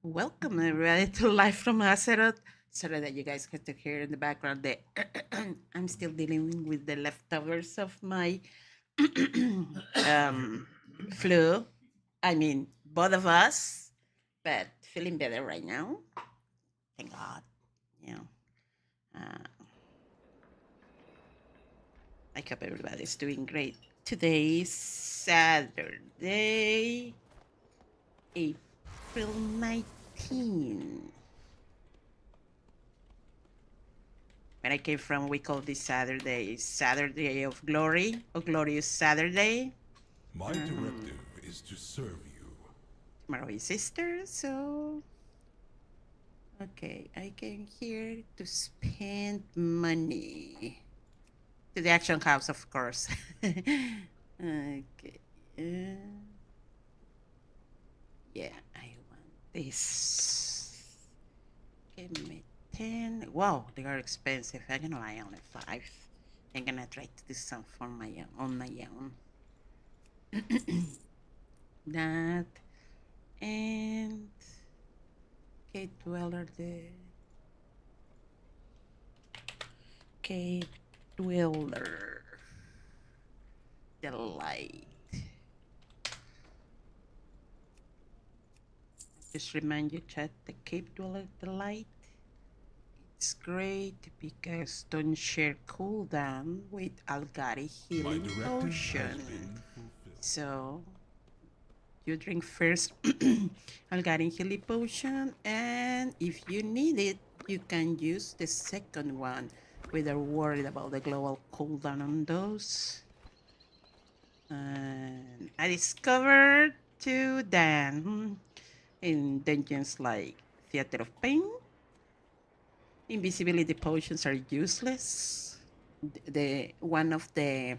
Welcome everybody to Live from Azeroth. Sorry that you guys had to hear in the background that I'm still dealing with the leftovers of my um, flu. I mean, both of us, but feeling better right now. Thank God. You know, uh, I hope everybody's doing great. Today is Saturday, April 19. When I came from, we call this Saturday Saturday of Glory, or Glorious Saturday. My directive is to serve you. Tomorrow is Easter, so okay, I came here to spend money. To the action house, of course. Okay. Yeah, I want this. Give me 10. Wow, they are expensive. I'm gonna buy only 5. I'm gonna try to do some for my on my own. That and Cave Dweller, Cave Dweller, the light. Just remind you, chat, the Cave Dweller, the light. It's great because don't share cooldown with Algari My healing directive has potion. been fulfilled. So you drink first Algari healing potion, and if you need it, you can use the second one without worried about the global cooldown on those. And I discovered to Dan in dungeons like Theater of Pain. Invisibility potions are useless. The one of the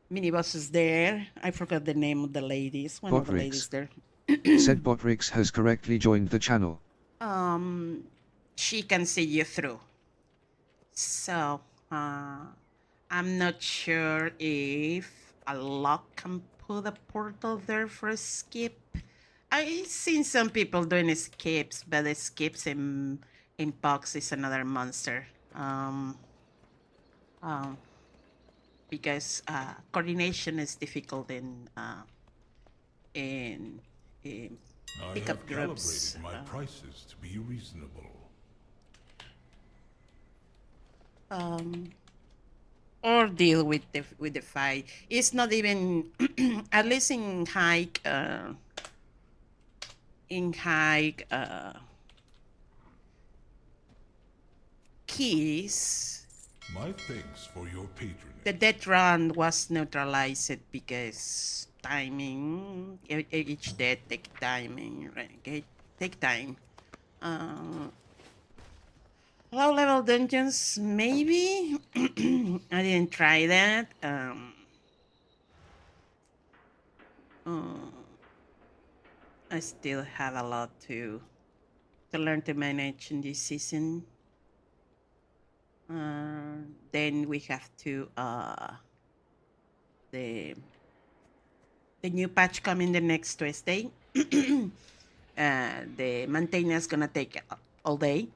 mini bosses there, I forgot the name of the ladies. One of the ladies Botrix. there. Said Botrix has correctly joined the channel. She can see you through. So I'm not sure if a lock can put a portal there for a skip. I've seen some people doing escapes, but escapes in box is another monster. Because coordination is difficult in, in I pickup have groups. calibrated my prices to be reasonable. Or deal with the fight. It's not even at least in high keys. My thanks for your patronage. The death run was neutralized because timing. Each death take timing, right? Okay, take time. Low level dungeons, maybe. I didn't try that. I still have a lot to learn to manage in this season. Then we have to the new patch coming the next Tuesday. The maintenance gonna take all day,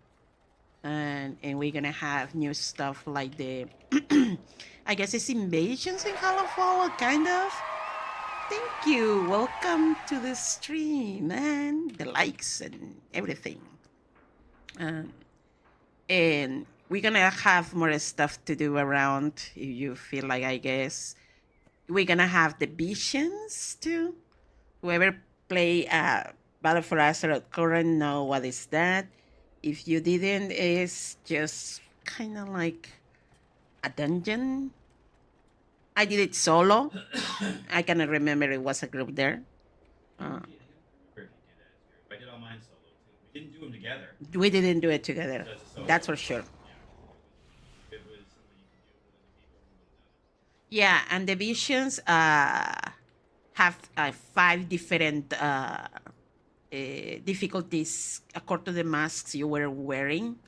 and we're gonna have new stuff like the I guess it's invasions in Hollow kind of. Thank you. Welcome to the stream and the likes and everything. And we're gonna have more stuff to do around. If you feel like, I guess we're gonna have the visions too. Whoever play Battle for Azeroth current know what is that. If you didn't, it's just kind of like a dungeon. I did it solo. I cannot remember it was a group there. I did all mine solo too. We didn't do them together. We didn't do it together. That's for sure. It was something you could do with other people. Yeah, and the visions have 5 different difficulties according to the masks you were wearing.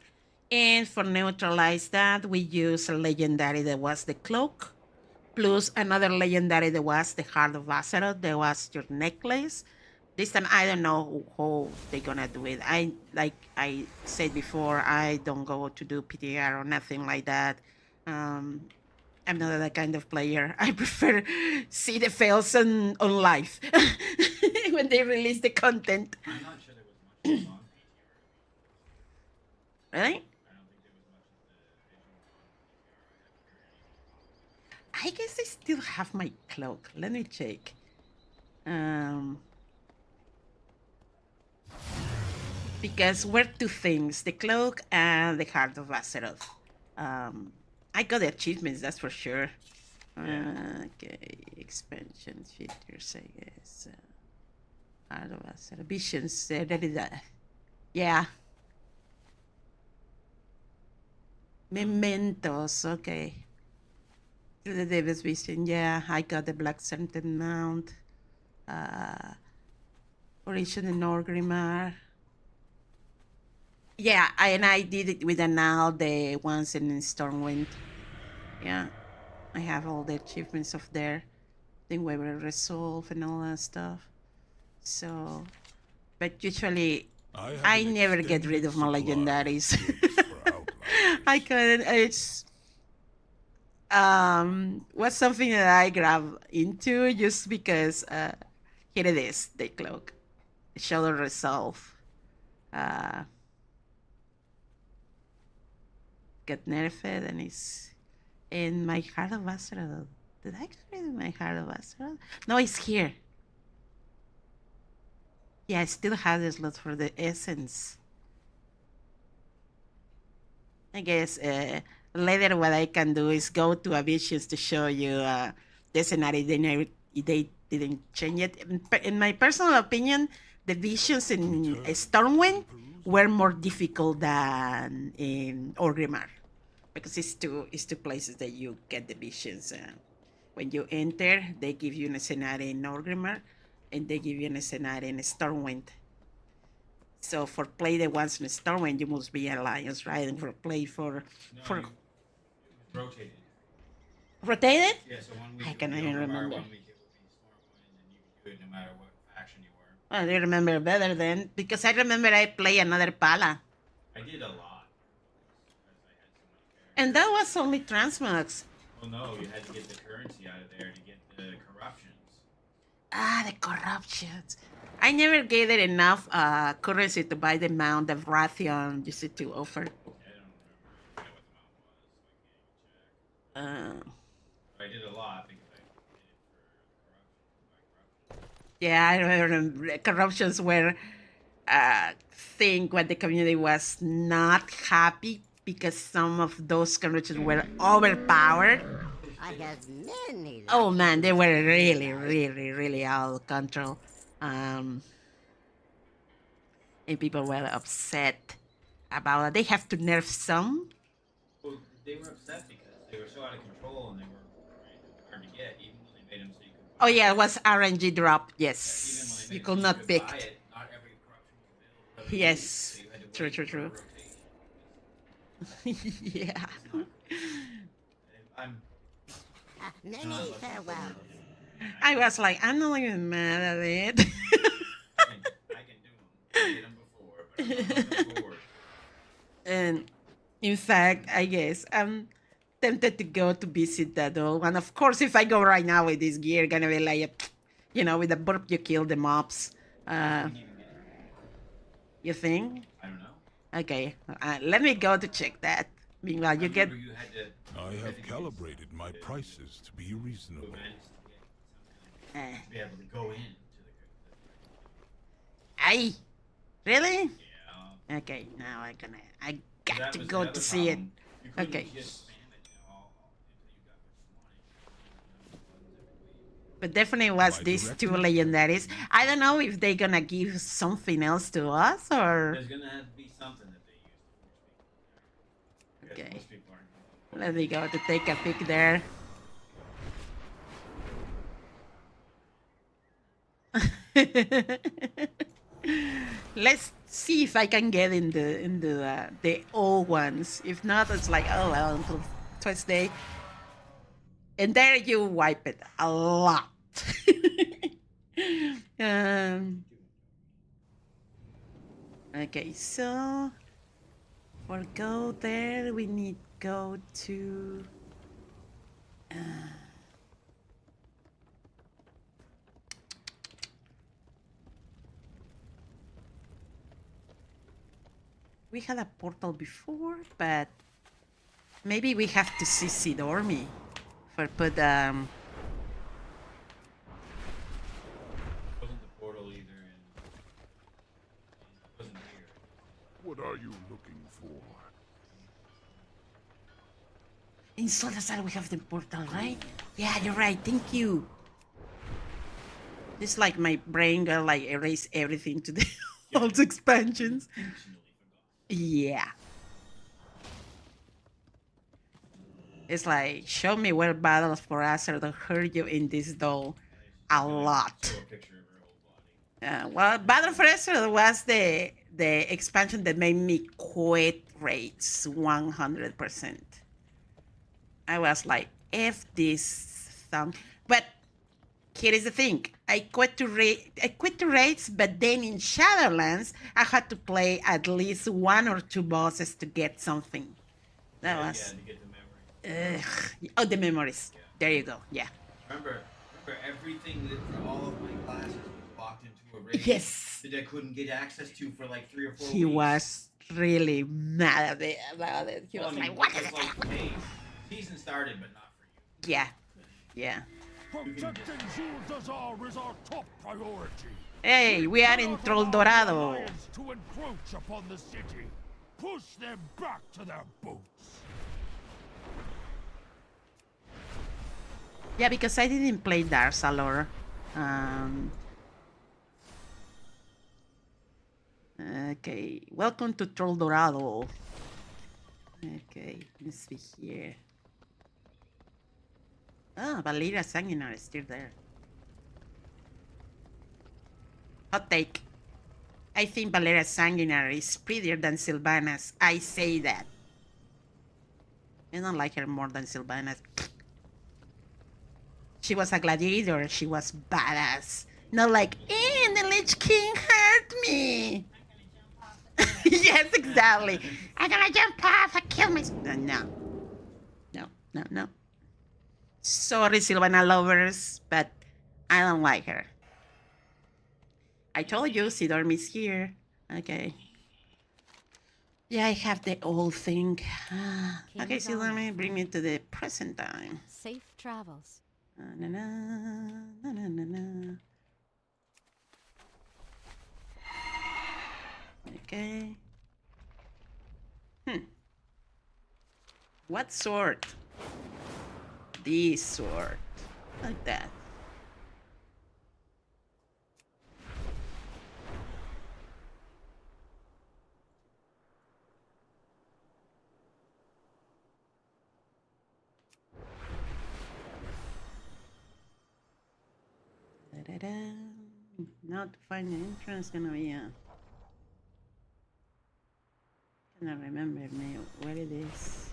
And for neutralize that, we use a legendary that was the cloak. Plus another legendary that was the Heart of Azeroth. There was your necklace. This time I don't know how they're gonna do it. I like I said before, I don't go to do PTR or nothing like that. I'm not that kind of player. I prefer see the fails on live when they release the content. I'm not sure there was much on PTR. Really? I don't think there was much of the visual on PTR. I haven't heard anything. I guess I still have my cloak. Let me check. Because we're two things, the cloak and the Heart of Azeroth. I got the achievements, that's for sure. Okay, expansion features, I guess. Heart of Azeroth, visions, yeah. Mementos, okay. Through the Devil's Vision, yeah, I got the Black Serpent Mount. Oration and Orgrimmar. Yeah, and I did it with Anal, the ones in Stormwind. Yeah, I have all the achievements of there. Then we will resolve and all that stuff. So, but usually have I an never get extended rid of my supply legendaries. of gifts for outlanders. I couldn't. It's was something that I grab into just because here it is, the cloak, Shadow Resolve. Got nerfed and it's in my Heart of Azeroth. Did I get rid of my Heart of Azeroth? No, it's here. Yeah, I still have the slot for the essence. I guess later what I can do is go to a visions to show you the scenario. They didn't change it. In my personal opinion, the visions in Stormwind were more difficult than in Orgrimmar because it's two places that you get the visions. When you enter, they give you a scenario in Orgrimmar, and they give you a scenario in Stormwind. So for play the ones in Stormwind, you must be Alliance, right? And for play for It was rotated. rotated. Yeah, so 1 week I it can't would be even Orgrimmar, remember. 1 week it would be Stormwind, and you could do it no matter what faction you were. I remember better then because I remember I play another Pala, I did a lot because I had so many characters. and that was only transmogs. Well, no, you had to get the currency out of there to get the corruptions. The corruptions. I never gathered enough currency to buy the mount of Rathion used to offer. I don't remember. I forget what the amount was, so I can't even check. I did a lot because I did it for corruption. Yeah, I remember corruptions were thing when the community was not happy because some of those corruptions were overpowered. I have many. Oh man, they were really, really, really out of control. And people were upset about it. They have to nerf some. Well, they were upset because they were so out of control and they were hard to get, even when they made them so you could. Oh yeah, it was RNG drop. Even Yes, when they you made it could so not could pick. buy it, not every corruption was available every Yes, week, so you had to true, wait true, for true. a rotation. Yeah. I'm Many farewell. I was like, I'm not even mad at it. I can do them. I did them before, but I'm not bored. And in fact, I guess I'm tempted to go to visit that old one. Of course, if I go right now with this gear, gonna be like, with the burp you kill the mobs. I didn't even get it. You think? I don't know. Okay, let me go to check that. Meanwhile, you I get. remember you had to. I have calibrated my prices to be reasonable. Events to Uh, be able to go in to the. Aye, really? Yeah. Okay, now I That got to was go the to other see it. problem. You couldn't Okay. just spam it all until you got what you wanted. But definitely was My these two directive- legendaries. I don't know if they're gonna give something else to us or. There's gonna have to be something that they use to force people. Because Okay. most people aren't gonna- Let me go to take a peek there. Let's see if I can get in the old ones. If not, it's like, oh well, until Tuesday. And there you wipe it a lot. Okay, so for go there, we need go to. We had a portal before, but maybe we have to see Sidormi for put Wasn't the portal either, and it wasn't here. What are you looking for? in Solazar we have the portal, right? Yeah, you're right. Thank you. It's like my brain got like erase everything to the old expansions. Yeah. It's like, show me where battles for Azeroth hurt you in this doll a lot. Show a picture of her whole body. Well, Battle for Azeroth was the expansion that made me quit raids 100%. I was like, F this thumb. But here is the thing. I quit to raids, but then in Shadowlands, I had to play at least 1 or 2 bosses to get something. That was... Yeah, to get the memory. Oh, the memories. Yeah. There you go. Yeah. Remember everything that for all of my classes was locked into a raid Yes. that I couldn't get access to for like 3 or 4 He weeks. was really mad at it, about it. He Well, was I mean, like, what it is was it? like, hey, season started, but not for you. Yeah. Yeah. Protecting Zul'Dazar is our top priority. Hey, we are in Troll Dorado. Alliance to encroach upon the city. Push them back to their boots. Yeah, because I didn't play Darsalor. Okay, welcome to Troll Dorado. Okay, let's be here. Ah, Valeria Sanguinar is still there. Hot take. I think Valeria Sanguinar is prettier than Sylvanas. I say that. I don't like her more than Sylvanas. She was a gladiator. She was badass. Not like, the Lich King hurt me. Yes, exactly. I'm gonna jump off and kill me. No. Sorry, Sylvana lovers, but I don't like her. I told you, Sidormi's here. Okay. Yeah, I have the old thing. Okay, Sidormi, bring me to the present time. Safe travels. Na, na, na, na, na, na. Okay. What sword? This sword. Like that. Da-da-da. Now to find the entrance gonna be cannot remember now where it is.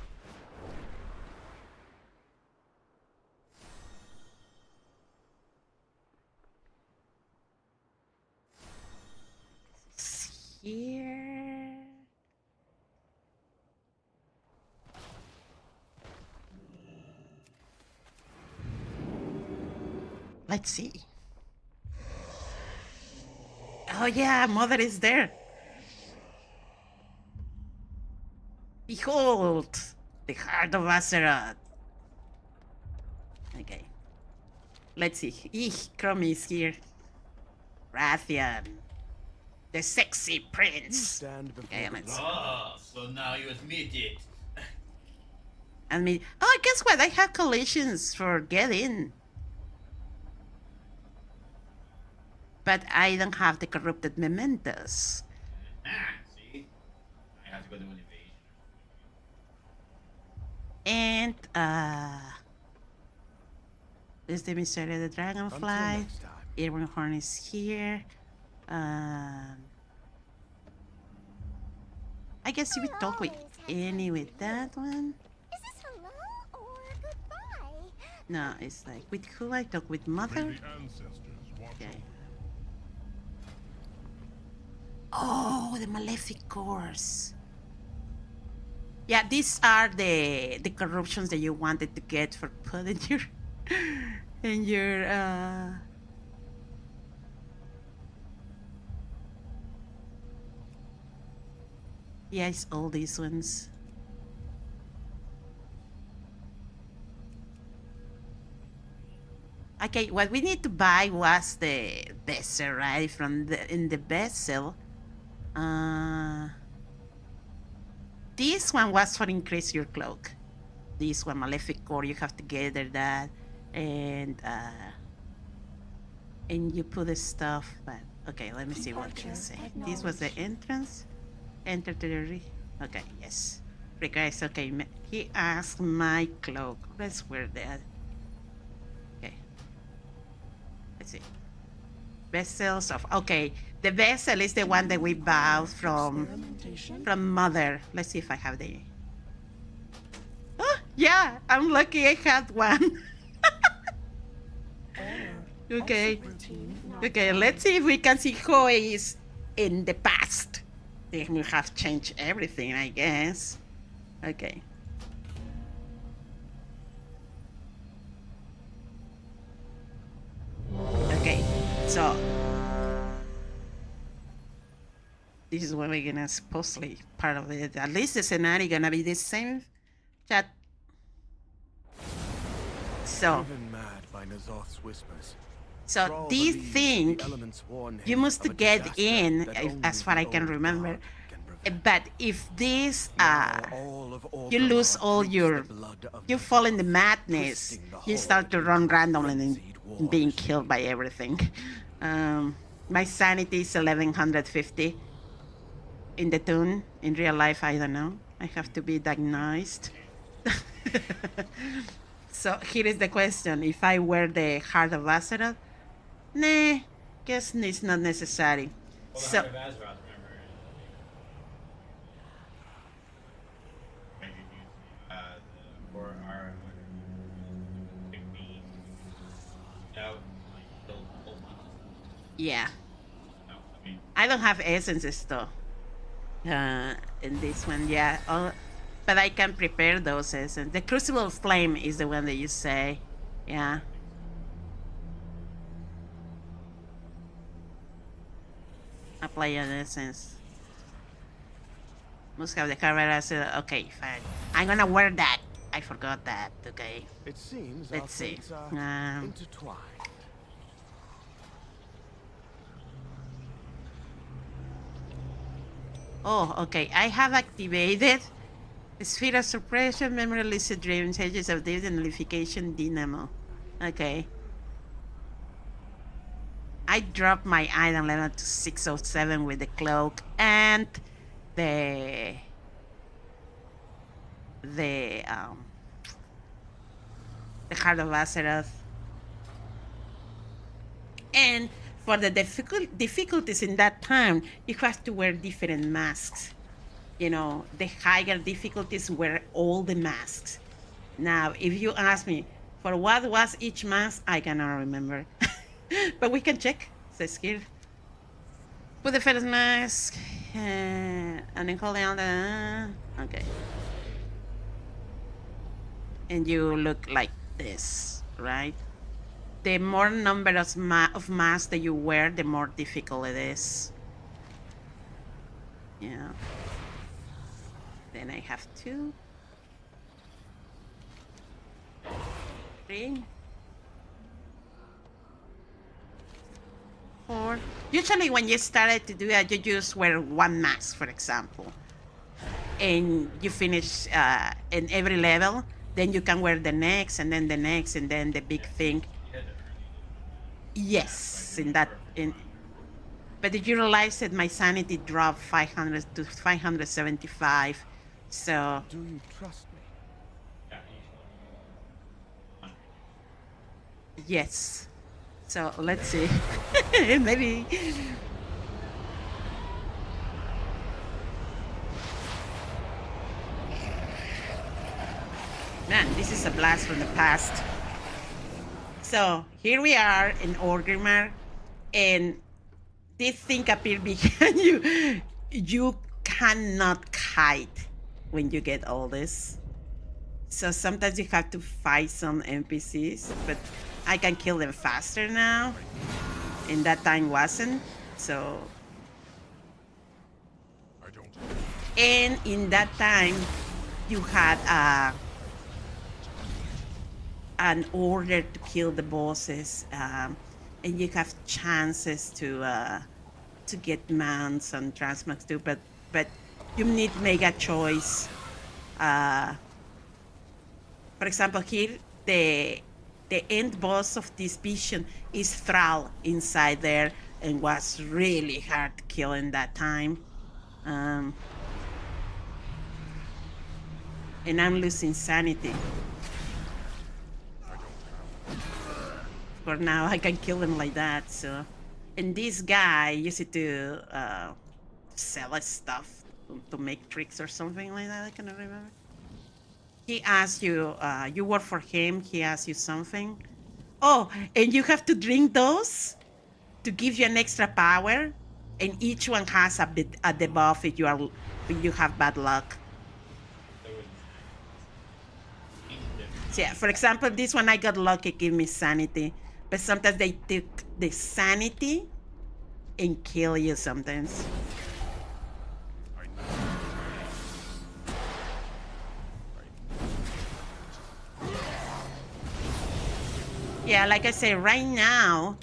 It's here. Let's see. Oh yeah, Mother is there. Behold, the heart of Azeroth. Okay. Let's see. Chromie is here. Rathian. The sexy prince. Okay, let's see. Oh, so now you admit it. And me. Oh, guess what? I have collisions for get in. But I don't have the corrupted mementos. See? I have to go to an invasion. And this is the mystery of the dragonfly. Ironhorn is here. I guess you would talk with Annie with that one. Is this hello or goodbye? No, it's like, with who I talk? With mother? May the ancestors watch Okay. over you. Oh, the malefic cores. Yeah, these are the corruptions that you wanted to get for putting your in your yeah, it's all these ones. Okay, what we need to buy was the vessel, right? From in the vessel. This one was for increase your cloak. This one, malefic core, you have to gather that, and you put the stuff. But okay, let me see what can I say. This was the entrance. Enter to the okay, yes. Requires okay. He asked my cloak. Let's wear that. Okay. Let's see. Vessels of okay. The vessel is the one that we bought from mother. Let's see if I have the. Oh yeah, I'm lucky I had one. Okay. Okay, let's see if we can see who is in the past. They will have changed everything, I guess. Okay. Okay, so this is what we're gonna supposedly part of it. At least the scenario gonna be the same. Chat. So. Driven mad by Nazoth's whispers. So Thrall this believes thing, the elements warn you him must of a get disaster in, that as far only I can the old remember. God can prevent. But if this, Now all of you lose Orgrimmar all drinks your, the blood of you Nazoth, fall in the madness. twisting the You start to horde run into a randomly frenzied war and being machine. killed by everything. My sanity is 1150. In the tune, in real life, I don't know. I have to be diagnosed. So here is the question: if I wear the Heart of Azeroth, nah, guess it's not necessary. Well, the So Heart of Azeroth, remember, like you use for our technique. Out, like, killed the whole month. yeah, No, I mean, I don't have essences though. In this one, yeah. But I can prepare those essences. The Crucible Flame is the one that you say, yeah. Apply an essence. Must have the camera. Okay, fine. I'm gonna wear that. I forgot that. Okay. It seems our Let's see. fates are intertwined. Oh, okay. I have activated Sphere of Suppression, Memory Lucid Dreams, Edges of Death, and Nullification Dynamo. Okay. I dropped my item level to 607 with the cloak and the Heart of Azeroth. And for the difficulties in that time, you have to wear different masks. You know, the higher difficulties were all the masks. Now, if you ask me for what was each mask, I cannot remember. But we can check. Says here. Put the first mask and then hold down the. Okay. And you look like this, right? The more number of masks that you wear, the more difficult it is. Yeah. Then I have 2, 3, 4. Usually when you started to do that, you just wear one mask, for example. And you finish in every level, then you can wear the next, and then the next, and then the big thing. Yes, in that. But did you realize that my sanity dropped 500 to 575? So. Do you trust me? Yes. So let's see. Maybe. Man, this is a blast from the past. So here we are in Orgrimmar, and this thing appeared behind you. You cannot hide when you get all this. So sometimes you have to fight some NPCs, but I can kill them faster now. And that time wasn't. So. And in that time, you had an order to kill the bosses, and you have chances to get mounts and transmogs too. But you need to make a choice. For example, here the end boss of this vision is Thrall inside there, and was really hard to kill in that time. And I'm losing sanity. For now, I can kill him like that. So, and this guy used to sell us stuff to make tricks or something like that. I cannot remember. He asked you, you work for him. He asked you something. Oh, and you have to drink those to give you an extra power. And each one has a debuff if you have bad luck. So yeah, for example, this one I got lucky, give me sanity. But sometimes they took the sanity and kill you sometimes. Yeah, like I say, right now,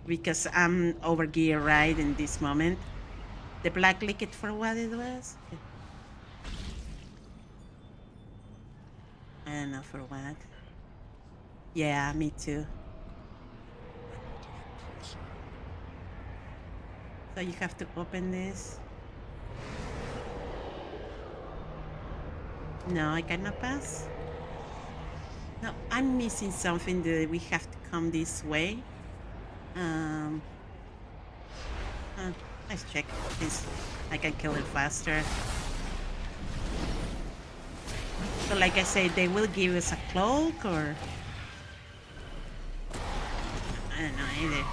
because I'm over gear right in this moment, the black liquid for what it was? I don't know for what. Yeah, me too. So you have to open this. No, I cannot pass. No, I'm missing something that we have to come this way. Let's check this. I can kill it faster. So like I said, they will give us a cloak or... I don't know either.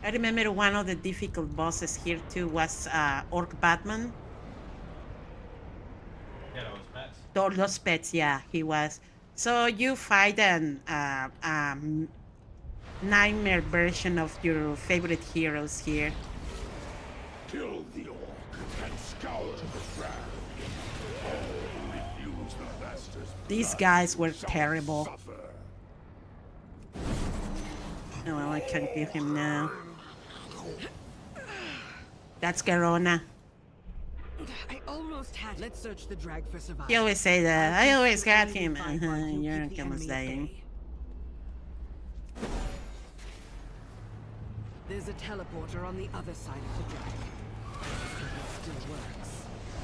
I remember one of the difficult bosses here too was Orc Batman. Yeah, those pets. Those pets, yeah, he was. So you fight an nightmare version of your favorite heroes here. Kill the orc and scour the ground. All refuse the master's These blood guys were shall terrible. suffer. Oh, well, I can't kill him now. That's Garona. I almost had. Let's search the drag for survival. He always say that. I always got him. Find one who'll You're keep the almost enemy at dying. bay. There's a teleporter on the other side of the drag. It still works.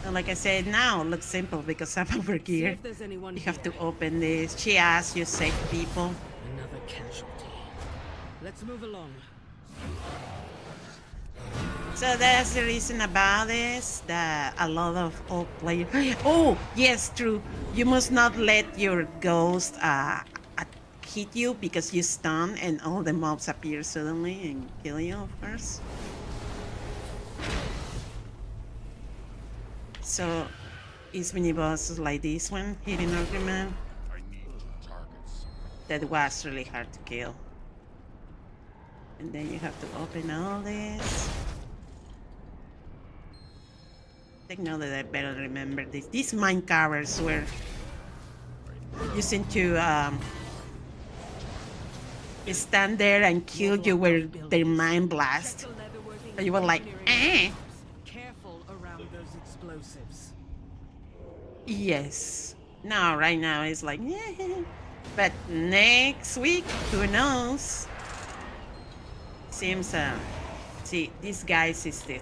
And like I said, now it looks simple because I'm over See here. if there's anyone You have here. to open this. She asks you save people. Another casualty. Let's move along. So that's the reason about this, that a lot of old players... Oh, yes, true. You must not let your ghost hit you because you stun and all the mobs appear suddenly and kill you, of course. So, it's mini bosses like this one, hitting Orgrimmar, I need to target someone. that was really hard to kill. And then you have to open all this. I know that I better remember this. These mine carvers were using to stand there and kill you with their mine blast. Check the leatherworking So you were like, engineering eh? labs. Careful around those explosives. Yes. No, right now it's like, yeah. But next week, who knows? Seems, see, these guys is the,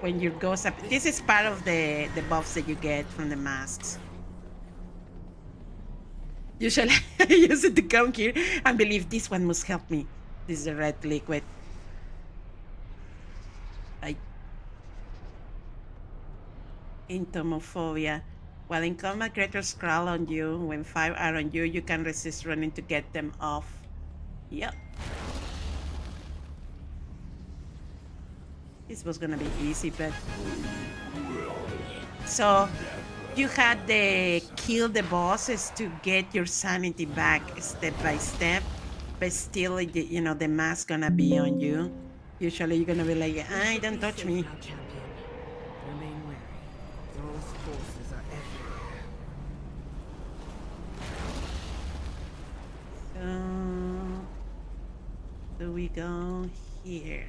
when your ghost up, this is part of the buffs that you get from the masks. Usually I use it to come here and believe this one must help me. This is the red liquid. Like entomophobia. While in combat, creatures crawl on you. When 5 are on you, you can resist running to get them off. Yep. This was gonna be easy, but... So, you had to kill the bosses to get your sanity back step by step, but still, you know, the mask gonna be on you. Usually you're gonna be like, "Ay, don't touch me." Now, champion. Remain wary. Those forces are everywhere. So, do we go here?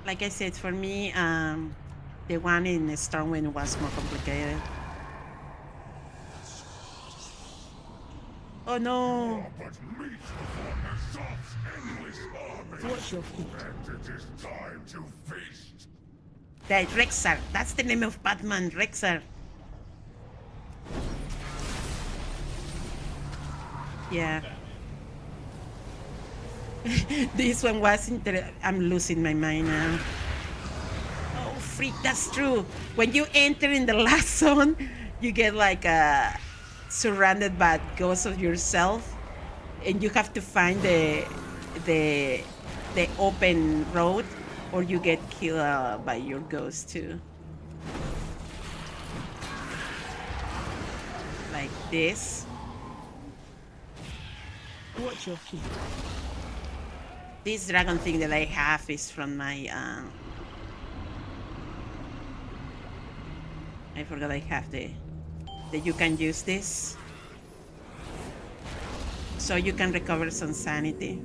Like I said, for me, the one in Stormwind was more complicated. Oh no! But meet before Azeroth's endless army. Watch your feet. And it is time to feast. That Rexar. That's the name of Batman, Rexar. Yeah. This one was I'm losing my mind now. Oh, freak, that's true. When you enter in the last zone, you get like surrounded by ghosts of yourself, and you have to find the open road, or you get killed by your ghost too. Like this. Watch your feet. This dragon thing that I have is from my I forgot I have that you can use this, so you can recover some sanity.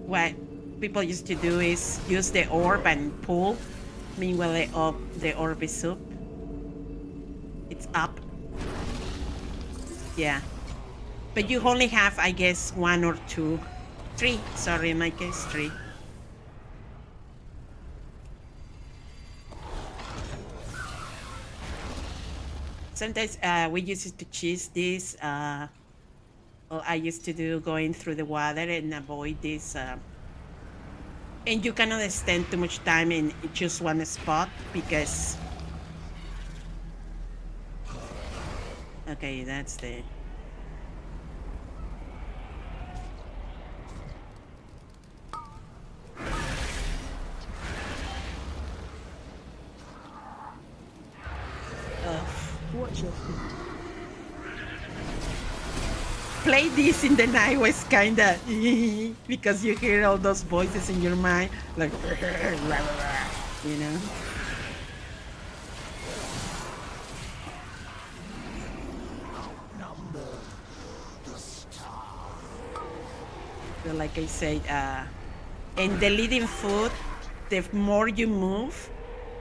What people used to do is use the orb and pull. Meanwhile, the orb is up. It's up. Yeah. But you only have, I guess, 1 or 2. 3. Sorry, in my case, 3. Sometimes we use it to cheese this. Well, I used to do going through the water and avoid this. And you cannot spend too much time in just one spot because... Okay, that's the... Watch your feet. Play this in the night was kinda because you hear all those voices in your mind, like you know. So like I said, in the leading foot, the more you move,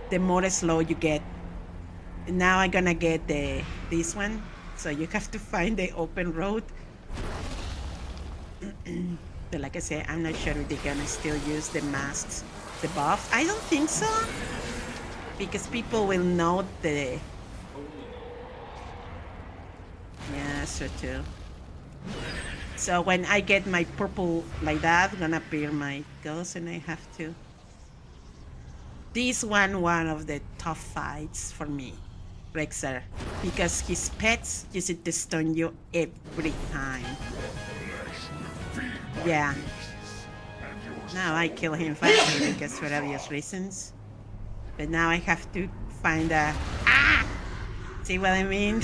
the more slow you get. Now I'm gonna get this one, so you have to find the open road. But like I said, I'm not sure if they're gonna still use the masks, the buff. I don't think so, because people will know the... Yeah, so too. So when I get my purple like that, gonna appear my ghost, and I have to... This one of the tough fights for me, Rexar, because his pets use it to stun you every time. Yeah. Now I kill him faster because for obvious reasons. But now I have to find a... Ah! See what I mean?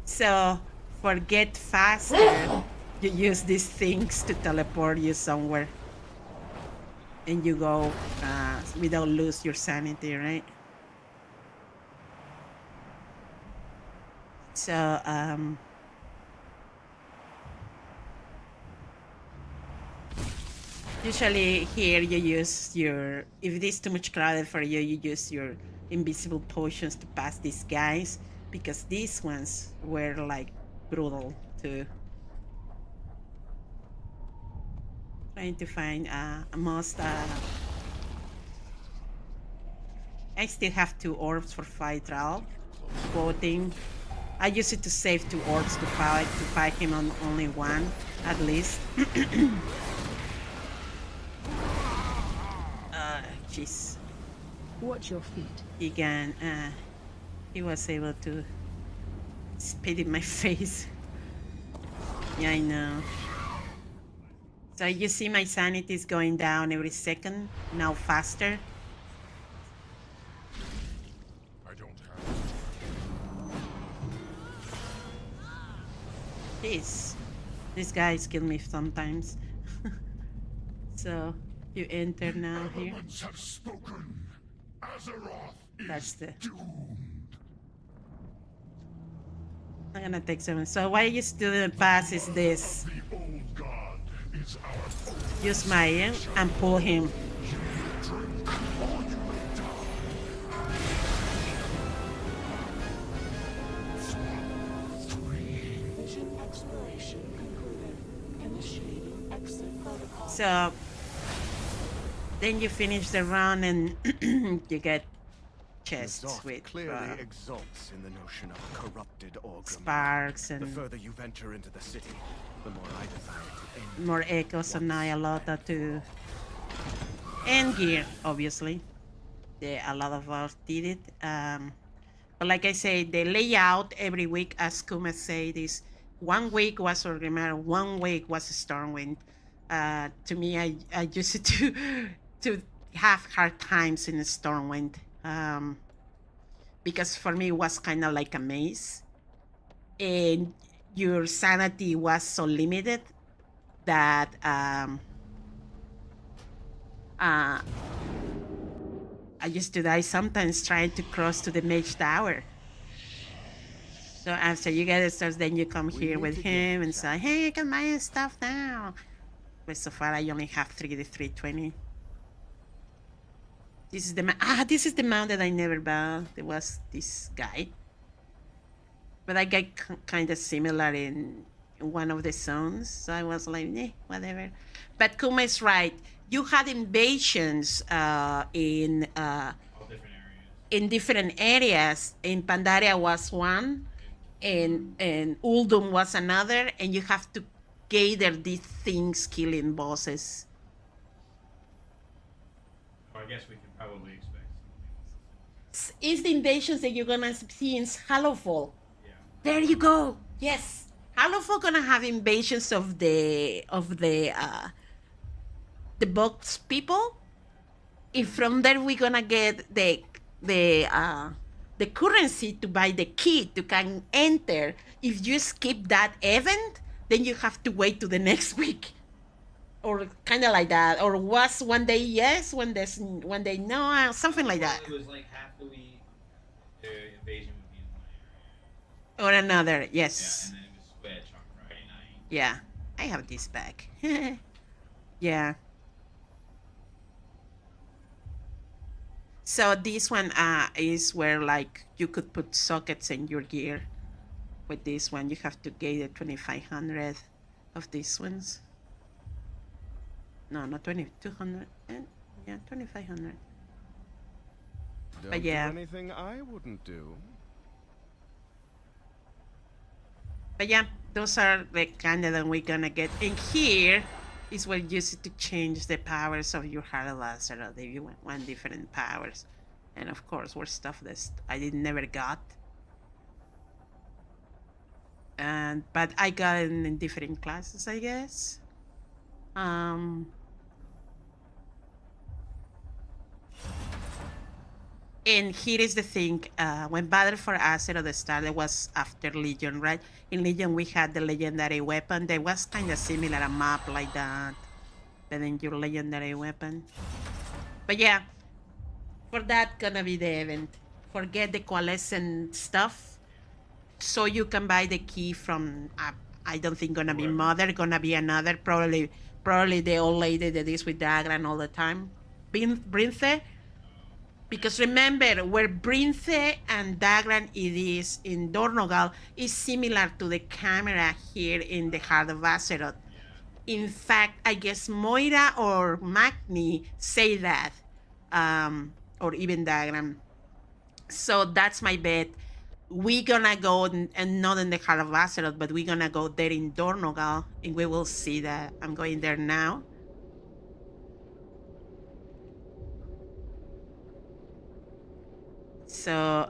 So, for get faster, you use these things to teleport you somewhere. And you go without lose your sanity, right? So, usually here you use your, if it is too much crowded for you, you use your invisible potions to pass these guys, because these ones were like brutal too. Trying to find most... I still have 2 orbs for Phytral, quoting I use it to save 2 orcs to fight him on only one, at least. Jeez. Watch your feet. Again, he was able to spit in my face. Yeah, I know. So you see my sanity is going down every second, now faster. I don't have Jeez. These guys kill me sometimes. So you enter now here. Elements have spoken. Azeroth That's the. doomed. I'm gonna take some. So what you still didn't pass is this. The old god is our own. Use my and pull him. Drink or you may die. Vision exploration concluded. Initiating exit protocol. So then you finish the run and you get chests Azeroth with clearly exults in the notion of a corrupted Orgrim. sparks The and further you venture into the city, the more I desire to end. more echoes and Nyalota too. And gear, obviously. A lot of us did it. But like I say, the layout every week, as Kuma said, is 1 week was Orgrimmar, 1 week was Stormwind. To me, I used it to have hard times in Stormwind. Because for me it was kind of like a maze. And your sanity was so limited that I used to die sometimes trying to cross to the mage tower. So after you get the stuff, then you come here with him and say, hey, I can buy stuff now. But so far I only have 3D320. This is the this is the mount that I never bought. There was this guy. But I got kind of similar in one of the zones. So I was like, whatever. But Kuma is right. You had invasions in different areas. In Pandaria was one, and Uldum was another, and you have to gather these things killing bosses. I guess we can probably expect something. It's the invasions that you're gonna see in Hallowfall. Yeah. There you go. Yes, Hallowfall gonna have invasions of the box people. If from there we're gonna get the currency to buy the key to can enter. If you skip that event, then you have to wait to the next week, or kind of like that. Or was one day yes, one day no, something like that. It was like half the week. The invasion would be in one area. Or another, Yeah, yes. and then it was switch on Friday night. Yeah, I have this back. Yeah. So this one is where like you could put sockets in your gear. With this one, you have to get the 2,500 of these ones. No, not 2,200. Yeah, 2,500. Don't yeah. do anything I wouldn't do. But yeah, those are the kind that we're gonna get. And here is where you use it to change the powers of your Heart of Azeroth if you want different powers. And of course, we're stuff that I never got. But I got it in different classes, I guess. And here is the thing, when Battle for Azeroth started was after Legion, right? In Legion we had the legendary weapon. There was kind of similar, a map like that, but then your legendary weapon. But yeah, for that gonna be the event. Forget the coalescent stuff. So you can buy the key from, I don't think gonna be Mother, gonna be another, probably the old lady that is with Dagran all the time. Brinthe. Because remember, where Brinthe and Dagran it is in Dornogal is similar to the camera here in the Heart of Azeroth. In fact, I guess Moira or Magni say that, or even Dagran. So that's my bet. we gonna go and not in the heart of Azeroth, but we gonna go there in Dornogal, and we will see that. I'm going there now. So,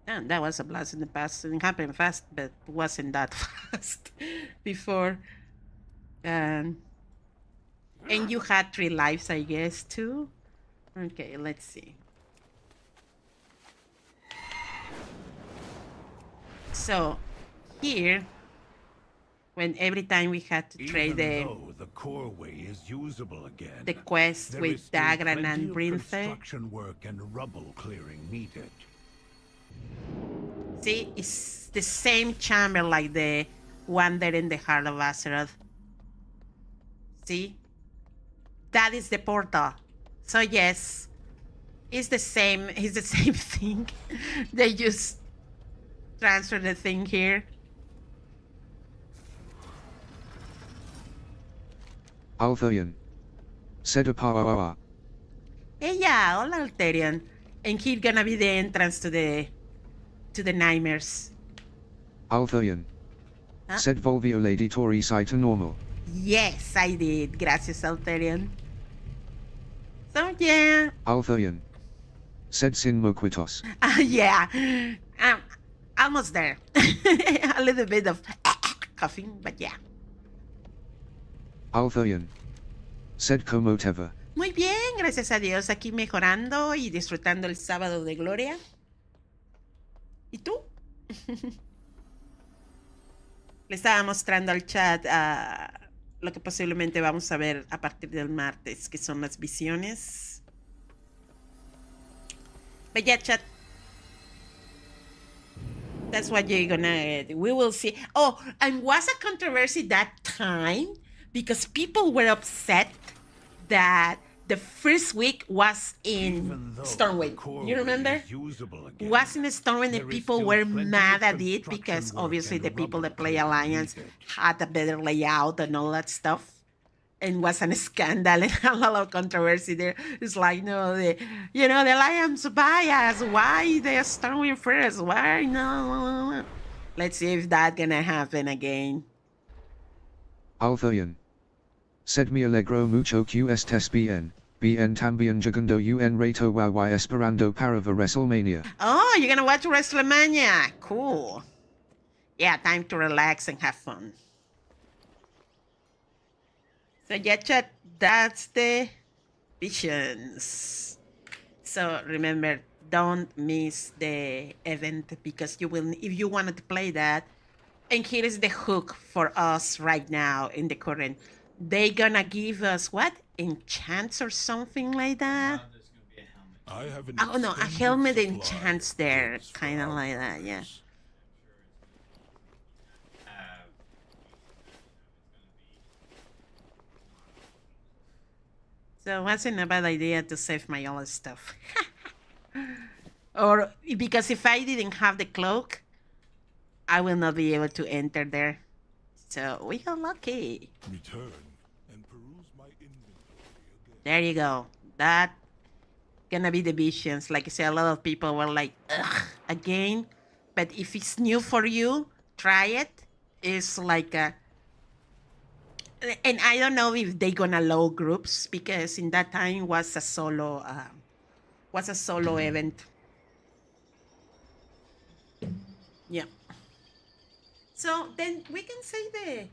that was a blast in the past. It happened fast, but wasn't that fast before. And you had 3 lives, I guess, too. Okay, let's see. So, here, when every time we had to trade the core way is usable again, the quest there with is still Dagran plenty and of Brinthe, construction work and rubble clearing needed. see, it's the same chamber like the one there in the heart of Azeroth. See? That is the portal. So yes, it's the same thing. They just transfer the thing here. Altharian. Said a power. Hey, yeah, hola Alterian. And he's gonna be the entrance to the nightmares. Altharian. Huh? Said Volvio Lady Tori Site normal. Yes, I did. Gracias, Alterian. So yeah. Altharian. Said Sin Moquitos. Yeah. Almost there. A little bit of coughing, but yeah. Altharian. Said Como Teva. Muy bien, gracias a Dios. Aquí mejorando y disfrutando el sábado de gloria. ¿Y tú? Le estaba mostrando al chat lo que posiblemente vamos a ver a partir del martes, que son las visiones. But yeah, chat. That's what you're gonna... We will see. Oh, and was a controversy that time because people were upset that the first week was in Stormwind. You remember? Was in Stormwind and people were mad at it because obviously the people that play Alliance had a better layout and all that stuff. And was a scandal and a lot of controversy there. It's like, no, the Alliance bias. Why they Stormwind first? Why no? Let's see if that's gonna happen again. Altharian. Sed mi alegro mucho que estés bien también jugando un rato y esperando para ver WrestleMania. Oh, you're gonna watch WrestleMania. Cool. Yeah, time to relax and have fun. So yeah, chat, that's the visions. So remember, don't miss the event because you will, if you wanted to play that. And here is the hook for us right now in the current. They gonna give us what? Enchants or something like that? I have an Oh no, a extended helmet supply enchants of there, goods for kind of our like that, yeah. purpose. So it wasn't a bad idea to save my old stuff. Or because if I didn't have the cloak, I will not be able to enter there. So we got lucky. Return and peruse my inventory again. There you go. That gonna be the visions. Like I said, a lot of people were like, ugh, again. But if it's new for you, try it. It's like a... And I don't know if they gonna allow groups because in that time was a solo event. Yeah. So then we can say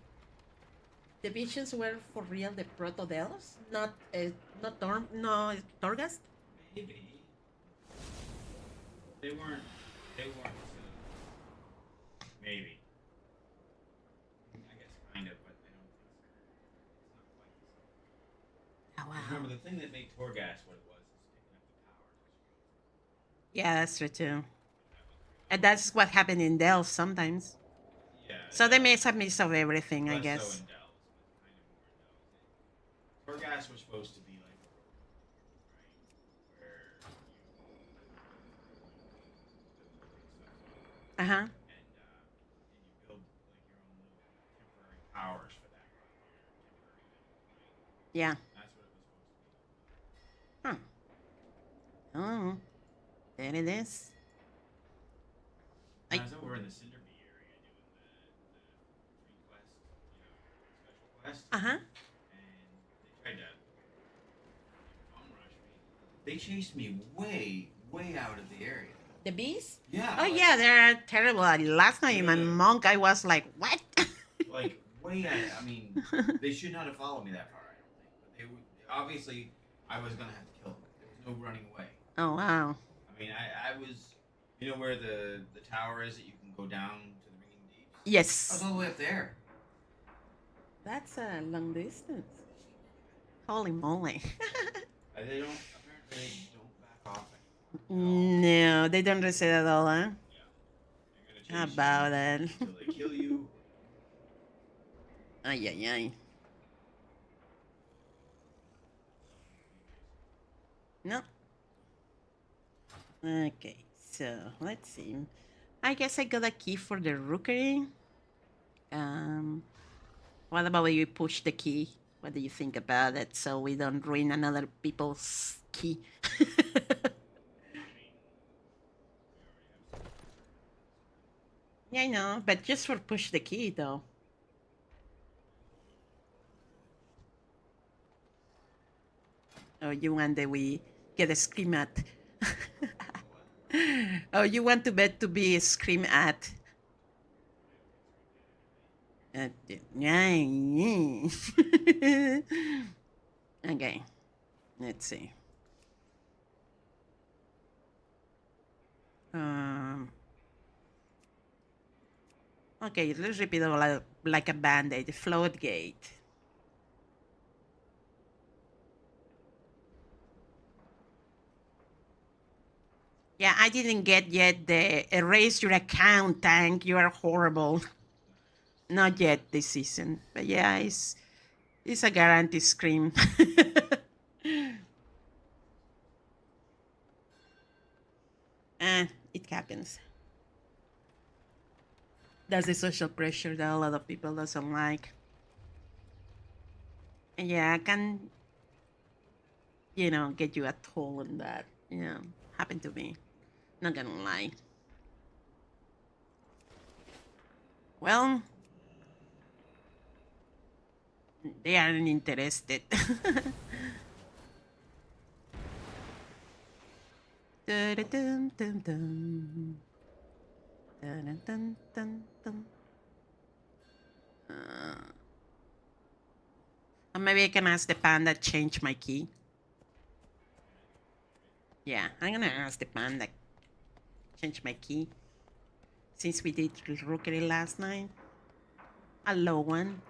the visions were for real the Proto-Dells, not Torghast. Maybe. They weren't. Maybe. I guess kind of, but I don't think so. It's not quite the same. Oh, wow. Remember, the thing that made Torghast what it was is picking up the power. Yeah, that's true too. And that's what happened in Dells sometimes. Yeah. So they made a mix of everything, I Less guess. so in Dells, but kind of more in Dells. Torghast was supposed to be like a right? Where you Uh-huh. and you build like your own little temporary powers for that run. Yeah. That's what it was supposed to be. Huh. There it is. I was over in the Cinderbee area doing the quest, special quest. Uh-huh. And they tried to bum rush me. They chased me way out of the area. The bees? Yeah. Oh, yeah, they're terrible. Last time in Monk, I was like, what? Like, way out. I mean, they should not have followed me that far, I don't think. But they would, obviously, I was going to have to kill them. There was no running away. Oh, wow. I mean, I was, where the tower is that you can go down to the Ringing Deeps? Yes. I was all the way up there. That's a long distance. Holy moly. They don't, apparently, they don't back off it. No, they don't reset at all, huh? Yeah. They're How gonna chase about you that? until they kill you. Ay, ay, ay. No. Okay, so let's see. I guess I got a key for the rookery. What about when we push the key? What do you think about it so we don't ruin another people's key? Yeah, I know, but just for push the key though. Oh, you want that we get a scream at? Oh, you want to bet to be scream at? Okay, let's see. Okay, let's repeat it like a band-aid. Float gate. Yeah, I didn't get yet the erase your account, Tank. You are horrible. Not yet this season. But yeah, it's a guarantee scream. It happens. That's the social pressure that a lot of people doesn't like. And yeah, I can, get you a toll on that. Happened to me. Not gonna lie. Well, they aren't interested. Dun-dun-dun-dun-dun. Dun-dun-dun-dun-dun. Maybe I can ask the panda to change my key. Yeah, I'm gonna ask the panda change my key. Since we did rookery last night. A low one.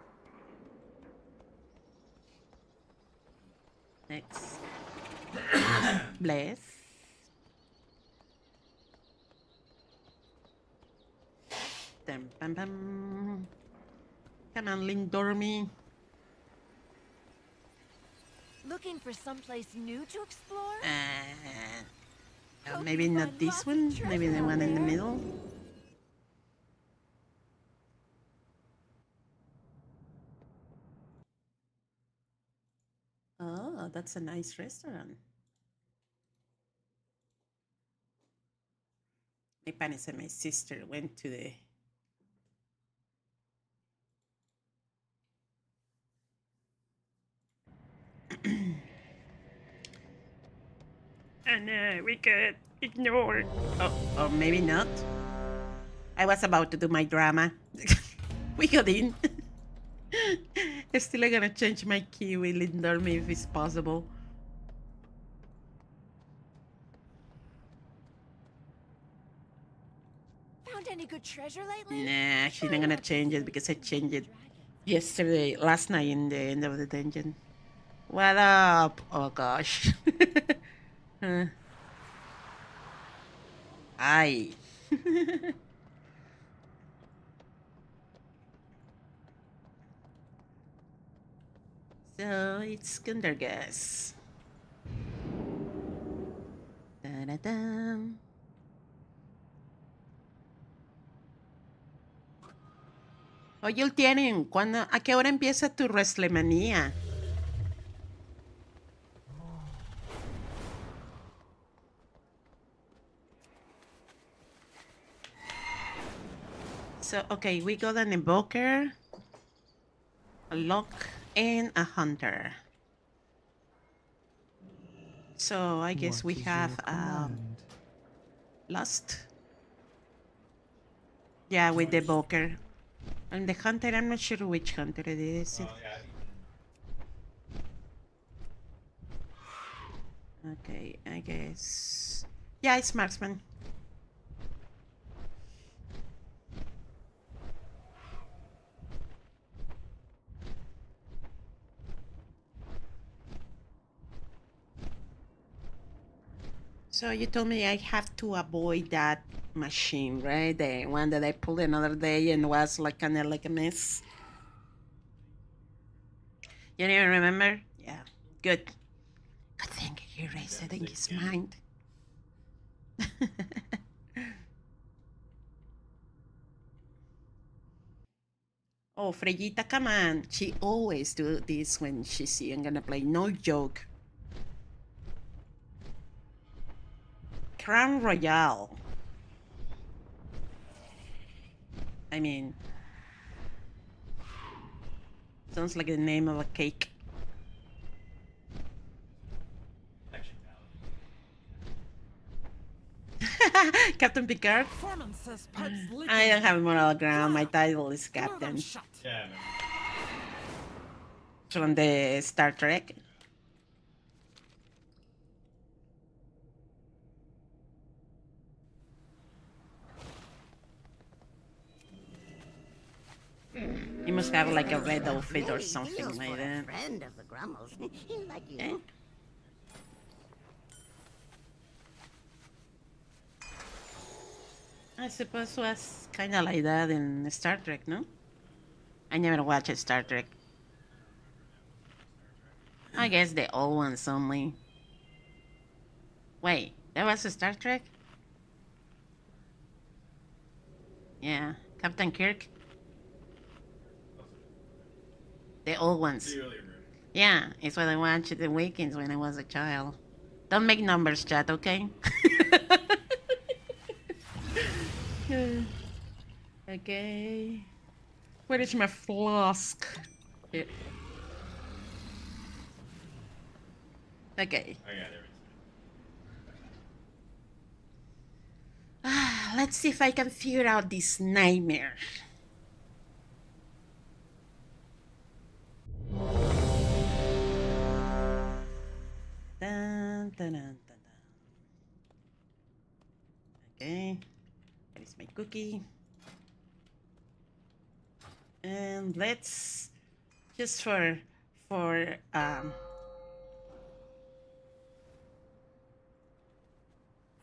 Let's bless. Dum, bum, bum. Come on, Lindormi. Looking for someplace new to explore? Maybe not this one. Maybe the one in the middle. Oh, that's a nice restaurant. My parents and my sister went to the and we could ignore. Oh, maybe not. I was about to do my drama. We got in. Still gonna change my key with Lindormi if it's possible. Found any good treasure lately? Nah, she's not gonna change it because I changed it last night in the end of the dungeon. What up? Oh gosh. Aye. So it's Gundergas. Da-da-da. Oye, el tienen, ¿a qué hora empieza tu WrestleMania? So, okay, we got an Evoker, a Lock, and a Hunter. So, I guess we have Lust. Yeah, with the Evoker. And the Hunter, I'm not sure which Hunter it is. Okay, I guess... Yeah, it's Marksman. So you told me I have to avoid that machine, right? The one that I pulled another day and was like kind of like a mess. You don't even remember? Yeah, good. Good thing he erased it in his mind. Oh, Freyita, come on. She always do this when she see I'm gonna play. No joke. Crown Royale. I mean, sounds like the name of a cake. Captain Picard? I don't have moral ground. My title is Captain. Yeah, From the Star Trek. You must have like a red outfit or something like that. Friend of the Grummels. Like you. Okay. I suppose it was kind of like that in Star Trek, no? I never watched Star Trek. I guess the old ones only. Wait, that was a Star Trek? Yeah, Captain Kirk. The old ones. Yeah, it's what I watched the weekends when I was a child. Don't make numbers, chat, okay? Okay. Where is my flask? Here. Okay. Let's see if I can figure out this nightmare. Dun, dun, dun, dun, dun. Okay. That is my cookie. And let's just for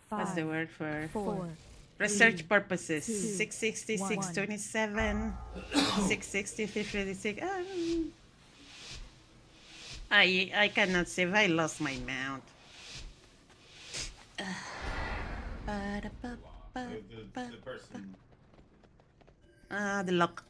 what's the word for 4, research purposes? 660, 627, 660, 556. I cannot save. I lost my mount. the person. The lock.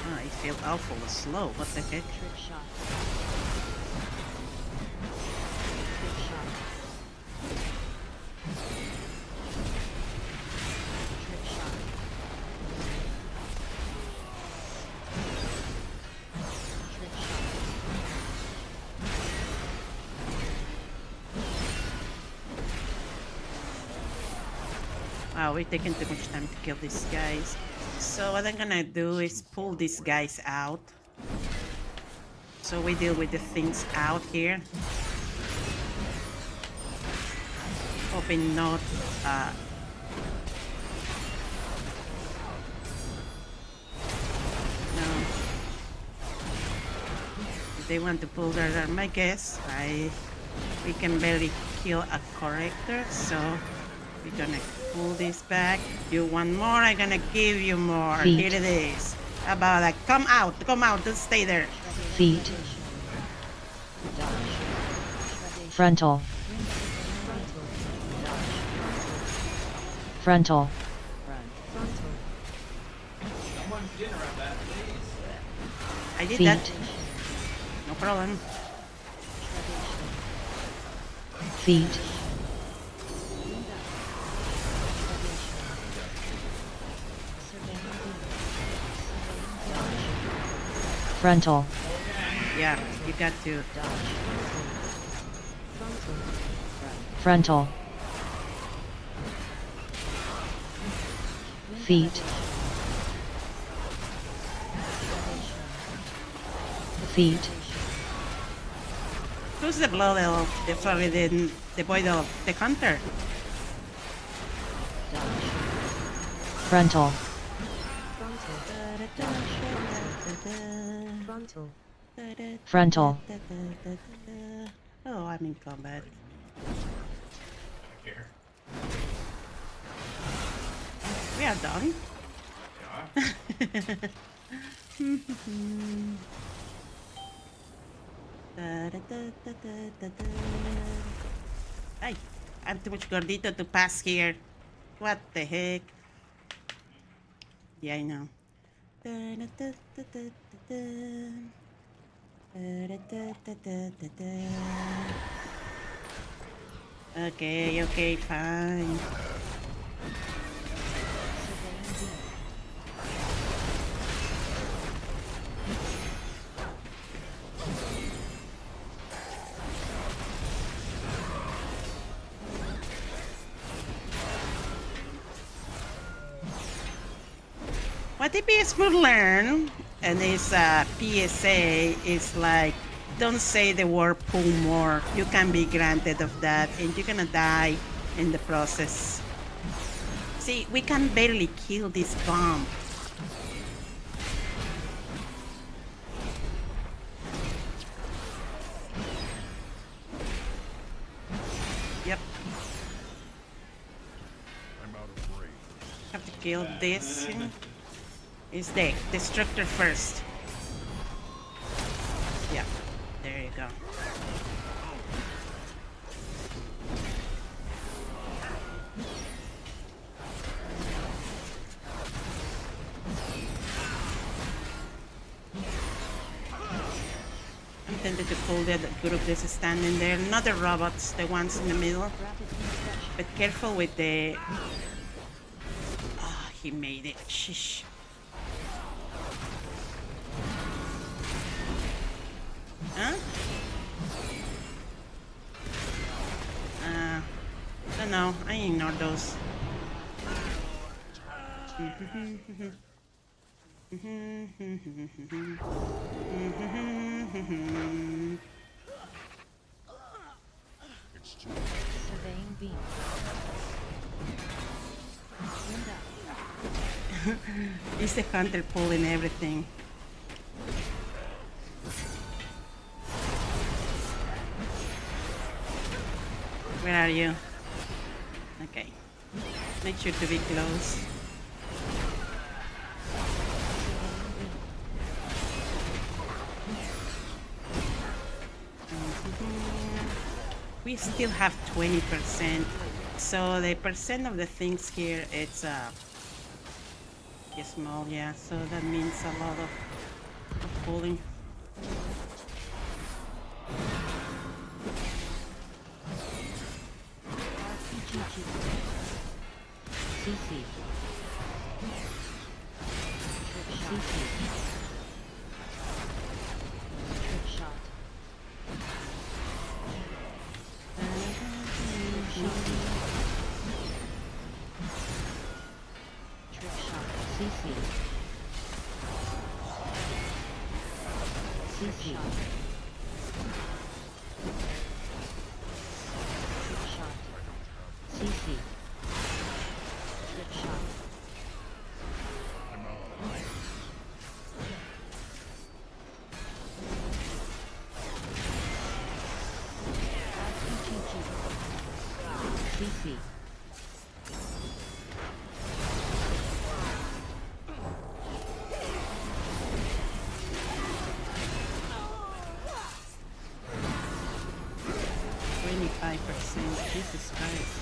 I feel awful slow. What the heck? trick shot. Wow, we're taking too much time to kill these guys. So what I'm gonna do is pull these guys out. So we deal with the things out here. Hoping not no. If they want to pull their arm, I guess. We can barely kill a corrector, so we're gonna pull this back. You want more? I'm gonna give you more. Feet. Here it is. How about that? Come out, don't stay there. Feet. Frontal. Frontal. Someone's dinner around that, please. I did Feet. that. No problem. Feet. Frontal. Yeah, you got to. Frontal. Feet. Feet. Who's the blood elf? Sorry, the boy elf, the hunter. Frontal. Frontal. Oh, I'm in combat. Here. We are done. Yeah. Ay, I'm too much gordito to pass here. What the heck? Yeah, I know. Okay, okay, fine. What the PS would learn, and this PSA is like, don't say the word pull more. You can be granted of that, and you're gonna die in the process. See, we can barely kill this bomb. Yep. I'm out of range. Have to kill this. Is the destructor first. Yeah, there you go. I'm tempted to pull that group that's standing there, not the robots, the ones in the middle. But careful with the... Oh, he made it. Shish. Huh? Don't know. I ignore those. Surveying beam. It's the hunter pulling everything. Where are you? Okay. Make sure to be close. We still have 20%. So the percent of the things here, it's small, yeah. So that means a lot of pulling. CC. CC. Trick shot. Trick shot. CC. CC. Trick shot. CC. Trick shot. CC. Jesus Christ.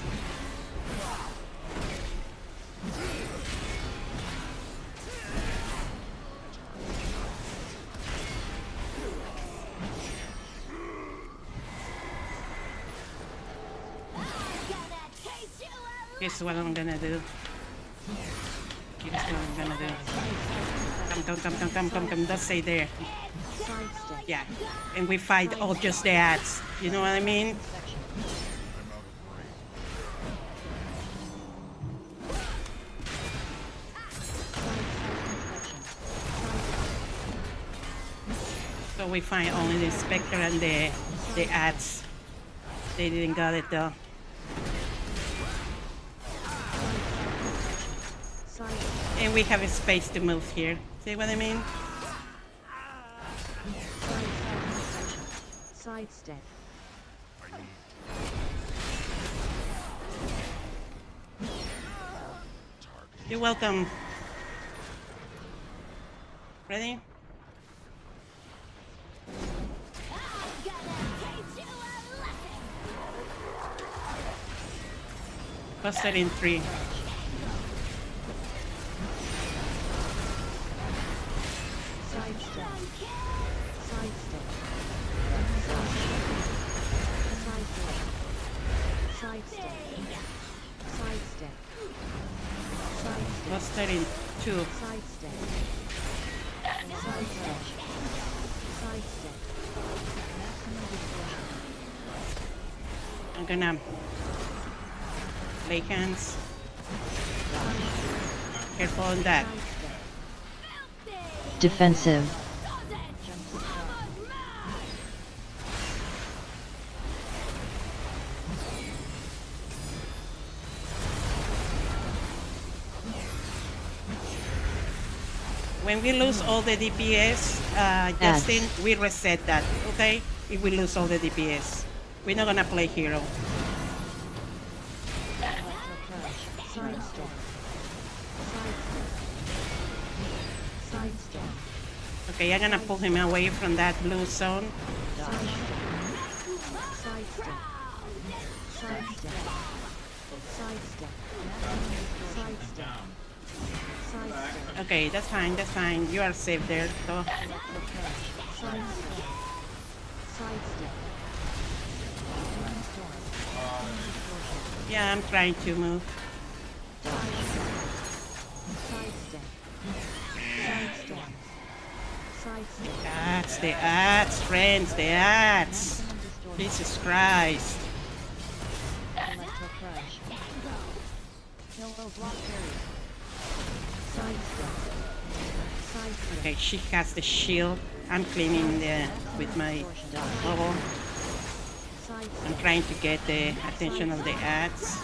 Guess what I'm gonna do? Guess what I'm gonna do? Come, don't stay there. Sidestep. Yeah, and we fight all just the ads. You know what I mean? Section. So we find only the Spectre and the ads. They didn't got it though. And we have a space to move here. See what I mean? Sidestep. You're welcome. Ready? Busted in 3. Sidestep. Sidestep. Sidestep. Sidestep. Sidestep. Busted in 2. Sidestep. Sidestep. Sidestep. Maximum distortion. I'm gonna lay hands. Careful on that. Defensive. When we lose all the DPS, Justin, we reset that, okay? If we lose all the DPS. We're not gonna play hero. Sidestep. Sidestep. Okay, I'm gonna pull him away from that blue zone. Sidestep. Sidestep. Sidestep. Sidestep. Sidestep. Sidestep. Okay, that's fine, that's fine. You are safe there, so. Sidestep. Sidestep. Yeah, I'm trying to move. Sidestep. Sidestep. Sidestep. That's the ads, friends, the ads. Jesus Christ. Electro crush. Pillow block carrier. Sidestep. Sidestep. Okay, she has the shield. I'm cleaning the with my bubble. I'm trying to get the attention of the ads.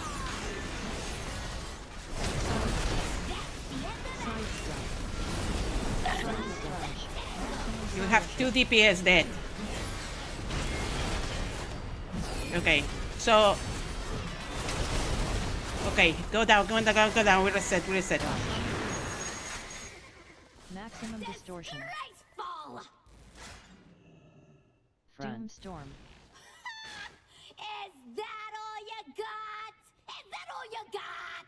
You have 2 DPS dead. Okay, so okay, go down. We reset. Maximum distortion. Doom storm. Is that all you got? Is that all you got?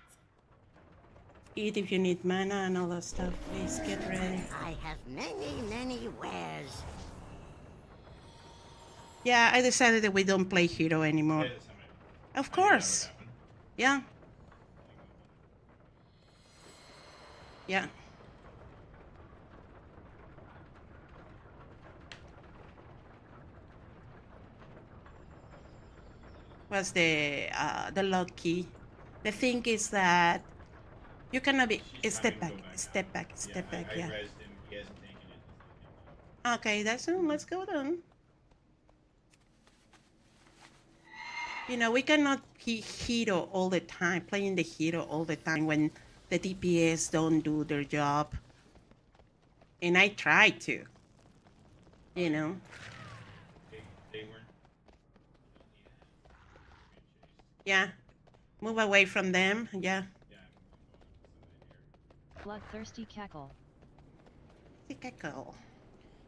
Eat if you need mana and all that stuff. Please get ready. I have many wares. Yeah, I decided that we don't play hero anymore. Of course. Yeah. Yeah. Was the lock key. The thing is that you cannot be step back, yeah. Okay, that's let's go then. You know, we cannot hero all the time, playing the hero all the time when the DPS don't do their job. And I try to, you know. Yeah, move away from them, yeah. Bloodthirsty cackle.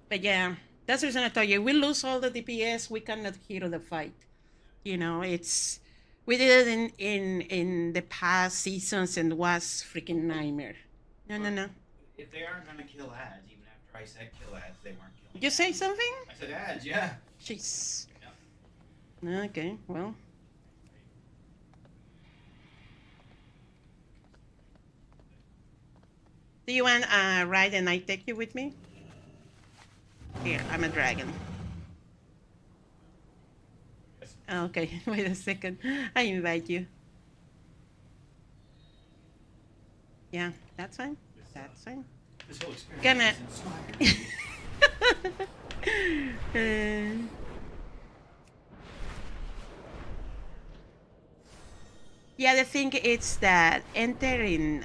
But yeah, that's the reason I told you, we lose all the DPS, we cannot hero the fight. You know, it's we did it in the past seasons and was freaking nightmare. No. If they aren't gonna kill ads, even after I said kill ads, they weren't killing. You say something? I said ads, yeah. Jeez. Yeah. Okay, well. Do you want ride and I take you with me? Here, I'm a dragon. Okay, wait a second. I invite you. Yeah, that's fine. That's fine. This whole experience Gonna. is inspiring. Yeah, the thing is that entering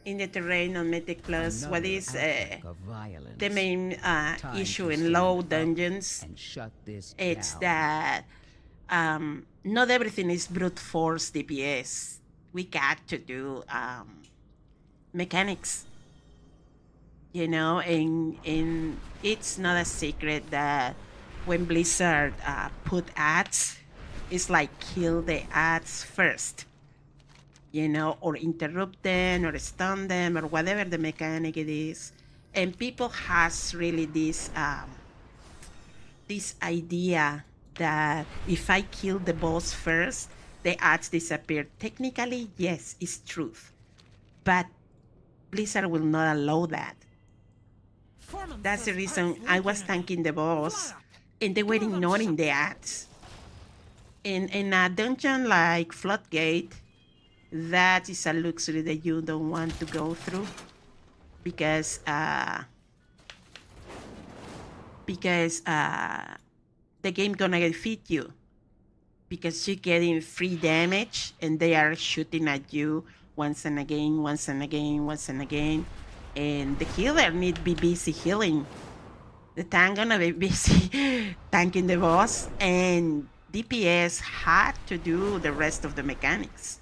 in the terrain on Mythic Plus, what is the main issue in low dungeons? It's that not everything is brute force DPS. We got to do mechanics, you know, and it's not a secret that when Blizzard put ads, it's like kill the ads first, you know, or interrupt them or stun them or whatever the mechanic it is. And people has really this idea that if I kill the boss first, the ads disappear. Technically, yes, it's truth. But Blizzard will not allow that. That's the reason I was tanking the boss and they were ignoring the ads. In a dungeon like Floodgate, that is a luxury that you don't want to go through because the game gonna defeat you because you're getting free damage and they are shooting at you once and again, once and again, once and again, and the healer need be busy healing. The tank gonna be busy tanking the boss, and DPS had to do the rest of the mechanics.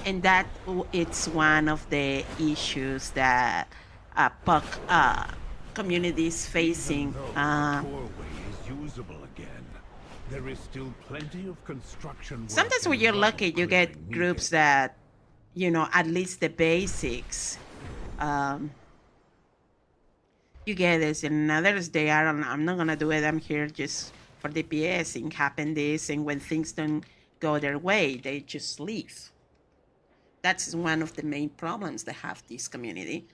And that it's one of the issues that PUC community is facing. The doorway is usable again. There is still plenty of construction work. Sometimes when you're lucky, you get groups that, you know, at least the basics. You get this, and others they are. I'm not gonna do it. I'm here just for DPS and happen this, and when things don't go their way, they just leave. That's one of the main problems that have this community.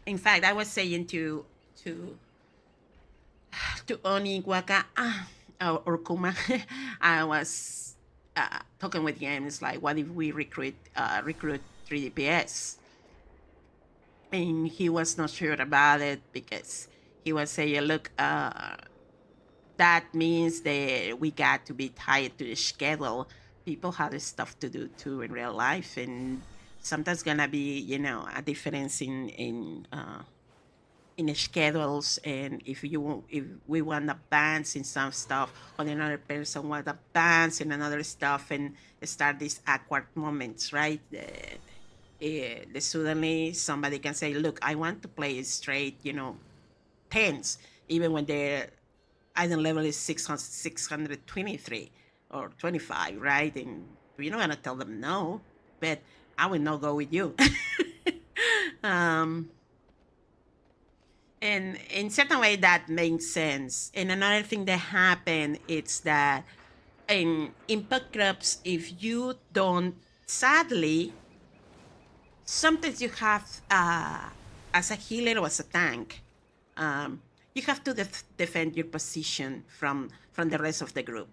In fact, I was saying to Oniwaka or Kuma, I was talking with him. It's like, what if we recruit 3 DPS? And he was not sure about it because he was saying, look, that means that we got to be tied to the schedule. People have stuff to do too in real life, and sometimes gonna be, you know, a difference in the schedules. And if we want to advance in some stuff, or another person want to advance in another stuff, and start these awkward moments, right? Suddenly somebody can say, look, I want to play straight, you know, 10s, even when their item level is 623 or 25, right? And you're not gonna tell them no, but I will not go with you. And in certain way that makes sense. And another thing that happened is that in impact groups, if you don't, sadly, sometimes you have, as a healer or as a tank, you have to defend your position from the rest of the group.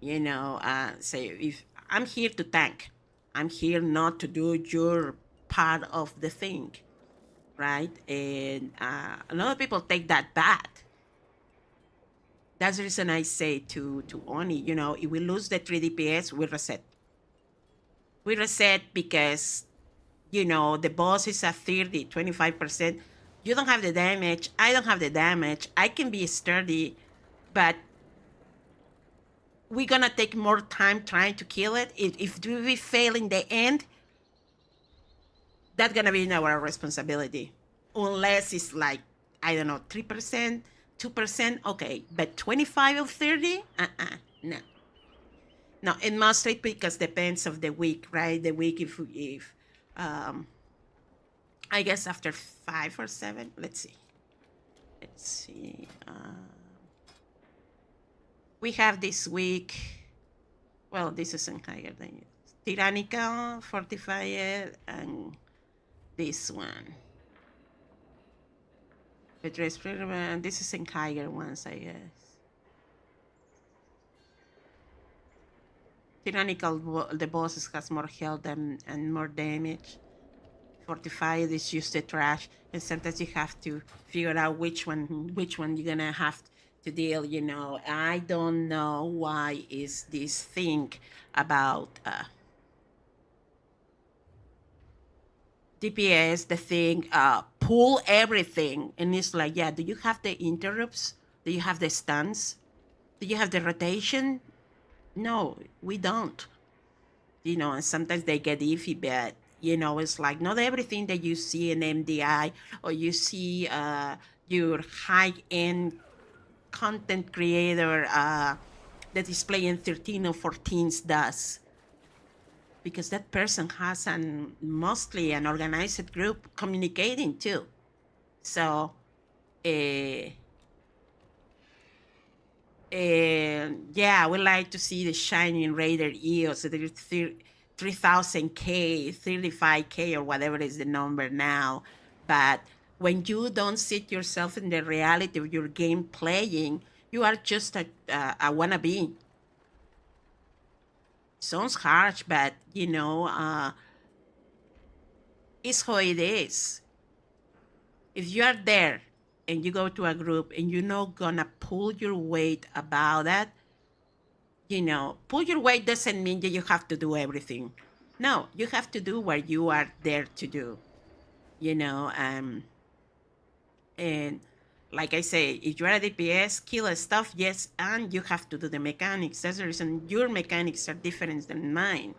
You know, say, if I'm here to tank, I'm here not to do your part of the thing, right? And a lot of people take that bad. That's the reason I say to Oni, you know, if we lose the 3 DPS, we reset. We reset because, you know, the boss is at 30, 25%. You don't have the damage. I don't have the damage. I can be sturdy, but we're gonna take more time trying to kill it. If we fail in the end, that's gonna be our responsibility. Unless it's like, I don't know, 3%, 2%, okay. But 25 or 30? No. No, and mostly because depends of the week, right? The week if I guess after 5 or 7, let's see. We have this week, Well, this isn't higher than it. Tyrannical, Fortified, and this one. Betrayed Spirit, this is in higher ones, I guess. Tyrannical, the bosses has more health and more damage. Fortified is just the trash, and sometimes you have to figure out which one you're gonna have to deal. You know, I don't know why is this thing about DPS, the thing, pull everything, and it's like, yeah, do you have the interrupts? Do you have the stuns? Do you have the rotation? No, we don't. You know, and sometimes they get iffy, but you know, it's like not everything that you see in MDI or you see your high-end content creator that is playing 13 or 14s does. Because that person has mostly an organized group communicating too. So, yeah, I would like to see the Shining Raider EOS, 3000K, 35K, or whatever is the number now. But when you don't sit yourself in the reality of your game playing, you are just a wannabe. Sounds harsh, but you know, it's how it is. If you are there and you go to a group and you're not gonna pull your weight about that, you know, pull your weight doesn't mean that you have to do everything. No, you have to do what you are there to do, you know. And like I say, if you're a DPS, kill stuff, yes, and you have to do the mechanics. That's the reason your mechanics are different than mine.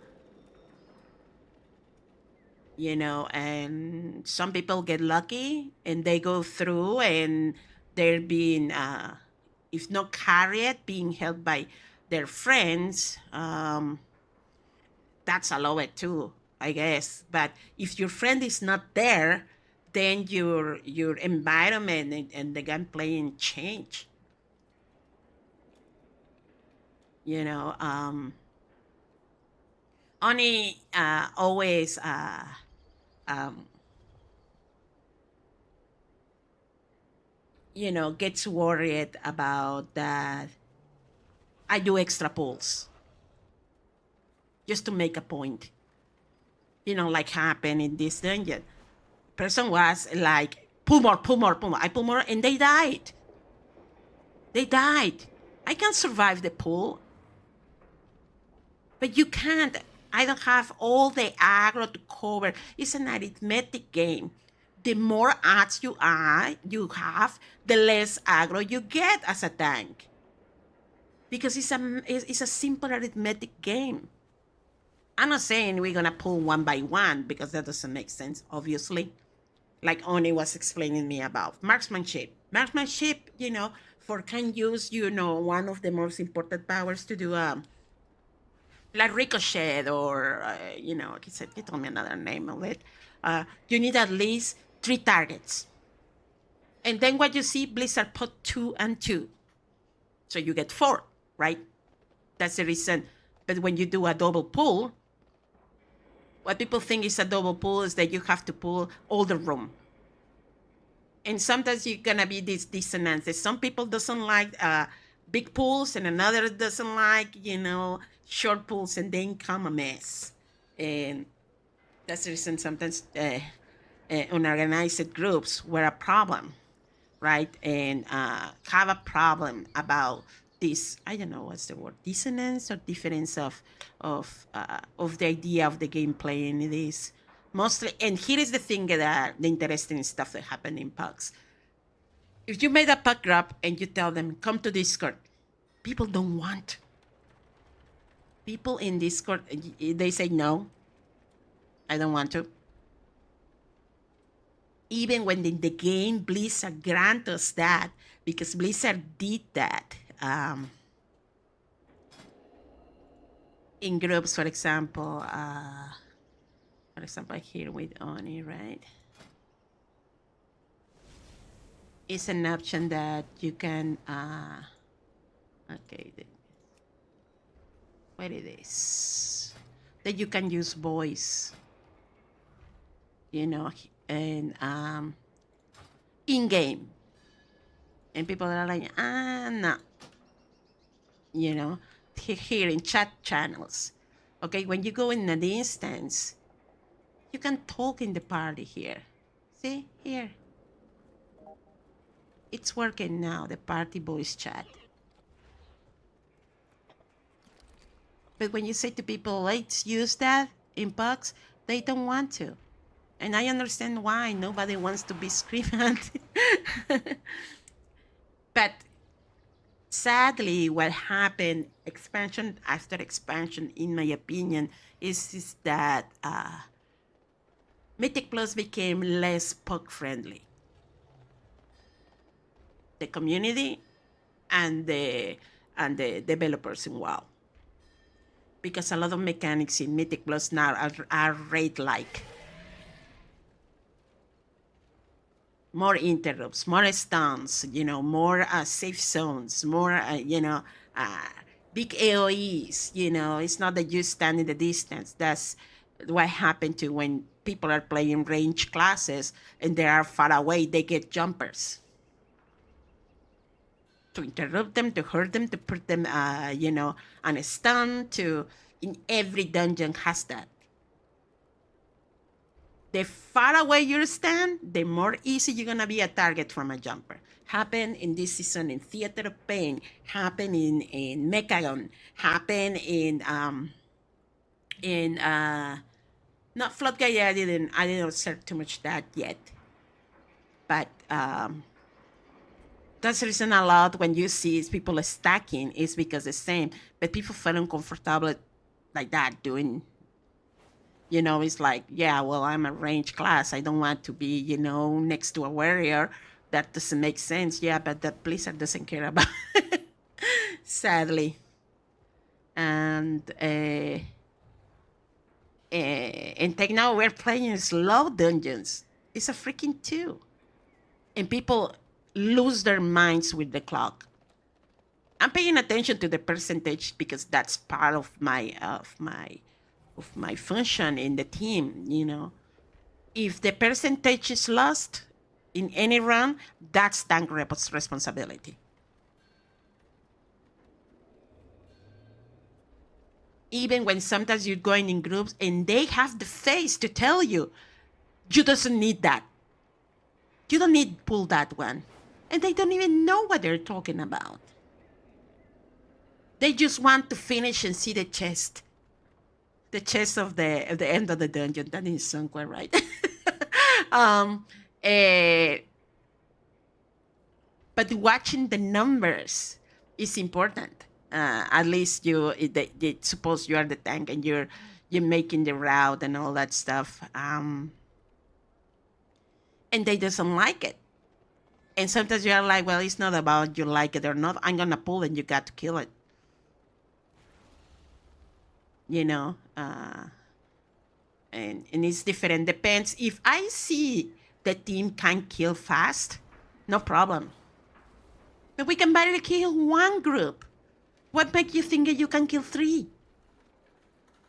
You know, and some people get lucky and they go through and they're being, if not carried, being helped by their friends. That's allowed too, I guess. But if your friend is not there, then your environment and the gun playing change. You know, only always you know, gets worried about that. I do extra pulls just to make a point. You know, like happened in this dungeon. Person was like, pull more, pull more, pull more. I pull more, and they died. They died. I can survive the pull, but you can't. I don't have all the aggro to cover. It's an arithmetic game. The more adds you have, the less aggro you get as a tank. Because it's a simple arithmetic game. I'm not saying we're gonna pull one by one because that doesn't make sense, obviously. Like Oni was explaining me about marksmanship. Marksmanship, you know, can use, you know, one of the most important powers to do like ricochet or, you know, he told me another name of it. You need at least 3 targets. And then what you see, Blizzard put 2 and 2. So you get 4, right? That's the reason. But when you do a double pull, what people think is a double pull is that you have to pull all the room. And sometimes you're gonna be these dissonances. Some people doesn't like big pulls, and another doesn't like, you know, short pulls, and then come a mess. And that's the reason sometimes unorganized groups were a problem, right? And have a problem about this, I don't know what's the word, dissonance or difference of the idea of the gameplay in this. Mostly, and here is the thing that the interesting stuff that happened in PUCs. If you made a PUC group and you tell them, come to Discord, people don't want. People in Discord, they say, no, I don't want to. Even when in the game, Blizzard grant us that, because Blizzard did that. In groups, for example, here with Oni, right? It's an option that you can, okay. what it is, that you can use voice, you know, and in game. And people are like, no, you know, here in chat channels. Okay, when you go in an instance, you can talk in the party here. See, here. It's working now, the party voice chat. But when you say to people, let's use that in bugs, they don't want to. And I understand why. Nobody wants to be screamed at. But sadly, what happened, expansion after expansion, in my opinion, is that Mythic Plus became less pug friendly. The community and the developers in WoW. Because a lot of mechanics in Mythic Plus now are raid-like. More interrupts, more stuns, you know, more safe zones, more, big AoEs, you know. It's not that you stand in the distance. That's what happened to when people are playing range classes and they are far away, they get jumpers. To interrupt them, to hurt them, to put them, on a stun, in every dungeon has that. The far away you stand, the more easy you're gonna be a target from a jumper. Happened in this season in Theater of Pain, happened in Mechagon, happened in not Floodgate. I didn't observe too much that yet, but that's the reason a lot when you see people stacking is because the same, but people feel uncomfortable like that doing. You know, it's like, yeah, well, I'm a range class. I don't want to be, you know, next to a warrior. That doesn't make sense. Yeah, but that Blizzard doesn't care about it, sadly. And Tech now we're playing slow dungeons. It's a freaking 2. And people lose their minds with the clock. I'm paying attention to the percentage because that's part of my function in the team, you know. If the percentage is lost in any run, that's tank rep's responsibility. Even when sometimes you're going in groups and they have the face to tell you, you doesn't need that. You don't need pull that one. And they don't even know what they're talking about. They just want to finish and see the chest. The chest of the end of the dungeon. That is somewhere, right? But watching the numbers is important. At least suppose you are the tank and you're making the route and all that stuff. And they doesn't like it. And sometimes you are like, well, it's not about you like it or not. I'm gonna pull and you got to kill it. You know, and it's different. Depends. If I see the team can kill fast, no problem. But we can barely kill one group. What makes you think that you can kill 3?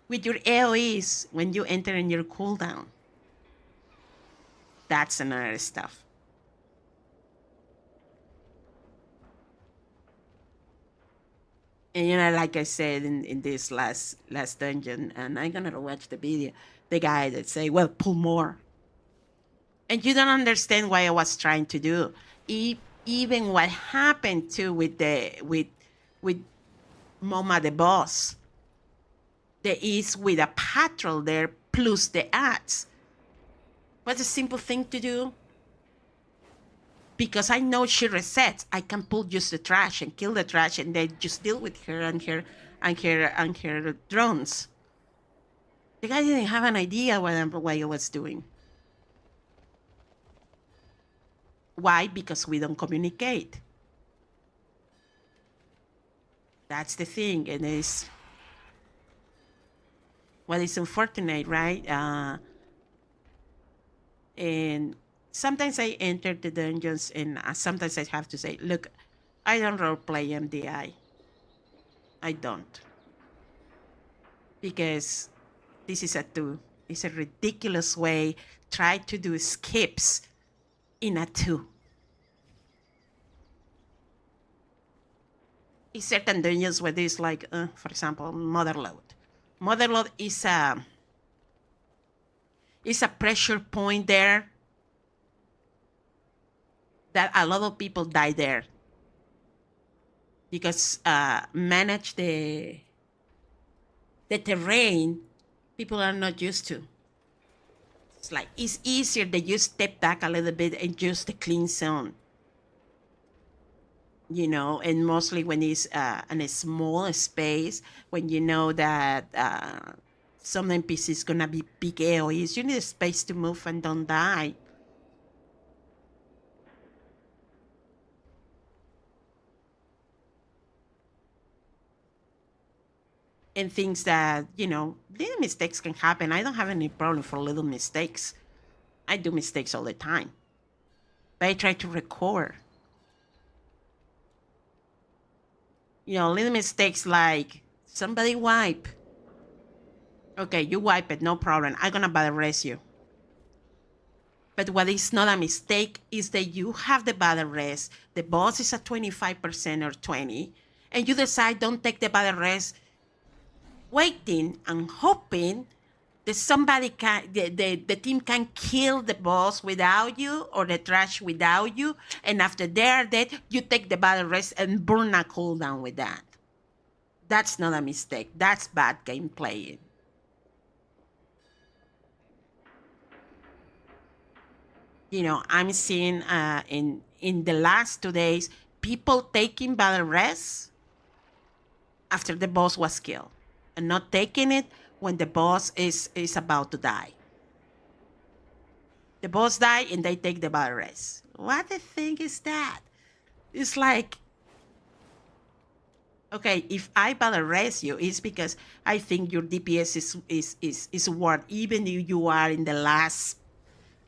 With your AoEs when you enter in your cooldown. That's another stuff. And, you know, like I said in this last dungeon, and I'm gonna watch the video, the guy that say, well, pull more. And you don't understand what I was trying to do. Even what happened too with Moma the boss. There is with a patrol there plus the ads. What's a simple thing to do? Because I know she resets, I can pull just the trash and kill the trash and then just deal with her and her drones. The guy didn't have an idea what I was doing. Why? Because we don't communicate. That's the thing, and it's what is unfortunate, right? And sometimes I enter the dungeons and sometimes I have to say, look, I don't roleplay MDI. I don't. because this is a 2. It's a ridiculous way. Try to do skips in a 2. In certain dungeons where there's like, for example, Motherlode. Motherlode is a pressure point there that a lot of people die there because manage the terrain people are not used to. It's like it's easier that you step back a little bit and use the clean zone. You know, and mostly when it's in a small space, when you know that some NPC is gonna be big AoEs, you need a space to move and don't die. And things that, you know, little mistakes can happen. I don't have any problem for little mistakes. I do mistakes all the time. But I try to recover. You know, little mistakes like somebody wipe. Okay, you wipe it, no problem. I'm gonna battle res you. But what is not a mistake is that you have the battle res, the boss is at 25% or 20, and you decide don't take the battle res, waiting and hoping that somebody can, the team can kill the boss without you or the trash without you, and after they're dead, you take the battle res and burn a cooldown with that. That's not a mistake. That's bad game playing. You know, I'm seeing in the last 2 days people taking battle res after the boss was killed and not taking it when the boss is about to die. The boss died and they take the battle res. What the thing is that? It's like, okay, if I battle res you, it's because I think your DPS is worth, even if you are in the last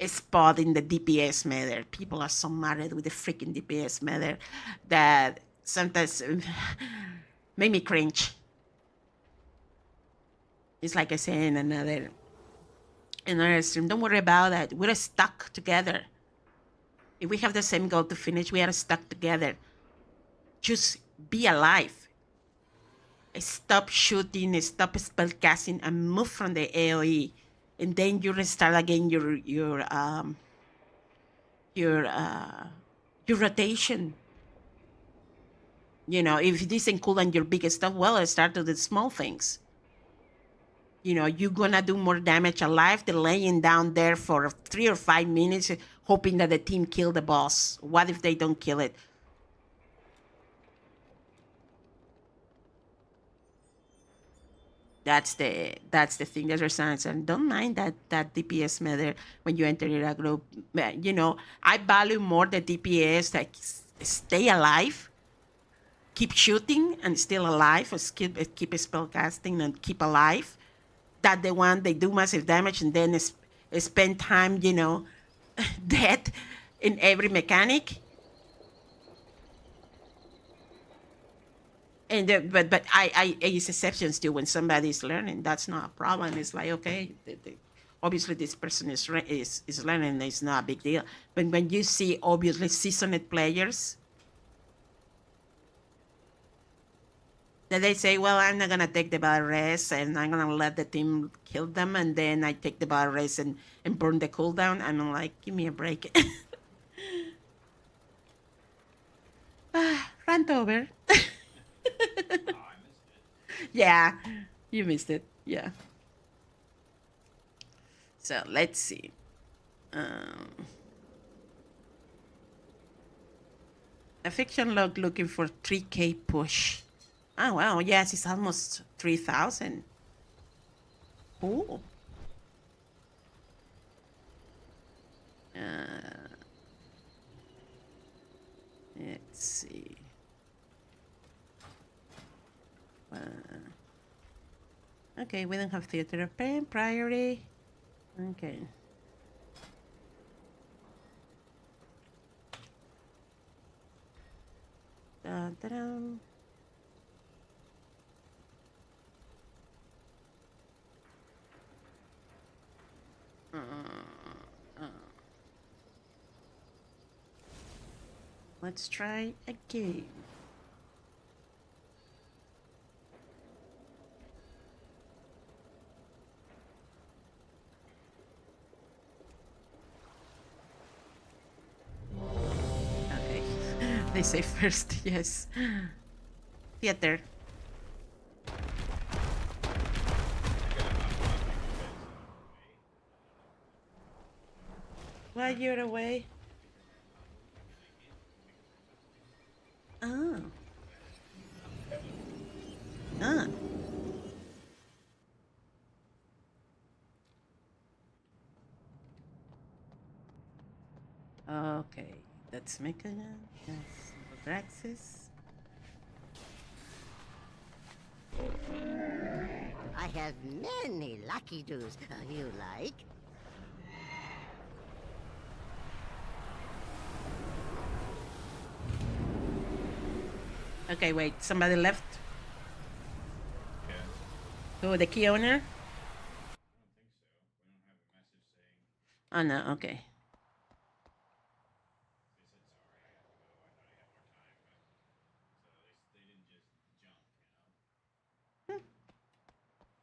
spot in the DPS meter. People are so mad with the freaking DPS meter that sometimes make me cringe. It's like I say in another stream, don't worry about that. We're stuck together. If we have the same goal to finish, we are stuck together. Just be alive. Stop shooting, stop spellcasting, and move from the AoE. And then you restart again your rotation. You know, if it isn't cool and your big stuff, well, start with the small things. You know, you're gonna do more damage alive than laying down there for 3 or 5 minutes, hoping that the team kill the boss. What if they don't kill it? That's the thing. There's resistance, and don't mind that DPS meter when you enter in a group. You know, I value more the DPS that stay alive, keep shooting and still alive, or keep spellcasting and keep alive. That the one they do massive damage and then spend time, you know, dead in every mechanic. And but I use exceptions too when somebody is learning. That's not a problem. It's like, okay, obviously this person is learning. It's not a big deal. But when you see obviously seasoned players that they say, well, I'm not gonna take the battle res and I'm gonna let the team kill them, and then I take the battle res and burn the cooldown, and I'm like, give me a break. Rant over. Yeah, you missed it. Yeah. So let's see. A fiction log looking for 3K push. Oh wow, yes, it's almost 3,000. Ooh. Let's see. Okay, we don't have theater of pain priority. Okay. Da-da-dum. Let's try again. Okay. They say first, yes. Theater. While you're away. Oh. Ah. Okay, that's Mecca. That's Draxis. I have many lucky doos. You like? Okay, wait. Somebody left. Who, the key owner? Oh no. Okay.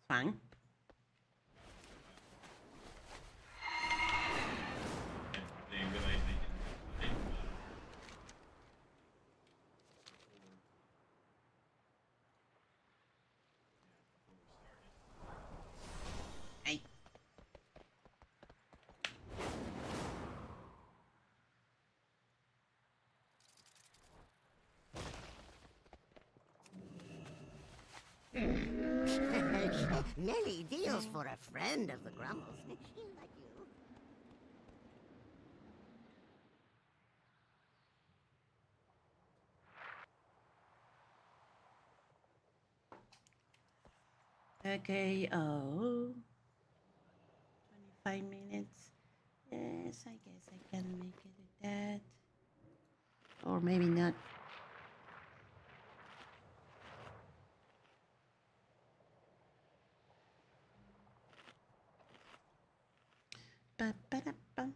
Fine. They realized they didn't. Hey. Many deals for a friend of the Grumbles. Like you. Okay. Oh. 25 minutes. Yes, I guess I can make it with that. Or maybe not. Ba-ba-da-bum.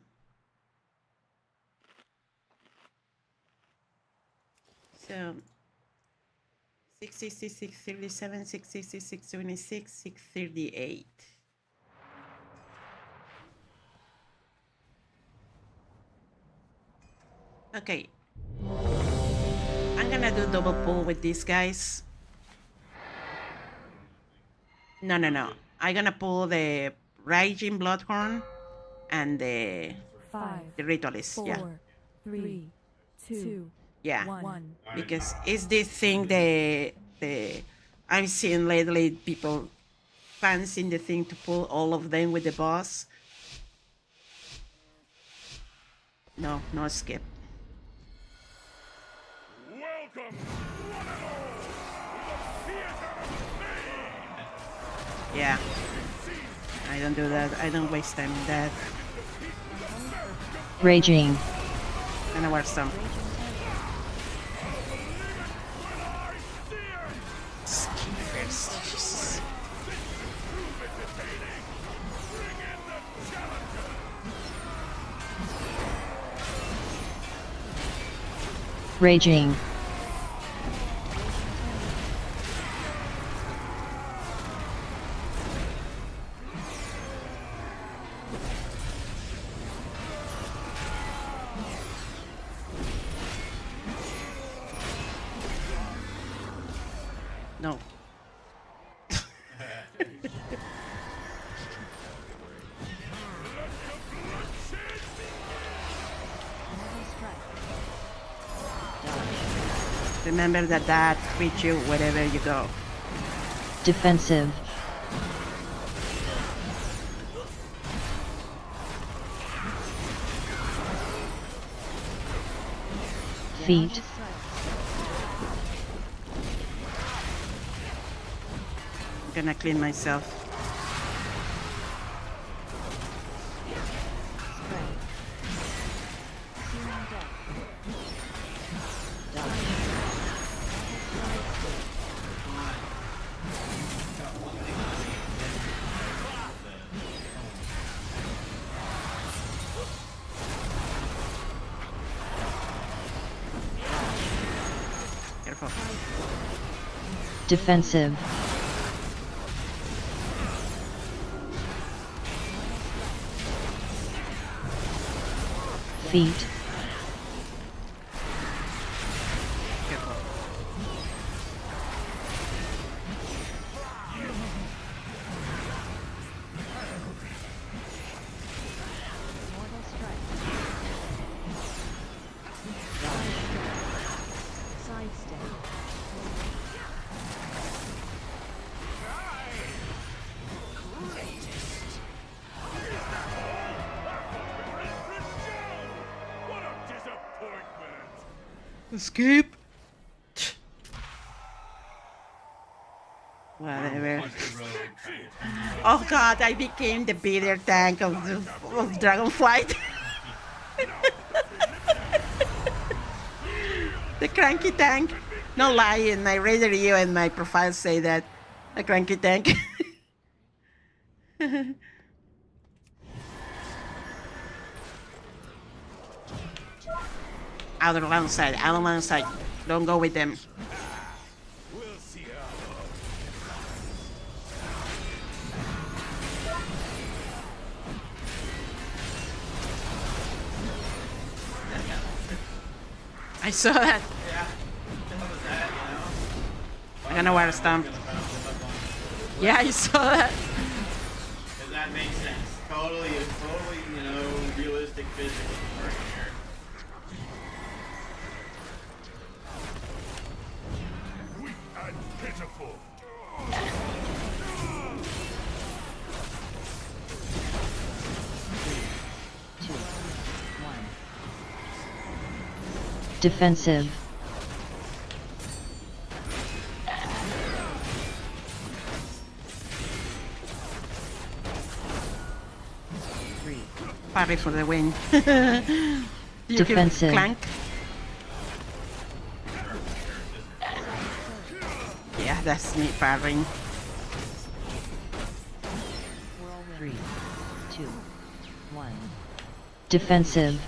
So 666, 637, 666, 626, 638. Okay. I'm gonna do double pull with these guys. No. I'm gonna pull the Raging Bloodhorn and the 5, Ritualist. 4, Yeah. 3, 2, Yeah. 1. Because it's this thing the I'm seeing lately people fancying the thing to pull all of them with the boss. No skip. Welcome, one and all, to the theater of pain! Yeah. I don't do that. I don't waste time in that. Raging. And I watch some. Skip first. Jesus. Raging. No. Remember that reach you wherever you go. Defensive. Feet. I'm gonna clean myself. Defensive. Feet. What a disappointment! Escape. Whatever. Oh god, I became the bitter tank of Dragonflight. The cranky tank. No lying, my Raider you and my profile say that. A cranky tank. Out of alongside, out of alongside. Don't go with them. We'll see how. I saw that. Yeah. What was that, you know? I'm gonna wear a stomp. Yeah, I saw that. Does that make sense? Totally, you know, realistic physics right here. Weak and pitiful. Defensive. Parry for the win. You give Defensive. Clank. Yeah, that's me parrying. 3, 2, 1. Defensive.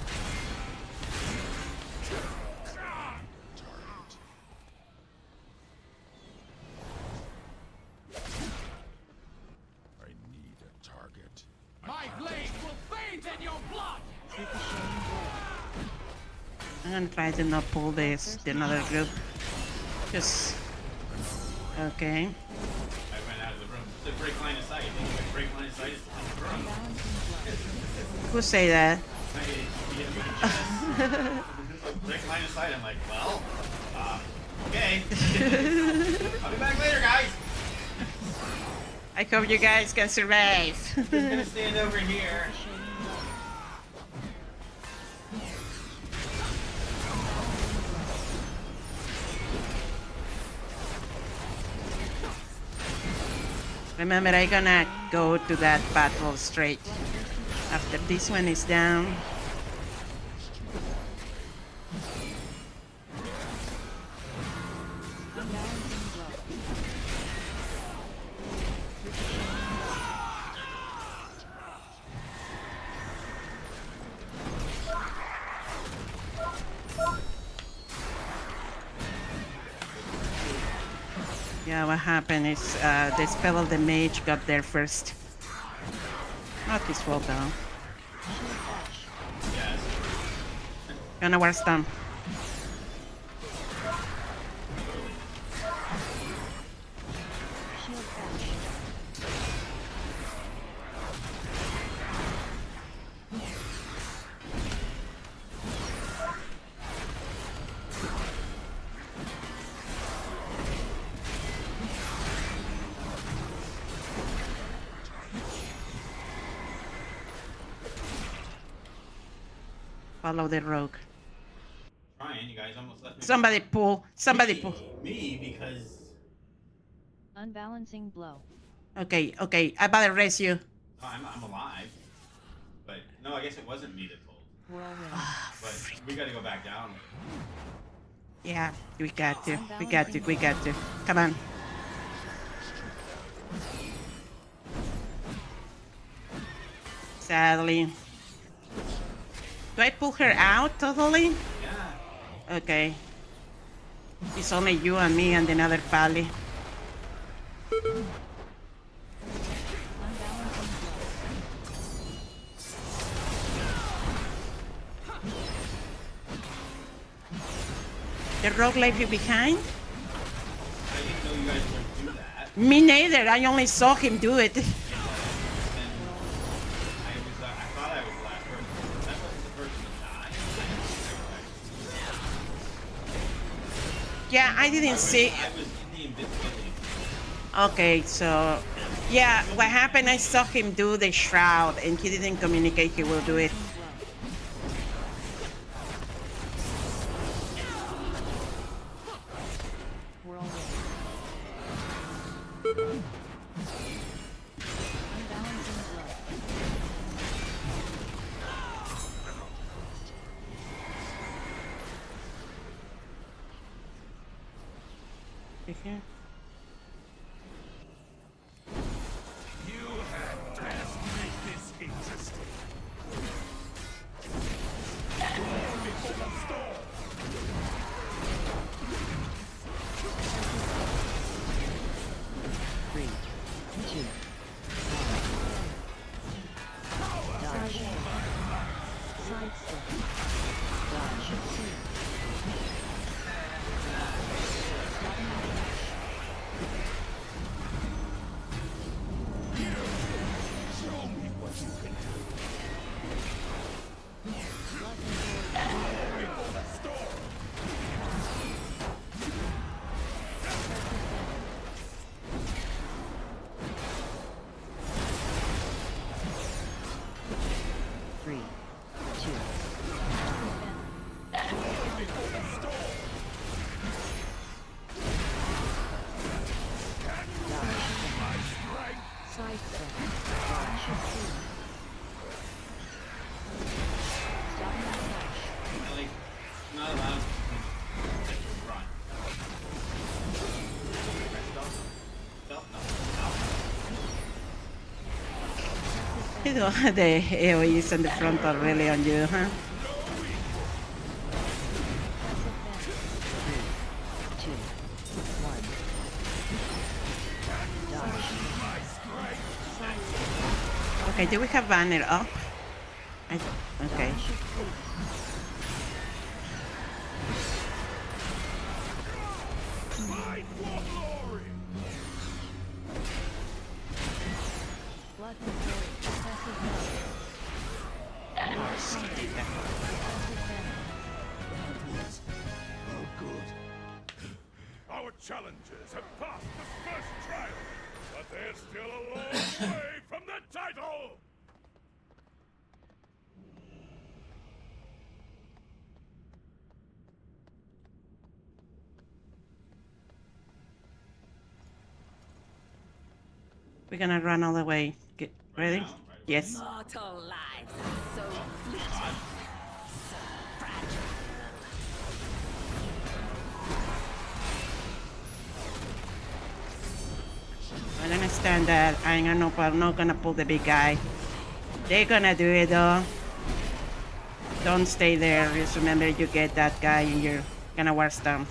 I need a target. My blade will bathe in your blood! I'm gonna try to not pull this the another group. Just okay. I went out of the room. It's a break line of sight. Break line of sight is the room. Who say that? Break line of sight. I'm like, well, okay. I'll be back later, guys. I hope you guys can survive. I'm gonna stand over here. Remember, I'm gonna go to that battle straight after this one is down. Yeah, what happened is the spell of the mage got there first. Not his fault though. Gonna wear stun. Follow the rogue. Trying, you guys almost left me. Somebody pull. Somebody pull. Me, because Unbalancing blow. Okay, okay. I better raise you. I'm alive. But no, I guess it wasn't me that pulled. Ah, But we gotta go back down. Yeah, we got to. We got to. We got to. Come on. Sadly. Do I pull her out totally? Yeah. Okay. It's only you and me and another pally. The rogue left you behind? I didn't know you guys were gonna do that. Me neither. I only saw him do it. And I thought I was the last person. That wasn't the person to die. Yeah, I didn't see. I was in the invisibility. Okay, so yeah, what happened? I saw him do the shroud, and he didn't communicate he will do it. We're all ready. Unbalancing blood. Okay. You had best make this interesting. Before the storm. 3, 2, 1. Dodge. Sidestep. Dodge. Show me what you can do. Before the storm. 3, 2, 1. Before the storm. Dodge. My strength. Sidestep. Dodge. Stop that flash. Like, not allowed to run. You know, the AoEs and the front are really on you, huh? 3, 2, 1. Dodge. Okay, do we have banner up? Okay. Fight for glory. Blood control. Excessive blood. Oh, good. Our challengers have passed the first trial, but they're still a long way from the title. We're gonna run all the way. Get ready? Yes. Mortal lives are so fleeting, so fragile. I understand that. I'm not gonna pull the big guy. They're gonna do it though. Don't stay there. Just remember you get that guy and you're gonna war stomp.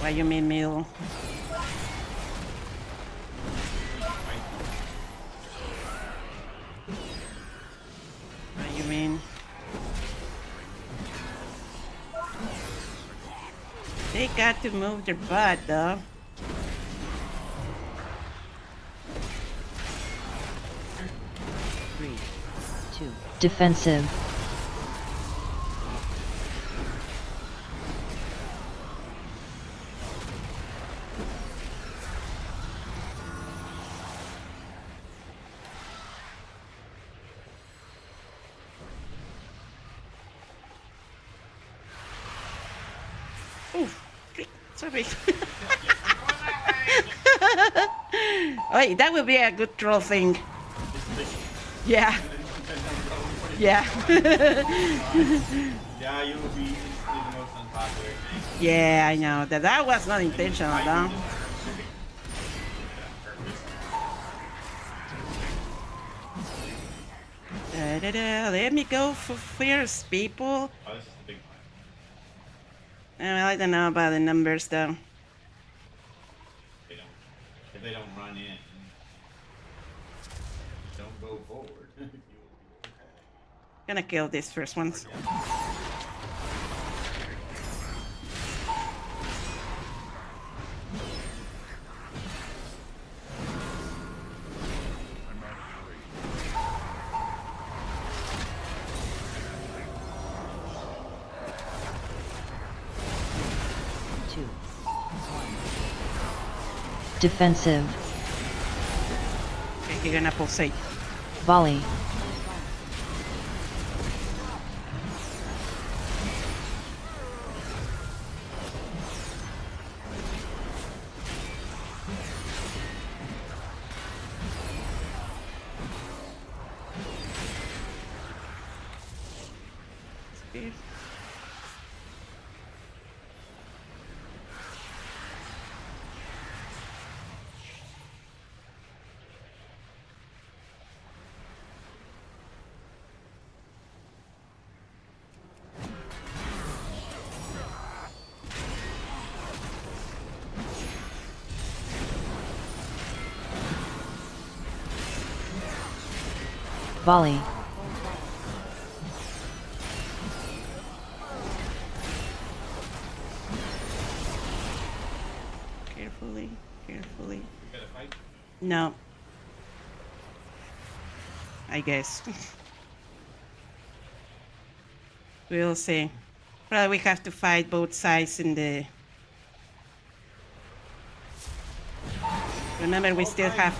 What you mean, middle? What you mean? They got to move their butt, though. Three, 2. Defensive. Ooh, sorry. Wait, that would be a good troll thing. Yeah. Yeah. Yeah, you will be instantly the most unpopular thing. Yeah, I know. That was not intentional, though. Let me go for first, people. Oh, this is the big one. I don't know about the numbers, though. They don't. If they don't run in, don't go forward. You will be okay. Gonna kill these first ones. Defensive. Okay, you're gonna pulsate. Volley. Spear. Volley. Carefully, carefully. You gotta fight. No. I guess. We'll see. Probably we have to fight both sides in the... Remember, we still have...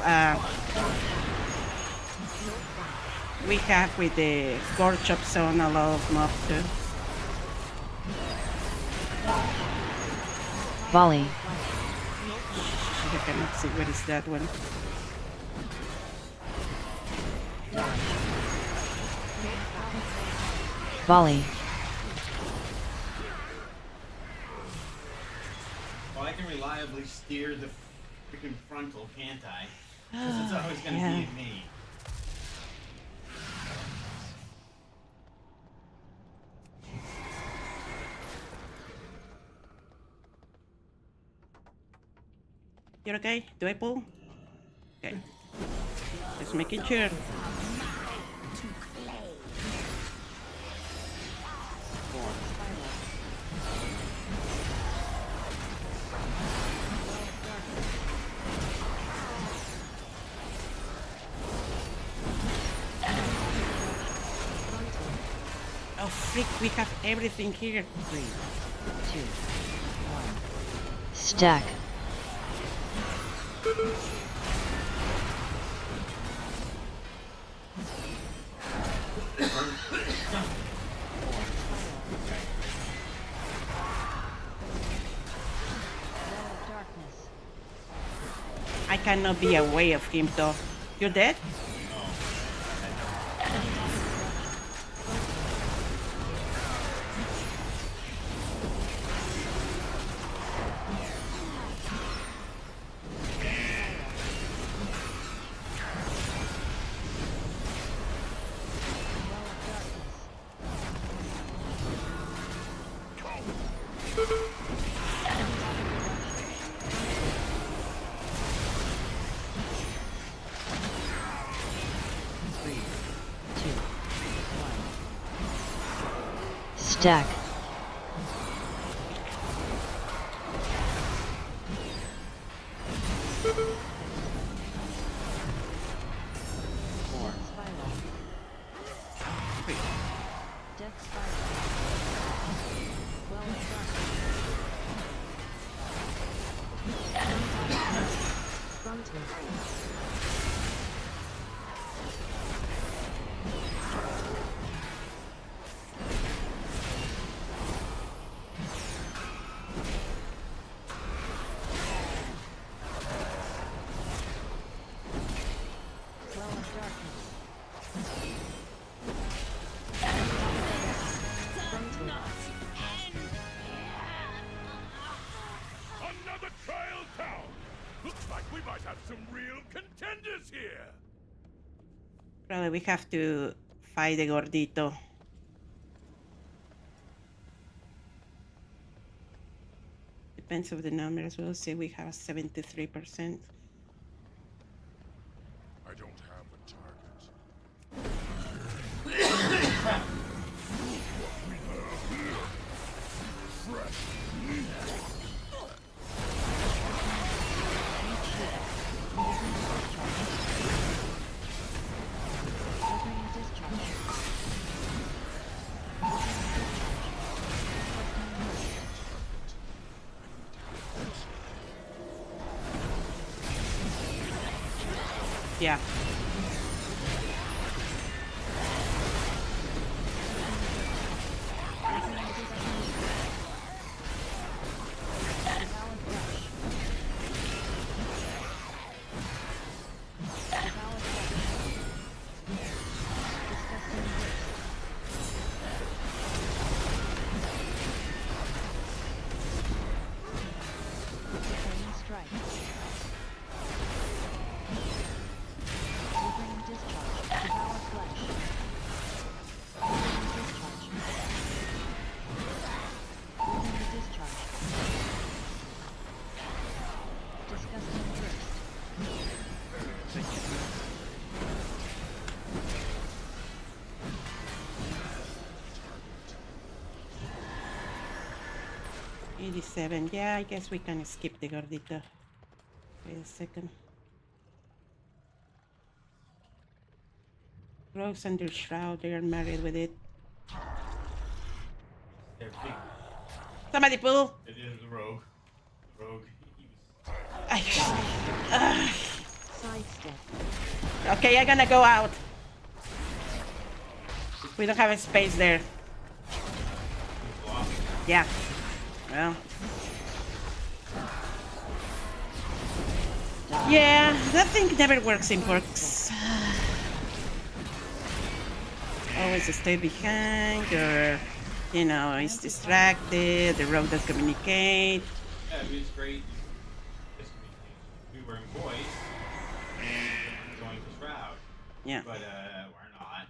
we have with the Warcraft zone a lot of mobs too. Volley. I cannot see what is that one. Volley. Well, I can reliably steer the freaking frontal, can't I? Because it's always gonna Yeah. be me. You're okay? Do I pull? Okay. Just making sure. Oh freak, we have everything here. 3, 2, 1. Stack. I cannot be away of him though. You're dead? Stack. Another trial down. Looks like we might have some real contenders here. Probably we have to fight the gordito. Depends of the number as well. See, we have 73%. I don't have a target. Yeah. $87. Yeah, I guess we can skip the gordito. Wait a second. Rose under shroud, they are married with it. They're big. Somebody pull! It is the rogue. The rogue. Okay, I'm gonna go out. We don't have a space there. Yeah. Well. Yeah, that thing never works in Porks. Always stay behind, or, you know, he's distracted, the rogue doesn't communicate. Yeah, I mean, it's great. We were in voice and going to shroud. Yeah. But we're not.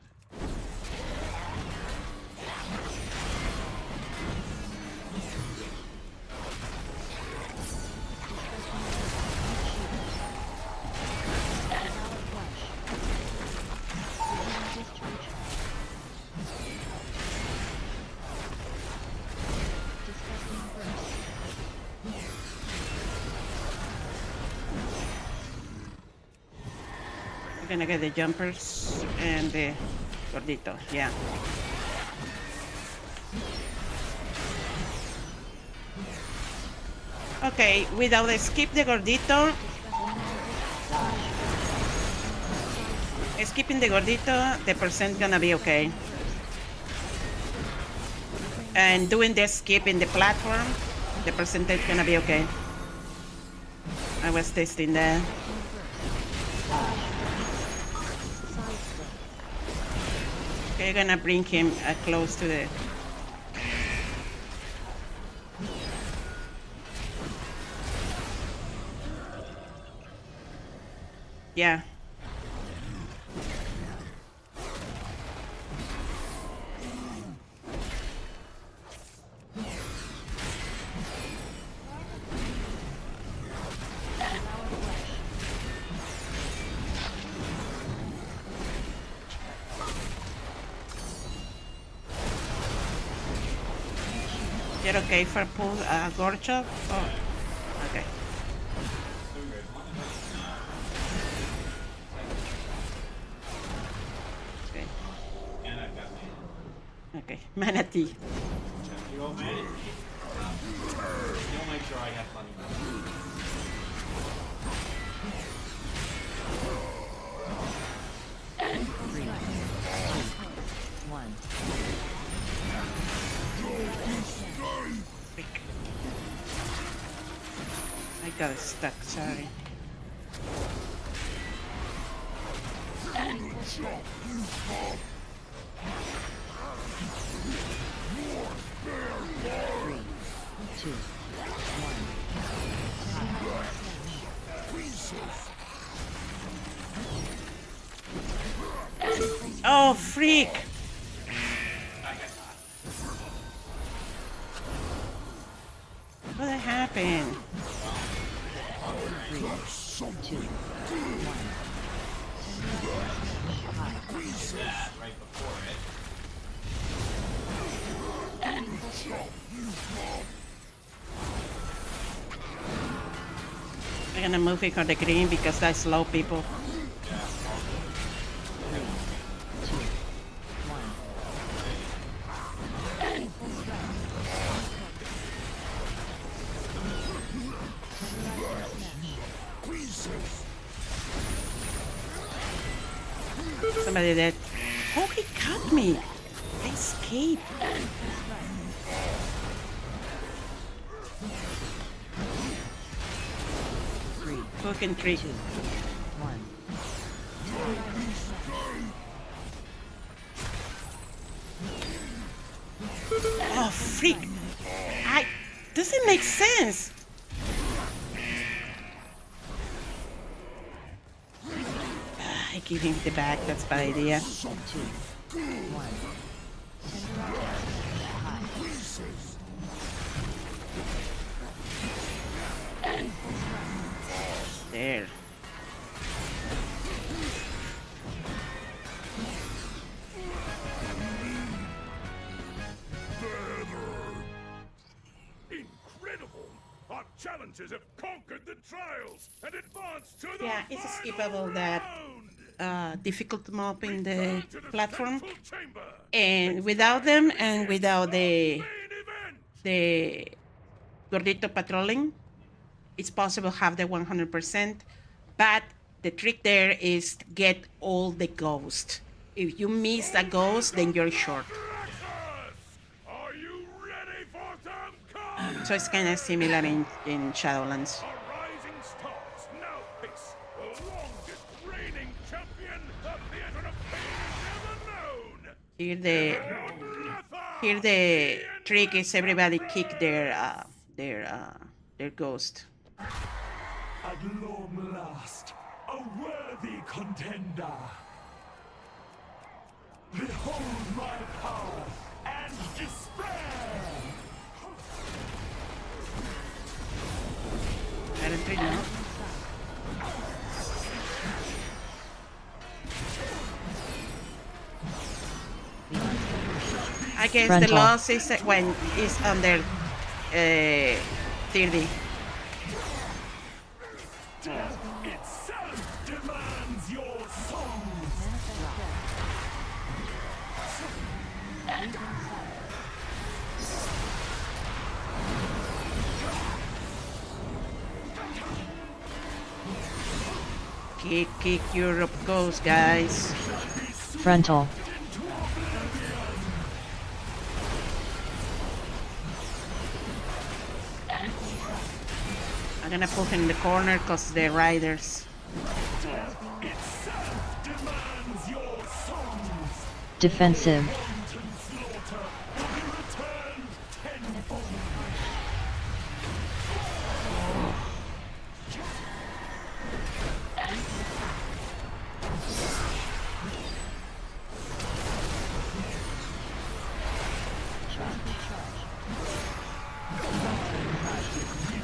We're gonna get the jumpers and the gordito, yeah. Okay, without skip the gordito, skipping the gordito, the percent gonna be okay. And doing the skip in the platform, the percentage gonna be okay. I was testing that. Okay, gonna bring him close to the... Yeah. You're okay for pull Gorchov? Oh, okay. Okay. And I've got my Okay, manatee. you old man. You'll make sure I have plenty of I got stuck, sorry. Oh, freak! What happened? 3, 2, 1. that right before it. I'm gonna move it on the green because that's slow people. Somebody dead. Oh, he cut me. I escaped. Fucking three. 2, 1. Oh, freak. Doesn't make sense. I give him the back, that's a bad idea. 2, 1. There. Incredible! Our challengers have conquered the trials and advanced to the Yeah, it's final skippable that round! difficult mob in the To the platform, central chamber. and without them and without the Main event. gordito patrolling, it's possible to have the 100%, but the trick there is to get all the ghosts. If you miss a ghost, then you're short. Are you ready for some combat? So it's kind of similar in Shadowlands. A rising stars now face the longest reigning champion of the Azeroth ever known. Here the trick is everybody kick their ghost. At long last, a worthy contender. Behold my power and despair. I don't really know. I guess the Frontal. loss is when it's under 30. Itself demands your souls. Kick Europe goes, guys. Frontal. I'm gonna put him in the corner because they're riders. Defensive.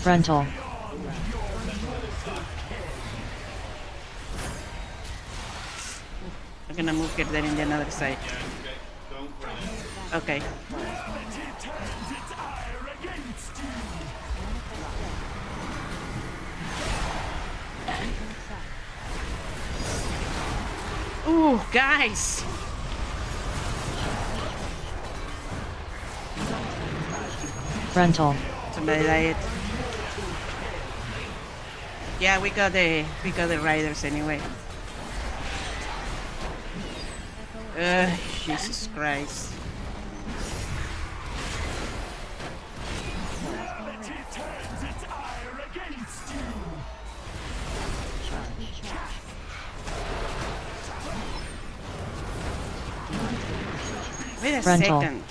Frontal. I'm gonna move here then in the other side. Okay. Ooh, guys! Frontal. Somebody died. Yeah, we got the riders anyway. Jesus Christ. Wait a Frontal. second.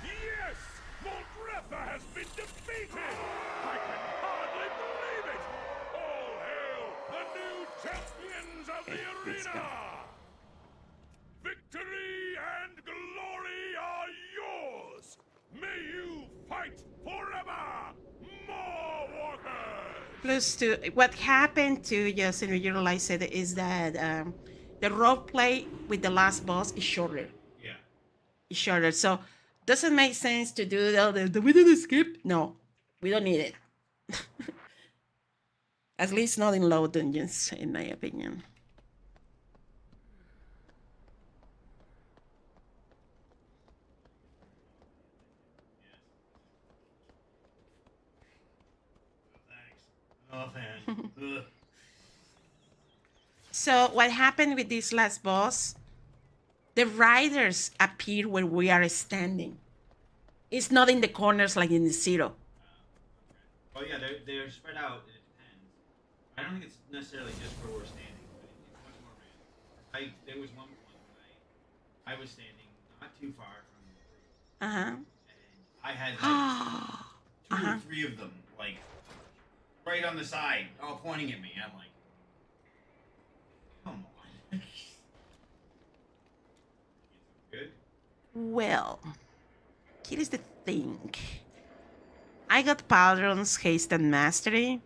Yes! Moldretha has been defeated! I can hardly believe it! All hail the new champions of the let's go. arena! Victory and glory are yours! May you fight forever! More walkers! Plus, what happened to just in realize it is that the role play with the last boss is shorter. Yeah. It's shorter, so doesn't make sense to do the we did skip. No, we don't need it. At least not in low dungeons, in my opinion. Oh man. Ugh. So what happened with this last boss? The riders appear where we are standing. It's not in the corners like in the zero. Oh yeah, they're spread out. And it depends. I don't think it's necessarily just where we're standing, but it's much more random. There was one point when I was standing not too far from the group, Uh-huh. and I had like two Uh-huh. or three of them like right on the side, all pointing at me. I'm like, come on. Good. Well, here is the thing. I got Paladin's Haste and Mastery.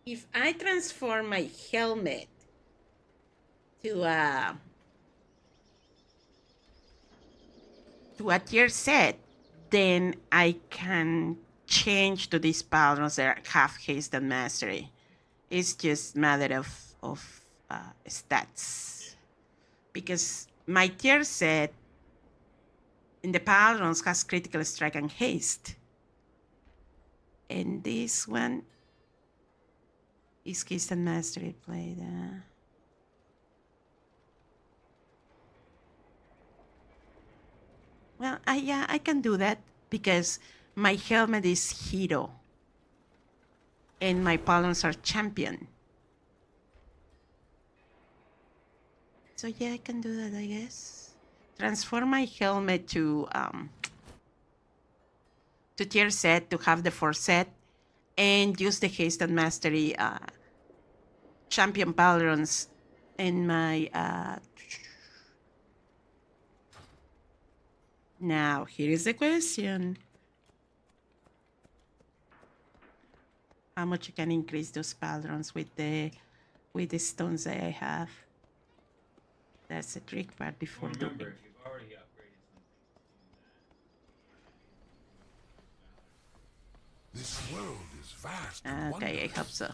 If I transform my helmet to a tier set, then I can change to these Paladins that have Haste and Mastery. It's just matter of stats. Because my tier set in the Paladins has Critical Strike and Haste. And this one is Haste and Mastery played. Well, yeah, I can do that because my helmet is hero. And my Paladins are champion. So yeah, I can do that, I guess. Transform my helmet to tier set to have the 4 set, and use the Haste and Mastery champion Paladins in my. Now here is the question: how much you can increase those Paladins with the stones that I have? That's the trick part before Well, doing. remember, if you've already upgraded something, This world is vast. Okay, I hope so.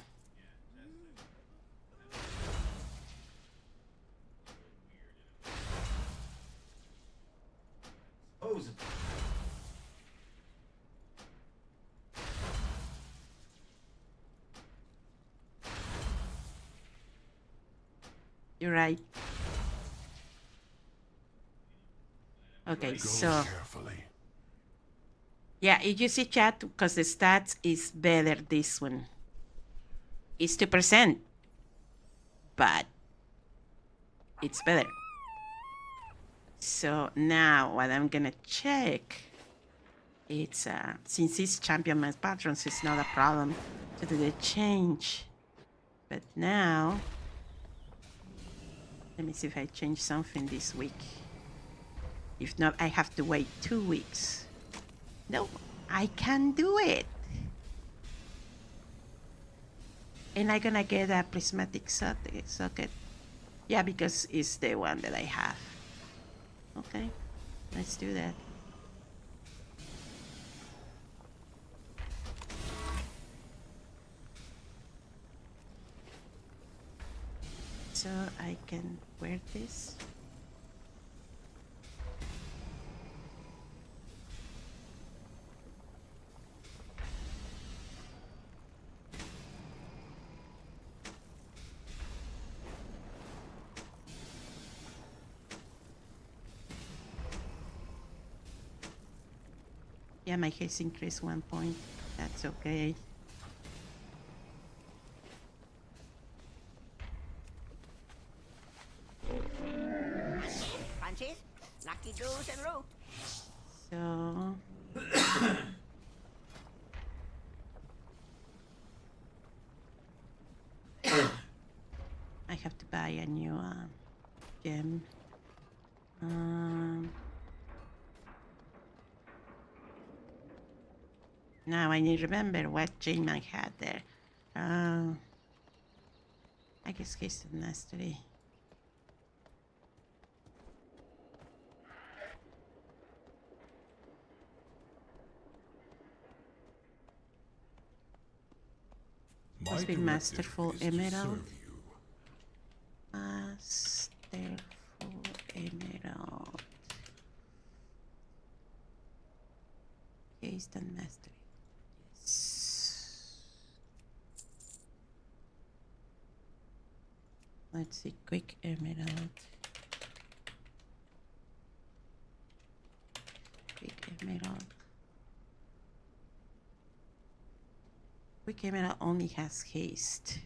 Supposedly. You're right. Okay, Go so carefully. yeah, if you see chat, because the stats is better this one. It's 2%, but it's better. So now what I'm gonna check, it's since it's champion my patrons, it's not a problem to do the change. But now, let me see if I change something this week. If not, I have to wait 2 weeks. No, I can do it. And I'm gonna get a prismatic socket. Yeah, because it's the one that I have. Okay, let's do that. So I can wear this. Yeah, my haste increased 1 point. That's okay. Punches, lucky doos and root. So I have to buy a new gem. Now I need to remember what gem I had there. I guess Haste and Mastery. Must be directive Masterful is to Emerald. serve you. Masterful Emerald. Haste and Mastery. Yes. Let's see, Quick Emerald. Quick Emerald. Quick Emerald only has haste.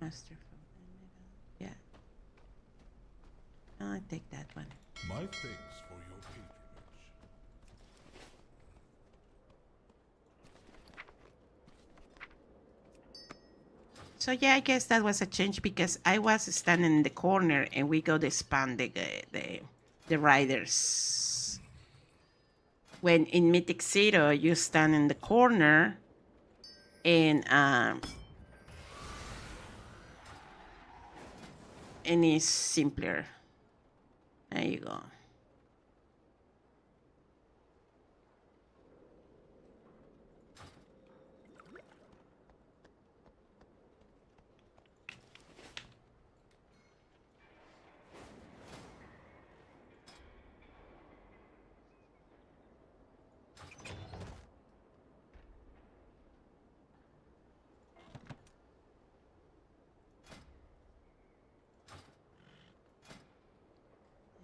Masterful Emerald. Yeah. I'll take that one. My thanks for your patronage. So yeah, I guess that was a change because I was standing in the corner and we got to span the riders. When in Mythic Zero, you stand in the corner and it's simpler. There you go.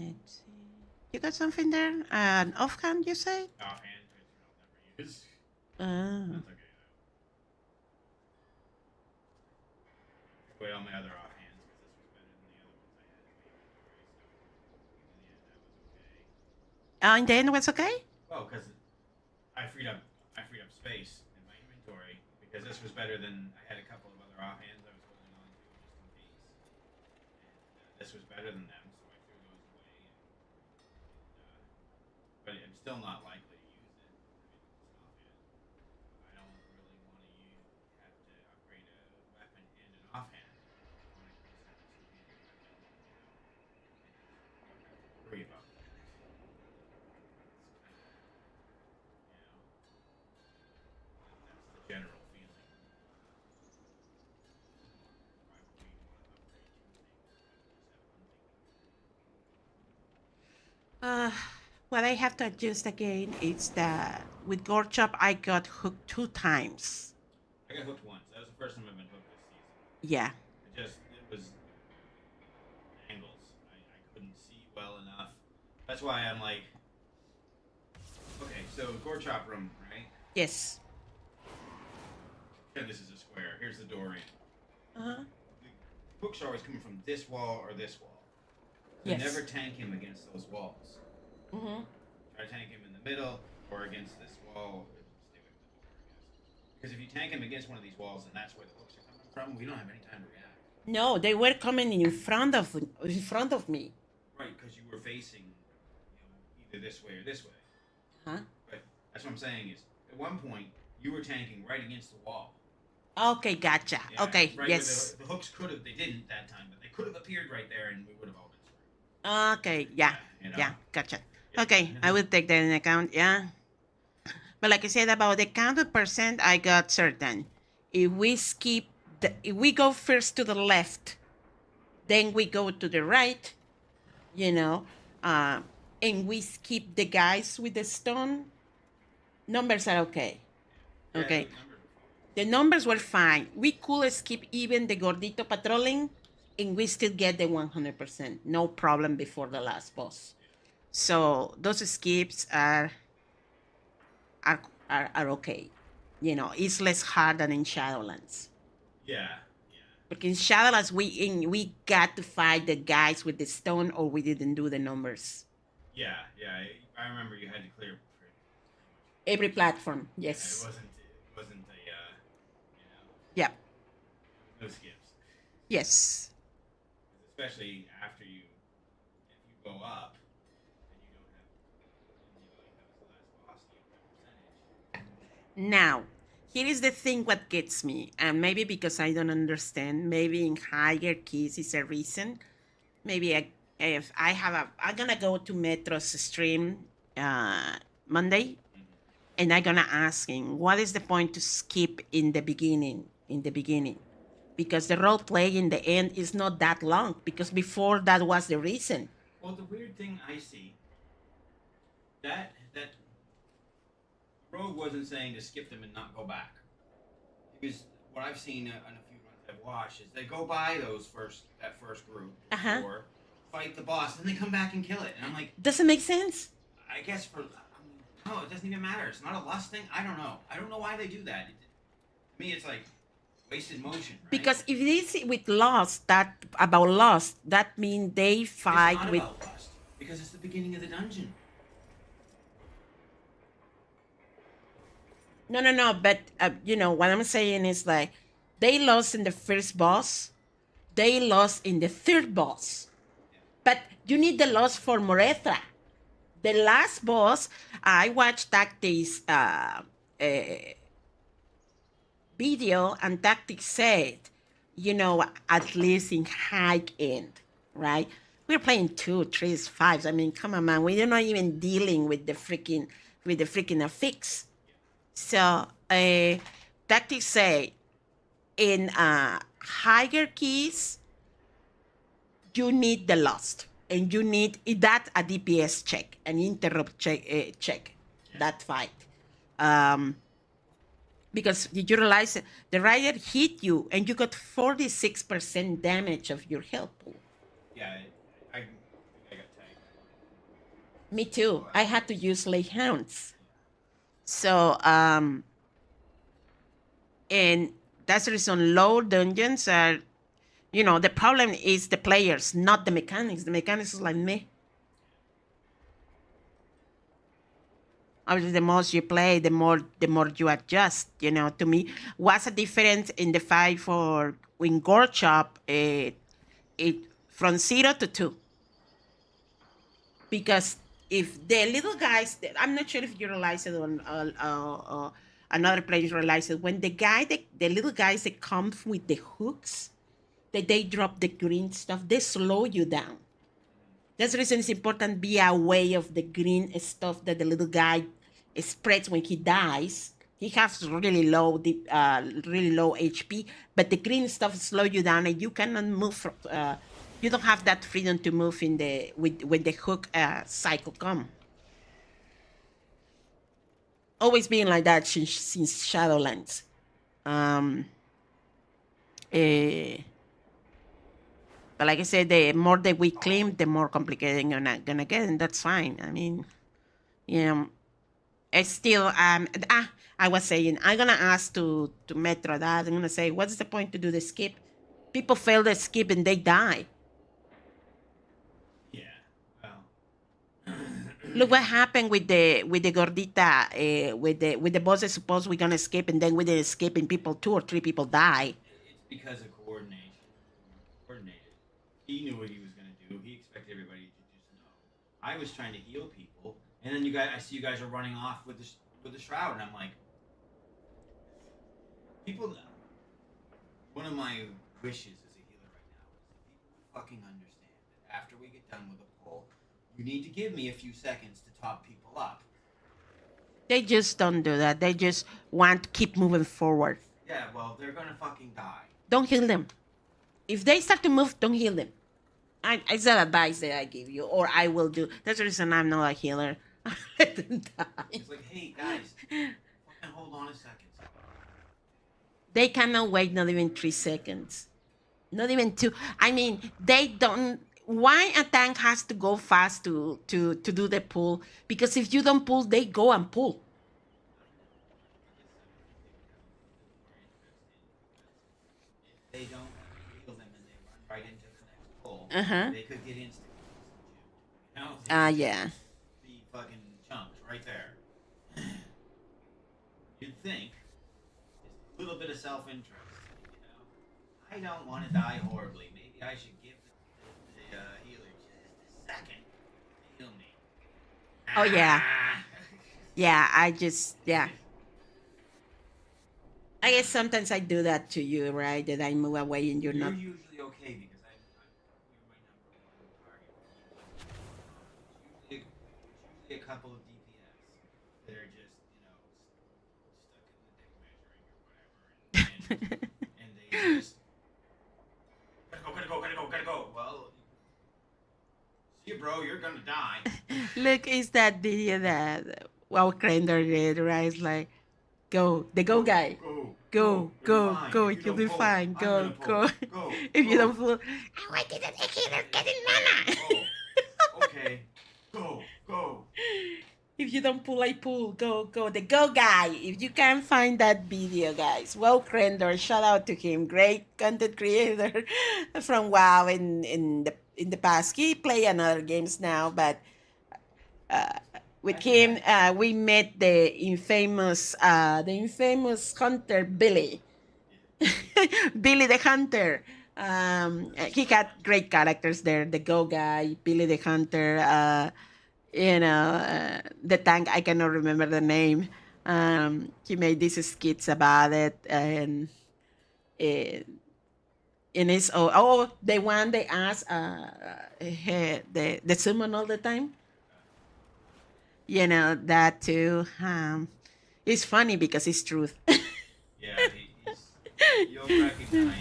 Let's see. You got something there? An offhand, you say? Offhand, which I'll Oh. never use. That's okay though. Away all my other offhands because this was better than the other ones I had in my inventory. So in the end, that was okay. In the end, it was okay? Well, because I freed up space in my inventory because this was better than I had a couple of other offhands I was holding on to just in case. And this was better than them, so I threw those away. But I'm still not likely to use it. I don't really want to have to upgrade a weapon and an offhand. I want to use it as a weapon, and worry about that. That's the general feeling. Why would we want to upgrade two things? What I have to adjust again is that with Gorchop, I got hooked 2 times. I got hooked once. That was the first time I've been hooked this season. Yeah. It was angles. I couldn't see well enough. That's why I'm like, okay, so Gore Chop room, right? Yes. And this is a square. Here's the door in. Uh-huh. The hooks are always coming from this wall or this wall. So Yes. never tank him against those walls. Mm-hmm. Try to tank him in the middle or against this wall. Stay away from the door, I guess. Because if you tank him against one of these walls and that's where the hooks are coming from, we don't have any time to react. No, they were coming in front of me. Right, because you were facing, either this way or this way. Huh? But that's what I'm saying is, at one point, you were tanking right against the wall. Okay, gotcha. Yeah, Okay, right yes. The hooks could have, they didn't that time, but they could have appeared right there and we would have all been screwed. Okay, yeah. You know? Yeah, gotcha. Yeah. Okay, I will take that in account, yeah. But like I said about the count of percent, I got certain. If we go first to the left, then we go to the right, and we skip the guys with the stone, numbers are okay. Yeah, Okay. those numbers were fine. The numbers were fine. We could skip even the Gordito patrolling, and we still get the 100%. No problem before the last boss. So those skips are okay. It's less hard than in Shadowlands. Yeah. Because in Shadowlands, we got to fight the guys with the stone, or we didn't do the numbers. Yeah. I remember you had to clear pretty much Every platform, Yeah, yes. it wasn't Yeah. no skips. Yes. especially after if you go up and you don't have, you have as the last boss, you have percentage. Now, here is the thing what gets me, and maybe because I don't understand, maybe in hierarchies is a reason. Maybe if I have I'm gonna go to Metro's stream Monday, and I'm gonna ask him what is the point to skip in the beginning, because the role play in the end is not that long, because before that was the reason. Well, the weird thing I see that Rogue wasn't saying to skip them and not go back. Because what I've seen in a few runs I've watched is they go by that first group or fight the boss, and they come back and kill it. And I'm like, does it make sense? I guess no, it doesn't even matter. It's not a lust thing. I don't know. I don't know why they do that. To me, it's like wasted motion. Right? Because if it is with Lost, that means they fight it's not with. About lust, because it's the beginning of the dungeon. No. But what I'm saying is like they lost in the first boss, they lost in the third boss, but you need the loss for Morethra. The last boss, I watched Tactics video, and Tactics said, at least in high end, right? We're playing 2, 3s, 5s. I mean, come on, man. We're not even dealing with the freaking affix. So, Tactics say in hierarchies, you need the lost, and you need that a DPS check, an interrupt check that fight. Because did you realize the rider hit you and you got 46% damage of your health pool? Yeah, I got tagged. Me too. I had to use lay hounds. So, and that's the reason low dungeons are, the problem is the players, not the mechanics. The mechanics is like me. Obviously, the more you play, the more you adjust. To me, what's the difference in the fight in Warcraft? It from 0 to 2. Because if the little guys, I'm not sure if you realize it or another player realizes it, when the little guys that come with the hooks, that they drop the green stuff, they slow you down. That's the reason it's important be aware of the green stuff that the little guy spreads when he dies. He has really low HP, but the green stuff slow you down, and you cannot move. You don't have that freedom to move when the hook cycle come. Always been like that since Shadowlands. But like I said, the more that we claim, the more complicated you're gonna get, and that's fine. I mean, it's still I was saying I'm gonna ask to Metro that I'm gonna say, what's the point to do the skip? People fail the skip and they die. Yeah. Well. Look what happened with the gordita with the boss that suppose we're gonna skip, and then we didn't skip and 2 or 3 people die. It's because of coordination. Coordinated. He knew what he was gonna do. He expected everybody to just know. I was trying to heal people, and then I see you guys are running off with the shroud, and I'm like, people. One of my wishes as a healer right now is that people fucking understand that after we get done with the pull, you need to give me a few seconds to top people up. They just don't do that. They just want to keep moving forward. Yeah, well, they're gonna fucking die. Don't heal them. If they start to move, don't heal them. It's that advice that I give you, or I will do. That's the reason I'm not a healer. Let them die. It's like, hey, guys, fucking hold on a second. They cannot wait not even 3 seconds. Not even 2. I mean, they don't. Why a tank has to go fast to do the pull? Because if you don't pull, they go and pull. If they don't heal them and they run right into the next pull, they could get instant. Yeah. Be fucking chunked right there. You'd think just a little bit of self-interest. I don't want to die horribly. Maybe I should give Oh yeah. Yeah, I guess sometimes I do that to you, right? That I move away and you're You're not. usually okay because you're my number one target. It's usually a couple of DPS that are just stuck in the dick measuring or whatever, and they just gotta go. Well, see, bro, you're gonna die. Look, it's that video that Krender did, right? It's like, go, the go guy. Go, go, go, you'll be fine. Go, go. If you don't pull, I want it, the healer getting mana. Okay, go. If you don't pull, I pull. Go, go. The go guy. If you can find that video, guys. Krender, shout out to him. Great content creator from WoW in the past. He play another games now, but with him, we met the infamous hunter Billy. Billy the Hunter. He had great characters there. The Go Guy, Billy the Hunter. The tank. I cannot remember the name. He made these skits about it, and in his the one they asked the summon all the time. That too. It's funny because it's truth. Yeah, you'll recognize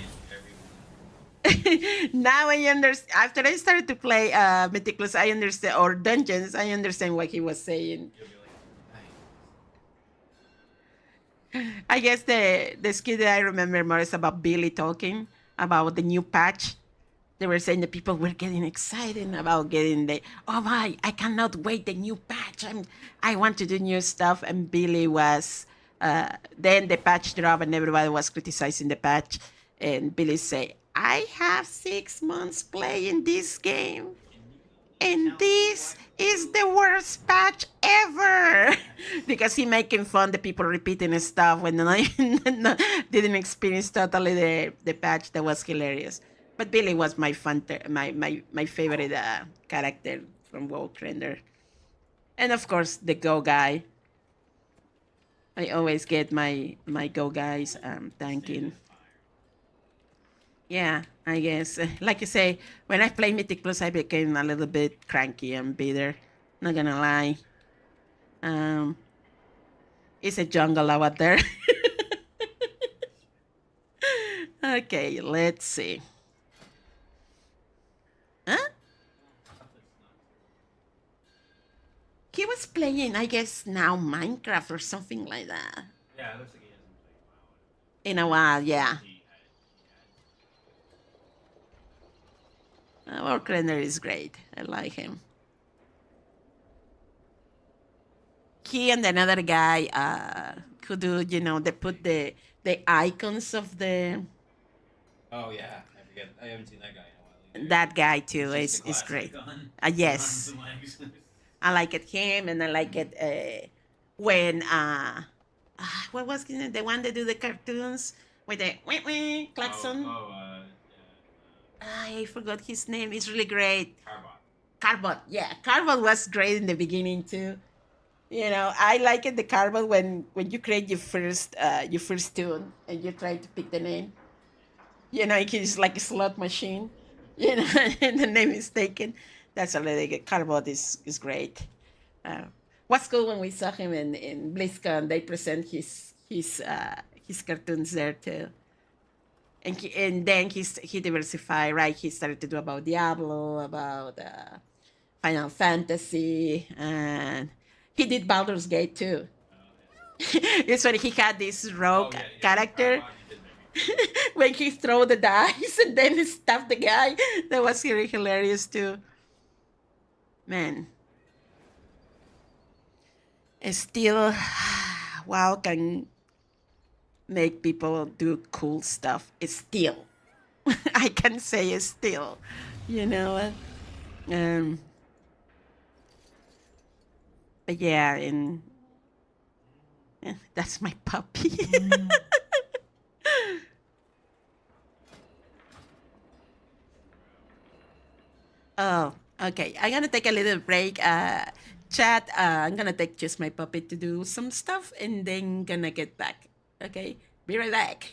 everyone. Now I understand. After I started to play Meticulous, I understand, or Dungeons, I understand what he was saying. You'll be like, I guess the skit that I remember more is about Billy talking about the new patch. They were saying that people were getting excited about getting oh my, I cannot wait, the new patch. I want to do new stuff. And Billy was, then the patch dropped and everybody was criticizing the patch. And Billy said, I have 6 months playing this game. And this is the worst patch ever. Because he making fun the people repeating stuff when I didn't experience totally the patch. That was hilarious. But Billy was my favorite character from Warcraft. And of course, the Go guy. I always get my Go guys thanking. Yeah, I guess. Like you say, when I play Mythic Plus, I became a little bit cranky and bitter. Not gonna lie. It's a jungle out there. Okay, let's see. Huh? He was playing, I guess, now Minecraft or something like that. Yeah, it looks like he hasn't played WoW In a while, yeah. Warcraft is great. I like him. He and another guy who do, they put the icons of the... Oh, yeah. I forget. I haven't seen that guy in a while either. That guy, too, is great. Yes. I like it him, and I like it when... what was his name? The one that do the cartoons with the klaxon? I forgot his name. It's really great. Carbot. Yeah, Carbot was great in the beginning too. I like it the Carbot when you create your first tune and you try to pick the name. It's like a slot machine. And the name is taken. That's a really good. Carbot is great. What's cool when we saw him in BlizzCon, they present his cartoons there too. And then he diversified, right? He started to do about Diablo, about Final Fantasy, and he did Baldur's Gate too. It's when he had this rogue character when he throw the dice and then he stabbed the guy. That was really hilarious too. Man. Still, WoW can make people do cool stuff. It's still. I can say it's still. But yeah, and that's my puppy. Oh, okay. I'm gonna take a little break. Chat, I'm gonna take just my puppet to do some stuff and then gonna get back. Okay, be right back.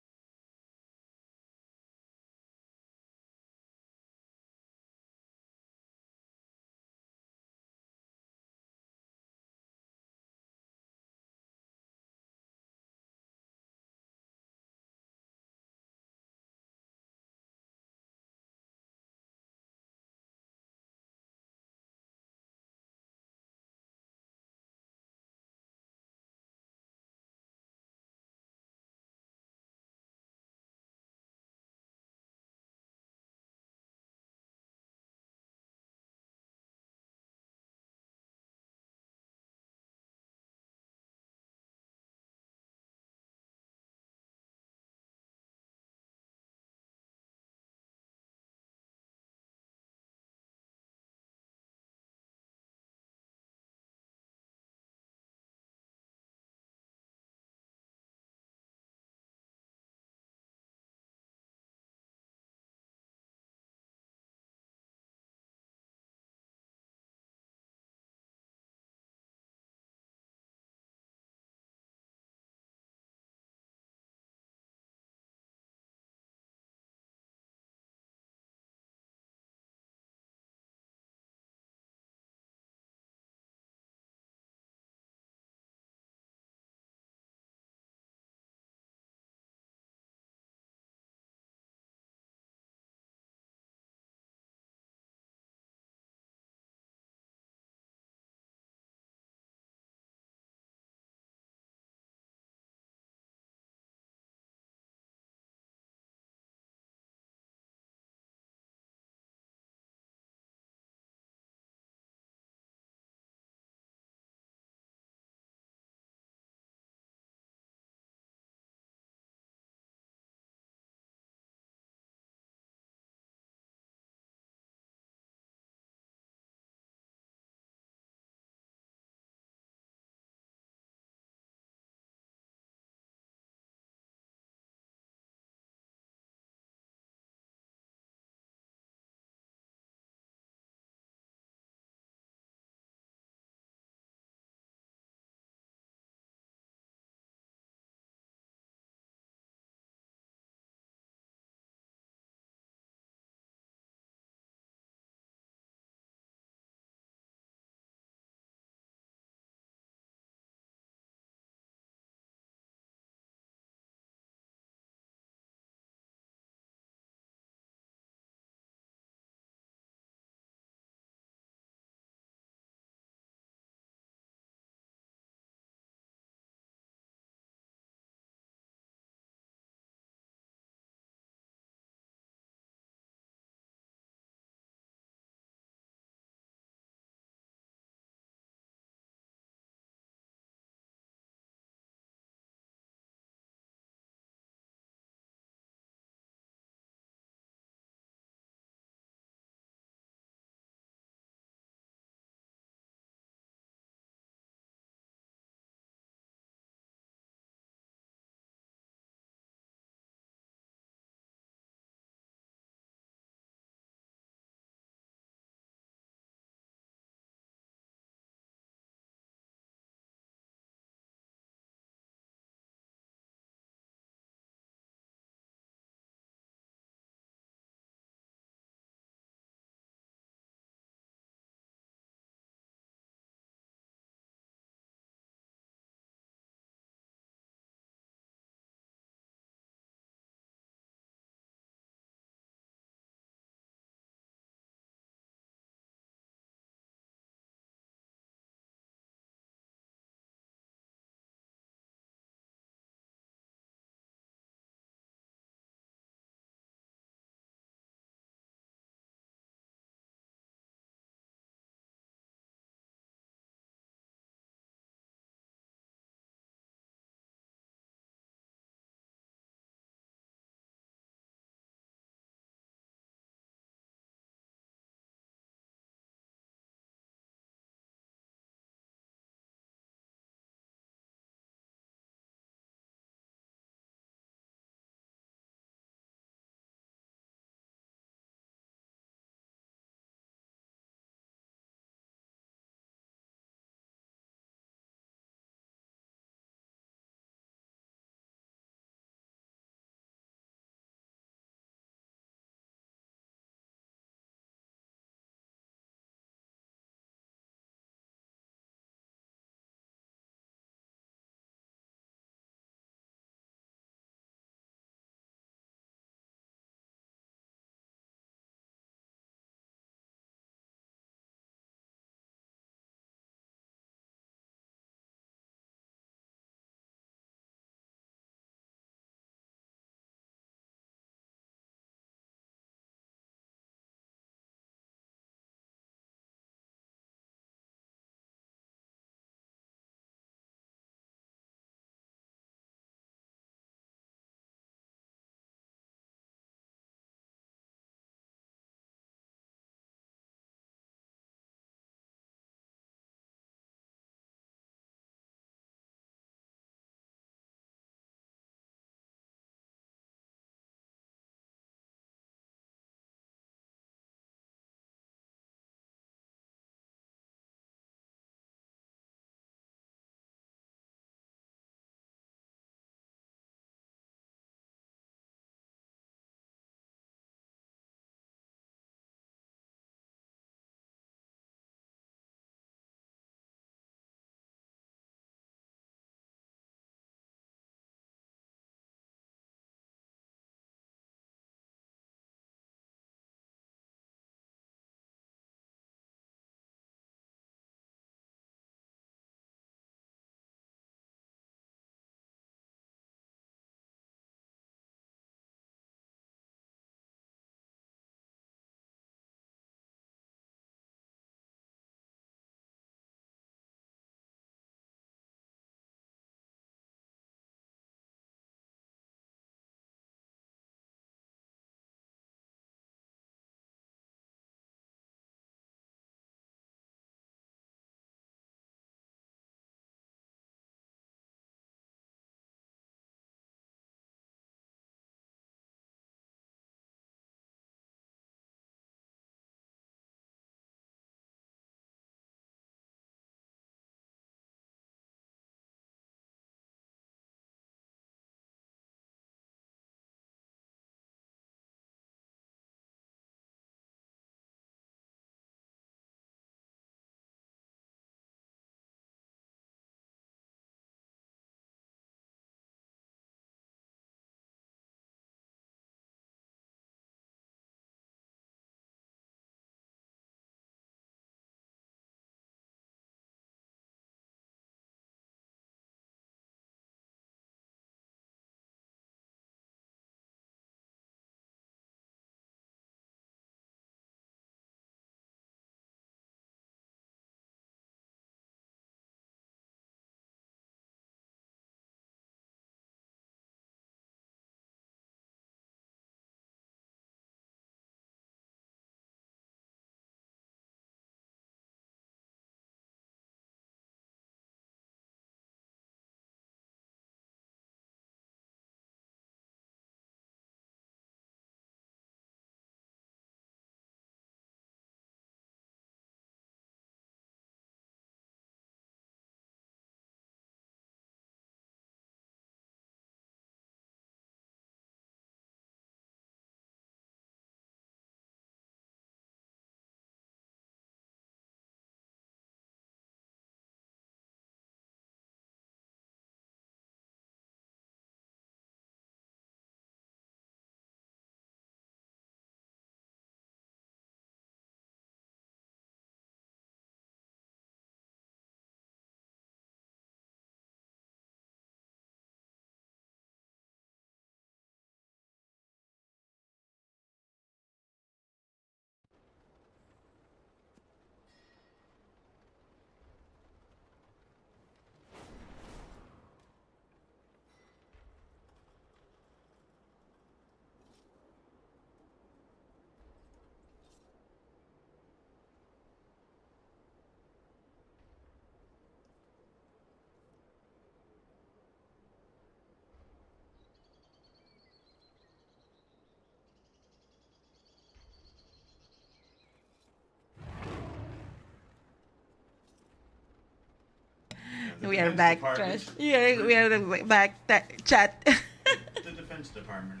We are Defense back, Department- trash. We are back, chat. The Defense Department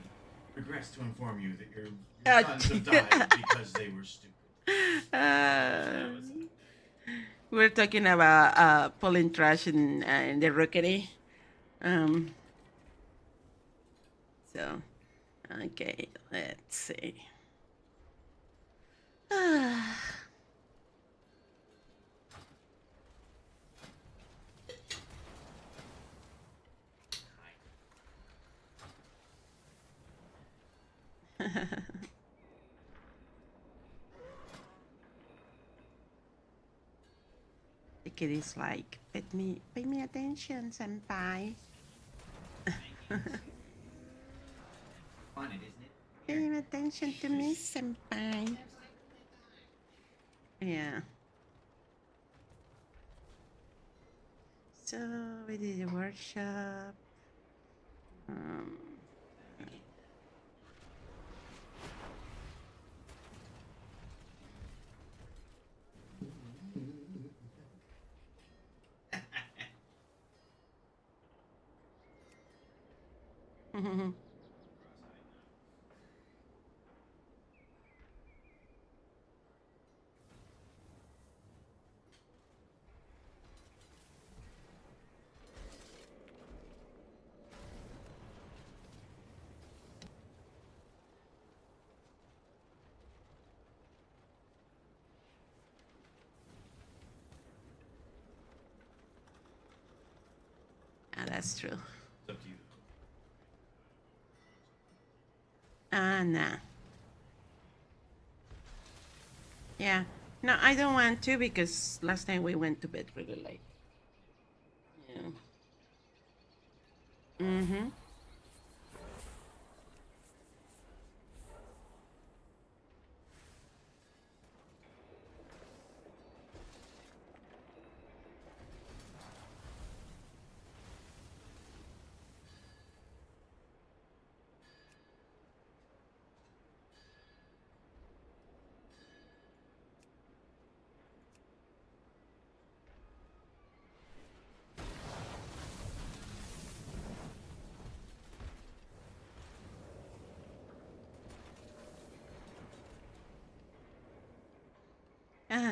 regrets to inform you that your Oh, sons have died because they were stupid. We're talking about pulling trash in the rookery. So, okay, let's see. The kid is like, pay me attention, senpai. Fun, isn't it? Pay attention to me, senpai. Yeah. So we did a workshop. That's true. It's up to you. Nah. Yeah. No, I don't want to because last time we went to bed really late. Yeah. Mm-hmm.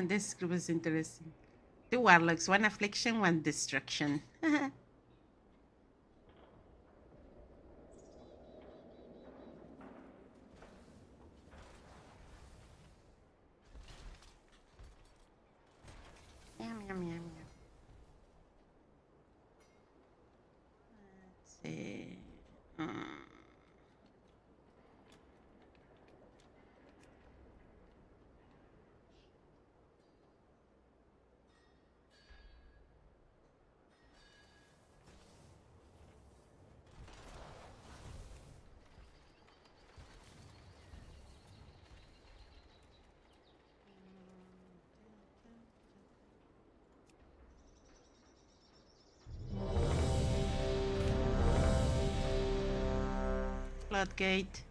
This group is interesting. Two warlocks, one affliction, one destruction. Yum, yum, yum, yum. Let's see. Floodgate.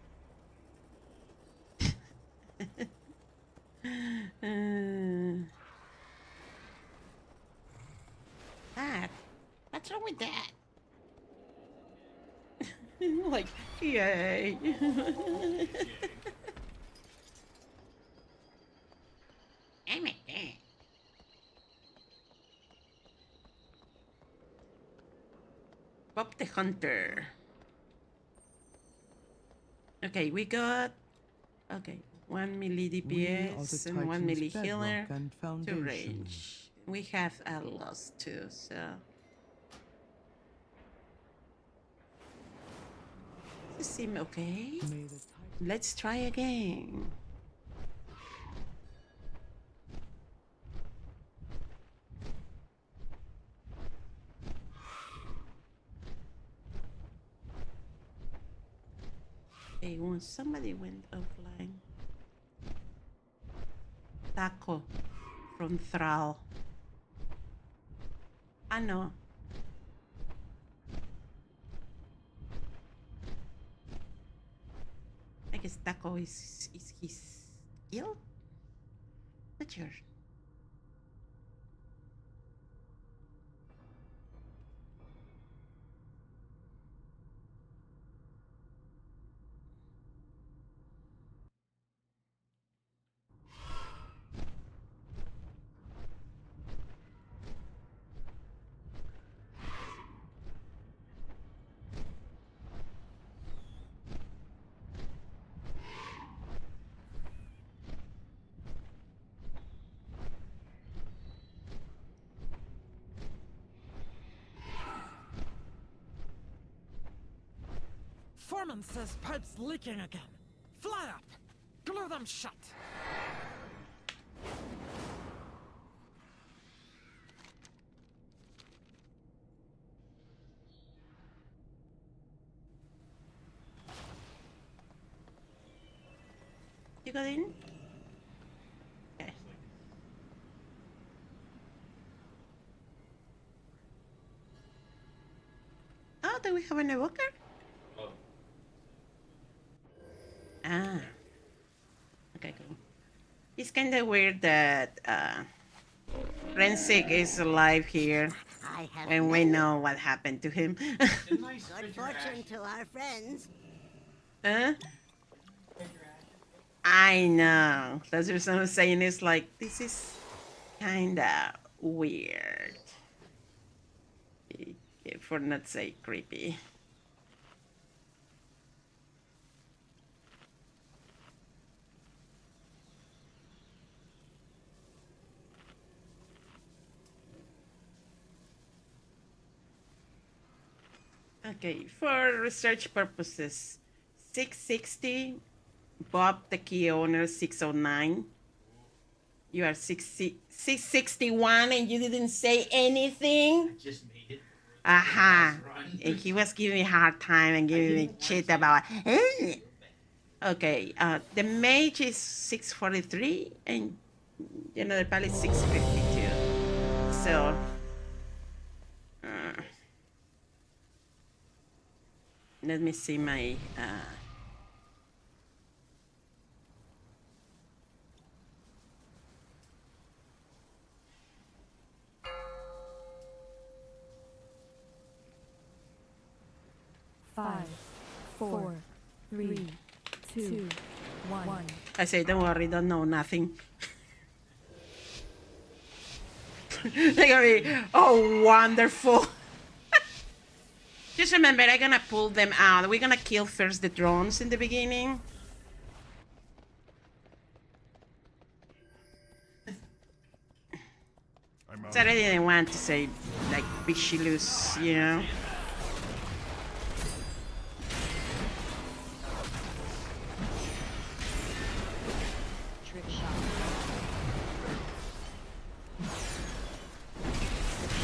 That? What's wrong with that? Like, yay. Damn it. Bob the Hunter. Okay, we got 1 melee DPS and 1 melee healer, 2 range. We have a loss too, so this seem okay. Let's try again. Okay, when somebody went offline. Taco from Thrall. I know. I guess Taco is his guild? Not sure. Hammond says pipe's leaking again. Fly up! Glue them shut! You got in? Okay. Oh, do we have an evoker? Ah. Okay, cool. It's kind of weird that Rensick is alive here when we know what happened to him. Good fortune to our friends. Huh? I know. That's what I'm saying. It's like, this is kind of weird. For not say creepy. Okay, for research purposes, 660, Bob the key owner 609. You are 661 and you didn't say anything? Just made it. Aha. And he was giving me a hard time and giving me shit about Okay, the mage is 643 and another pal is 652. So let me see my Five, 4, 3, 2, 1. I say, don't worry, don't know nothing. They're gonna be, oh, wonderful. Just remember, I'm gonna pull them out. We're gonna kill first the drones in the beginning. So I didn't want to say, like, Bishilus, you know?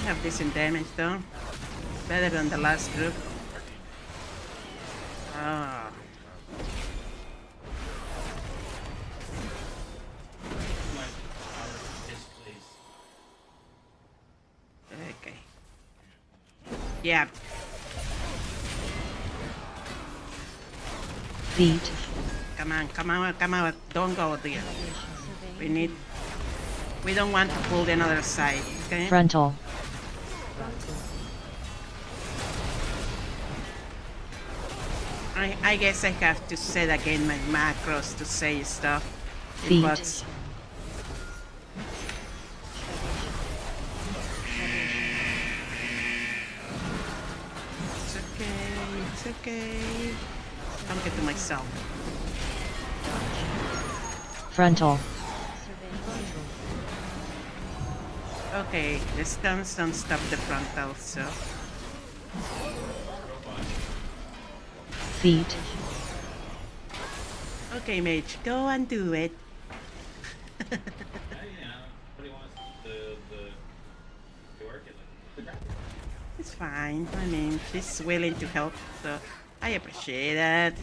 Have decent damage though. Better than the last group. Oh. Okay. Yeah. Feet. Come on, come on, come on. Don't go there. We don't want to pull the other side, okay? Frontal. I guess I have to set again my macros to say stuff. Feet. But it's okay, it's okay. I'm getting to myself. Frontal. Okay, the stuns don't stop the frontal, so. Feet. Okay, mage, go and do it. It's fine. I mean, she's willing to help, so I appreciate that.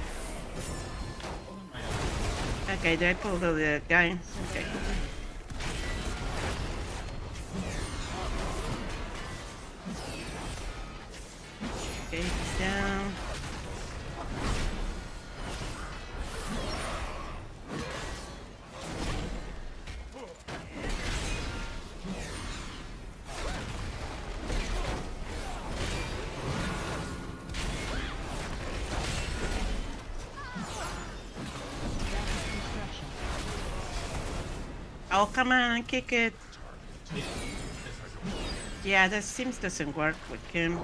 Okay, do I pull the guy? Okay. Okay, he's down. Oh, come on, kick it. Yeah, that seems doesn't work with him.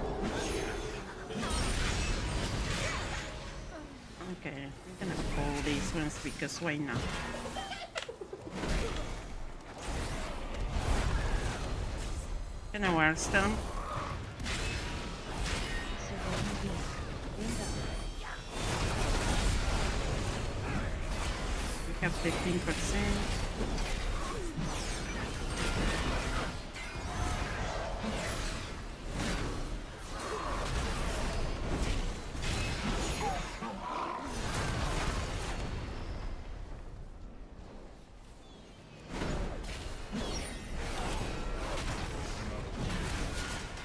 Okay, I'm gonna pull these ones because why not? Gonna wear stone. 15%.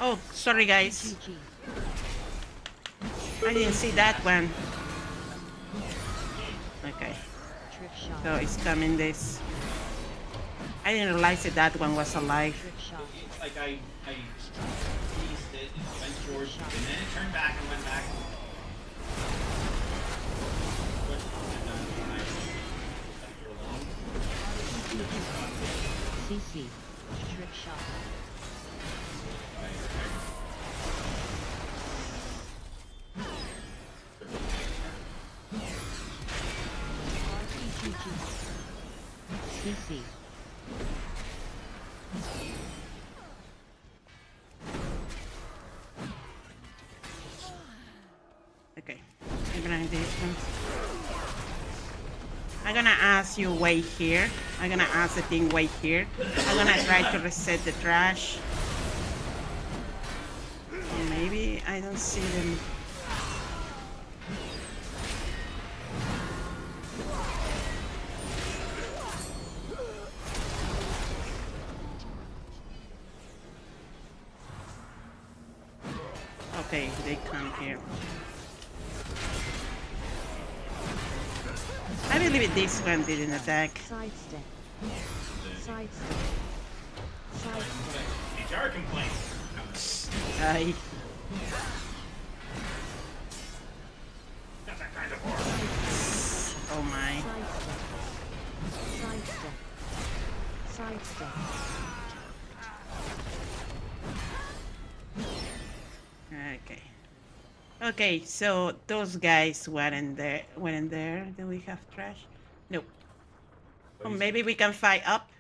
Oh, sorry guys. I didn't see that one. Okay. So it's coming this. I didn't realize that one was alive. Like I teased it and went towards, and then it turned back and went back. CC. Trick shot. CC. Okay. I'm gonna ask you wait here. I'm gonna ask the thing wait here. I'm gonna try to reset the trash. Maybe I don't see them. Okay, they come here. I believe this one didn't attack. Sidestep. Sidestep. Sidestep. HR complaint. Ay. Not that kind of horror. Oh my. Sidestep. Sidestep. Okay. Okay, so those guys weren't there. Do we have trash? Nope. Or maybe we can fight up.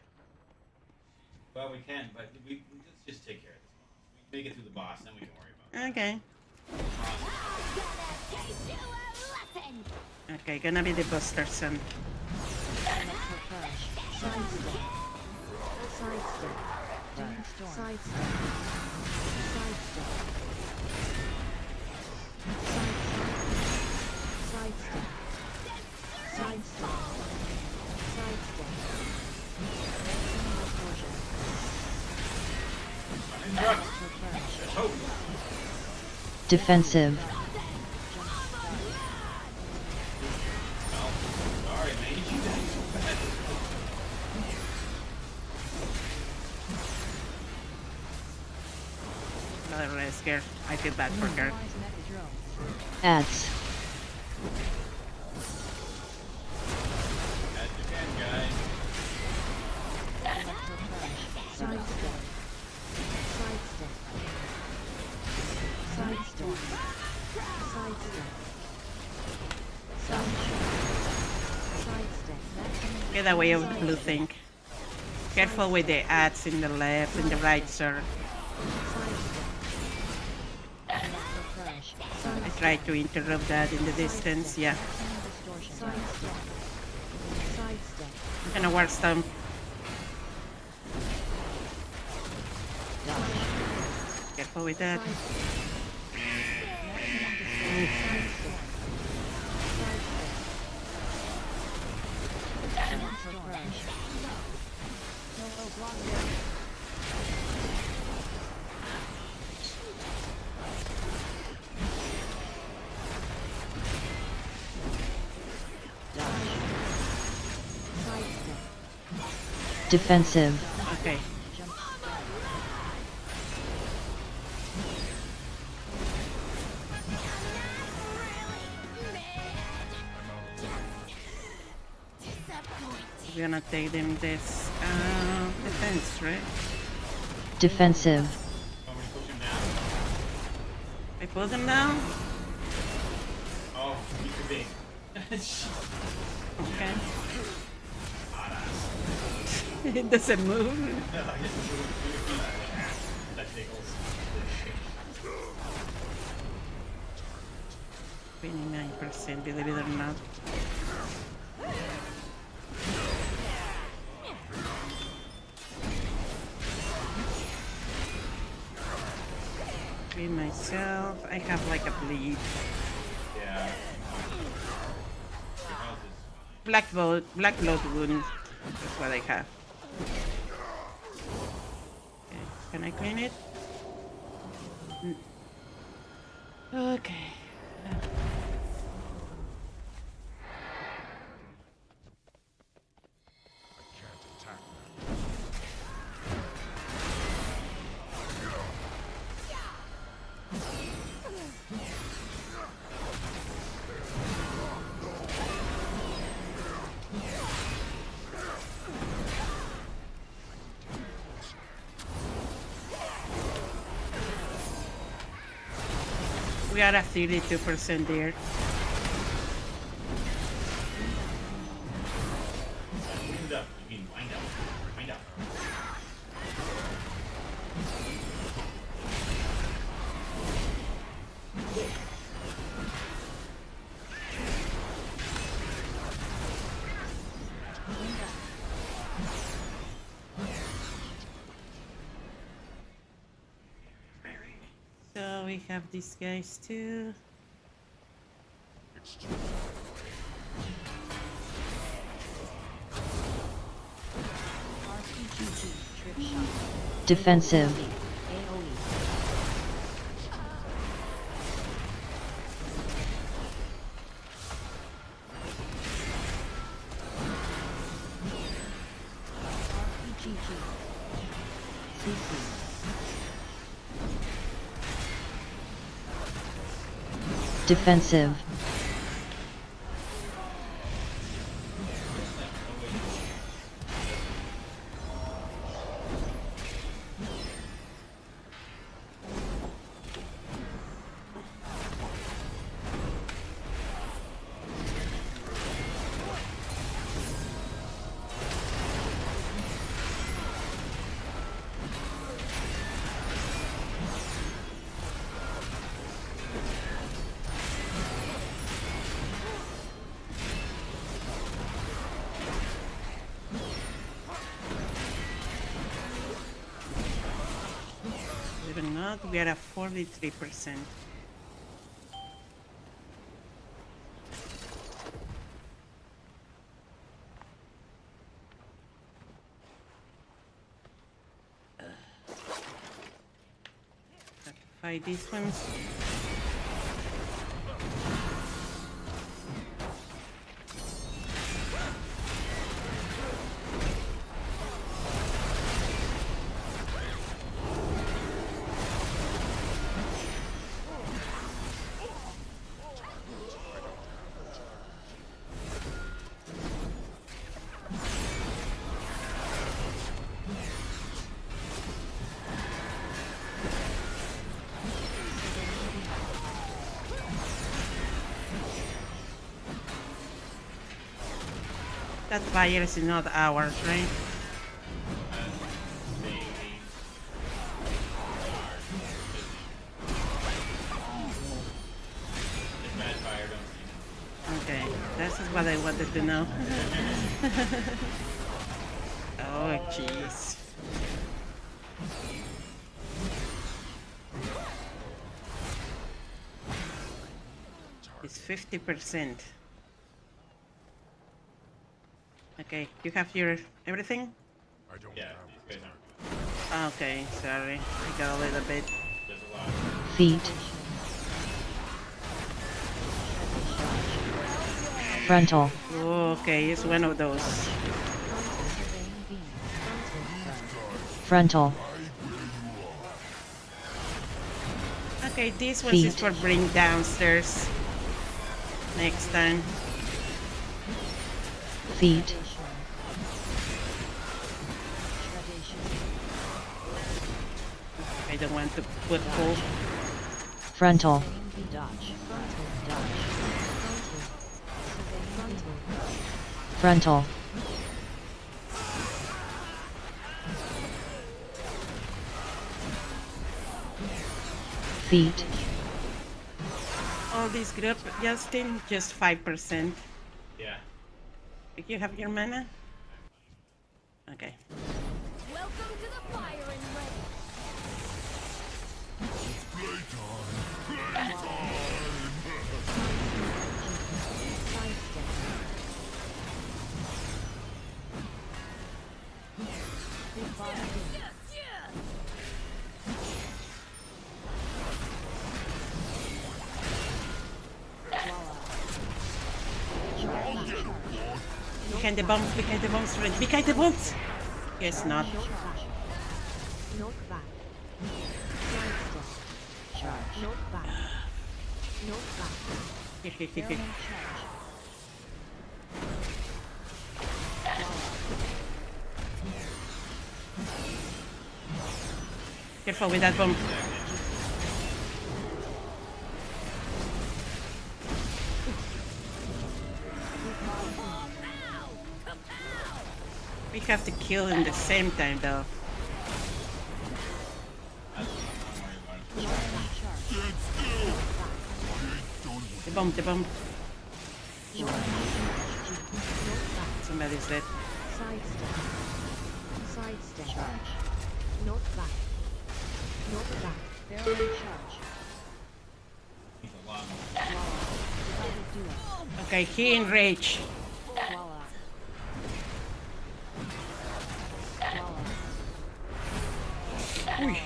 Well, we can, but let's just take care of this. We make it through the boss, then we can worry about it. Okay. Okay, gonna be the Buster son. Sidestep. Sidestep. Sidestep. Sidestep. Sidestep. Sidestep. Sidestep. Defensive. Sorry, mate. Another really scared. I feel bad for her. Ads. That's again, guys. Sidestep. Sidestep. Sidestep. Sidestep. Sidestep. Get away of the blue thing. Careful with the ads in the left and the right, sir. I tried to interrupt that in the distance, yeah. I'm gonna war stomp. Careful with that. Defensive. Okay. We're gonna take them this defense, right? Defensive. I pull them down? Oh, you could be. Okay. It doesn't move. That tickles. 29%, believe it or not. Clean myself. I have like a bleed. Yeah. Your health is Black blood wound. That's what I have. Okay. Can I clean it? Okay. We are at 32% there. wind up. You mean wind up. Wind up. So we have these guys too. Defensive. Defensive. Even not, we are at 43%. Have to fight these ones. That fire is not ours, right? Okay, this is what I wanted to know. Oh, jeez. It's 50%. Okay, you have your everything? Yeah, these guys aren't. Okay, sorry. I got a little bit. There's a lot. Feet. Frontal. Oh, okay, it's one of those. Frontal. Okay, this one is Feet. for bring downstairs. Next time. Feet. I don't want to put full. Frontal. Frontal. Feet. All this group, Justin, just 5%. Yeah. Do you have your mana? Okay. Welcome to the firing range. Behind the bombs, Red. Behind the bombs! Guess not. Knock back. Charge. Knock back. Knock back. Careful with that bomb. We have to kill in the same time though. The bomb. Somebody's dead. Side step. Charge. Knock back. Knock back. Barrel charge. Okay, he in rage. Uy.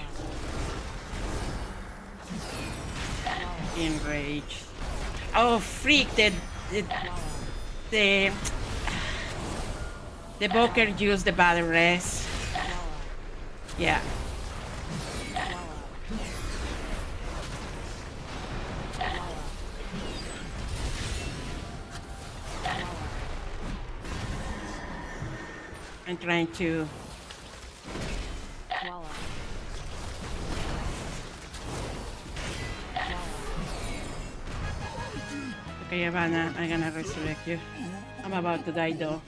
In rage. Oh freak! The Boker used the battle res. Yeah. I'm trying to. Okay, Ivana, I'm gonna resurrect you. I'm about to die though.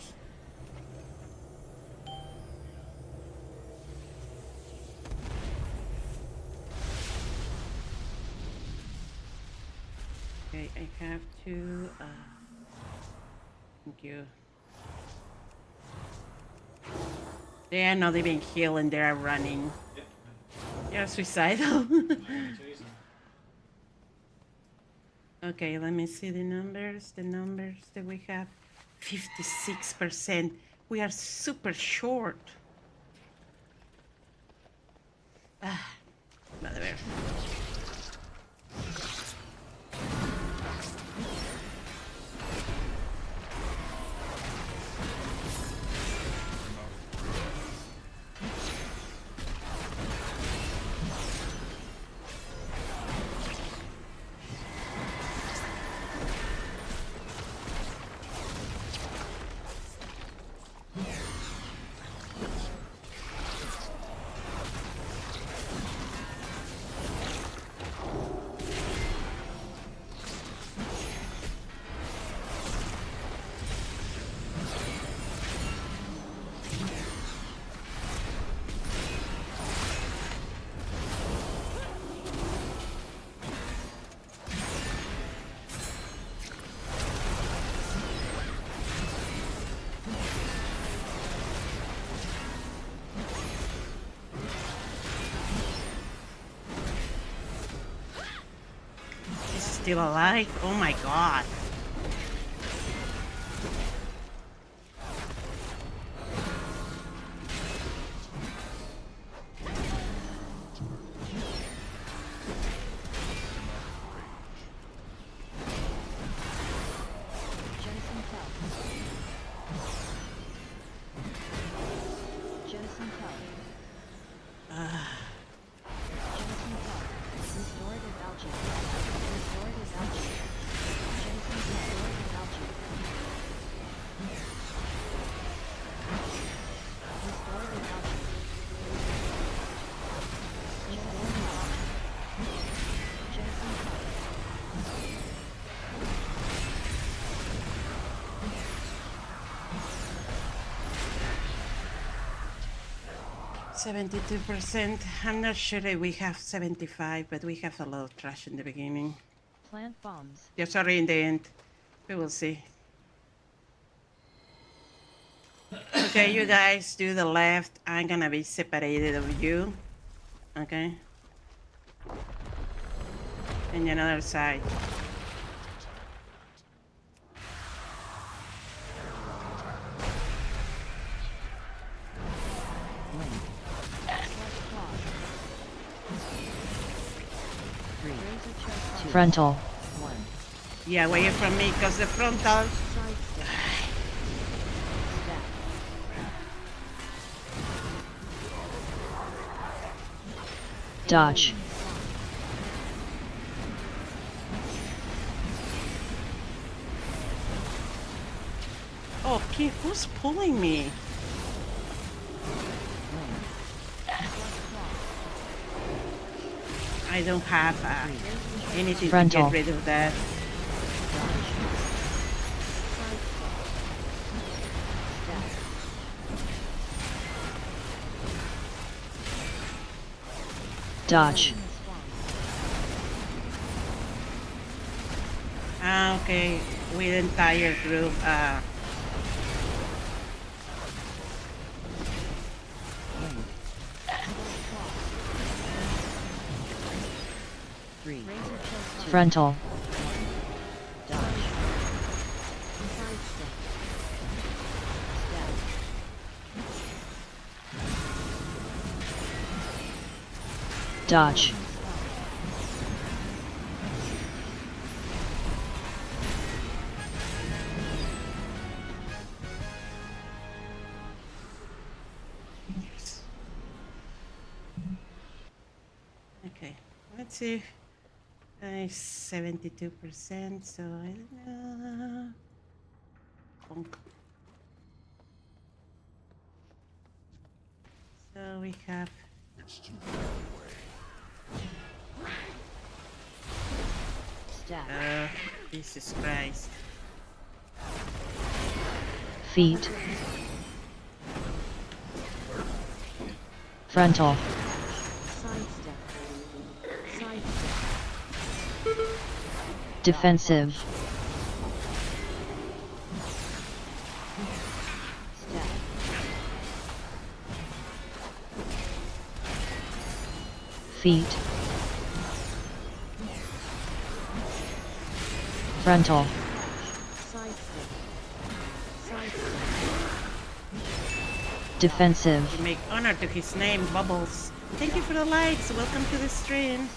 Okay, I have to. Thank you. They are not even healing, they are running. You're suicidal. Okay, let me see the numbers. The numbers that we have. 56%. We are super short. Ah, madre mía. Still alive? Oh my god. %. I'm not sure that we have 75, but we have a lot of trash in the beginning. Plant bombs. Yeah, sorry, in the end. We will see. Okay, you guys do the left. I'm gonna be separated of you. Okay? And the other side. Frontal. Yeah, away from me, because the frontal. Dodge. Oh, Keith, who's pulling me? I don't have anything Frontal. to get rid of that. Dodge. Okay, with entire group. Frontal. Dodge. Okay, let's see. 72%, so I don't know. Bonk. So we have. Jesus Christ. Feet. Frontal. Defensive. Feet. Frontal. Defensive. We make honor to his name, Bubbles. Thank you for the likes. Welcome to the stream.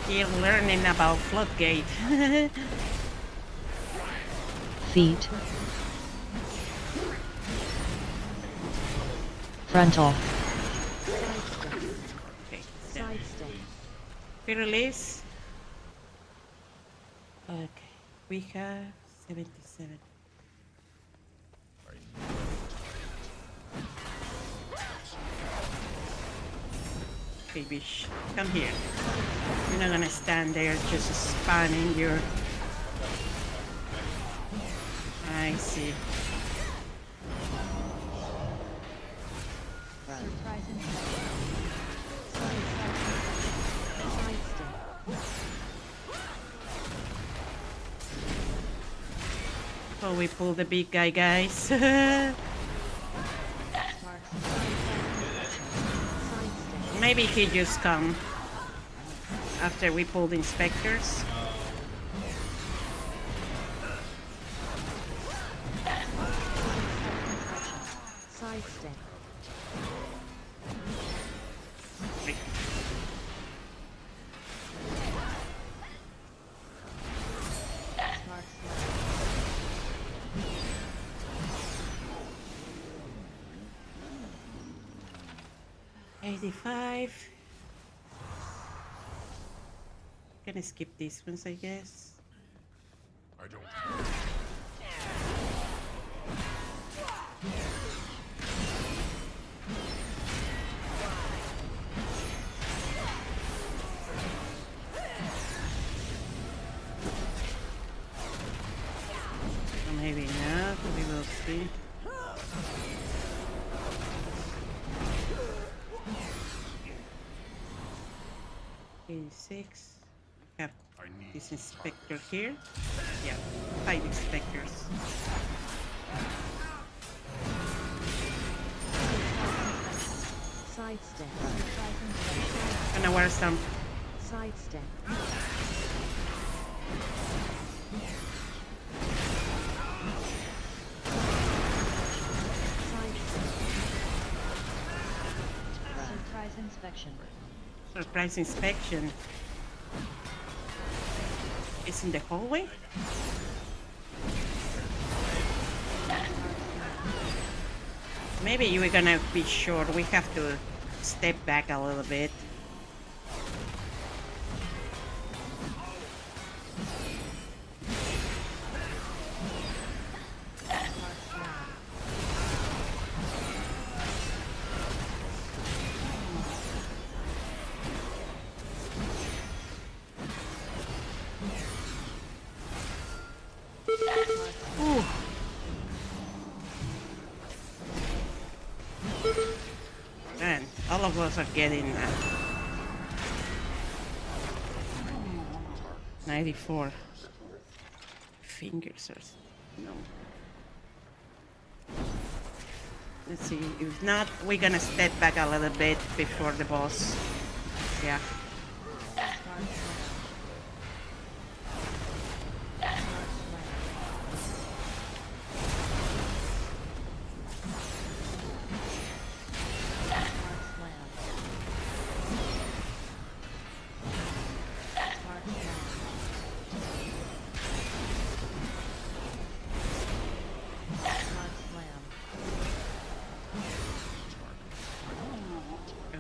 You're learning about Floodgate. Feet. Frontal. Okay, so release. Okay, we have 77. Okay, Bish, come here. You're not gonna stand there just spamming your. I see. Oh, we pull the big guy, guys. Maybe he just come after we pulled inspectors. Wait. $85. Gonna skip these ones, I guess. I don't. Or maybe not, we will see. $86. We have this inspector here. Yeah, 5 inspectors. Sidestep. Gonna wear some. Sidestep. Surprise inspection. Surprise inspection. It's in the hallway? Maybe you were gonna be short. We have to step back a little bit. Man, all of us are getting 94 fingers or no. Let's see. If not, we're gonna step back a little bit before the boss. Yeah.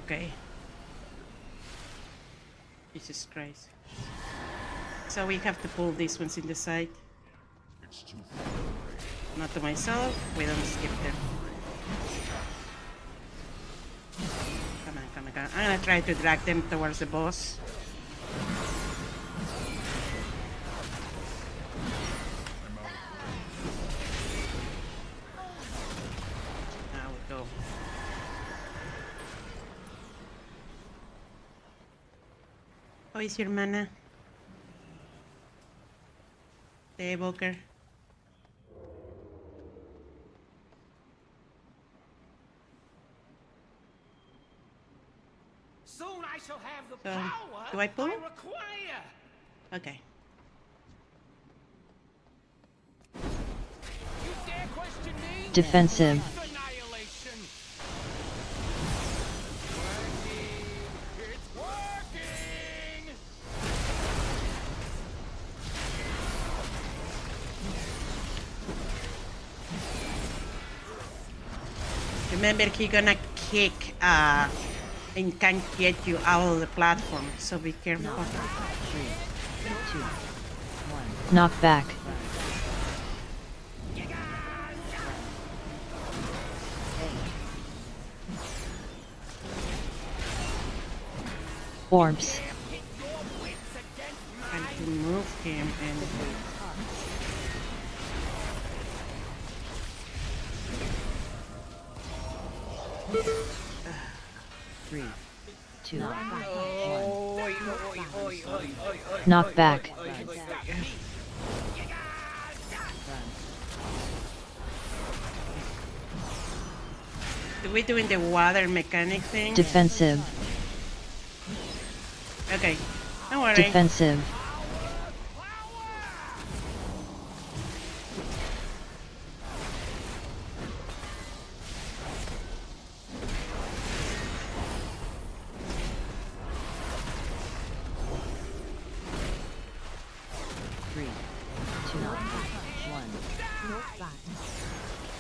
Okay. Jesus Christ. So we have to pull these ones in the side. Not to myself, we don't skip them. Come on, come on, come on. I'm gonna try to drag them towards the boss. Now we go. How is your mana? The evoker. Soon I shall have the So, power do I pull? I require. Okay. You dare question me? Defensive. Annihilation. Working. It's working. Remember, he gonna kick and can get you out of the platform, so be careful. 3, 2, 1. Knock back. Orbs. And to move him and 3, 2, 1. Knock back. do we doing the water mechanic thing? Defensive. Okay, don't worry. Defensive.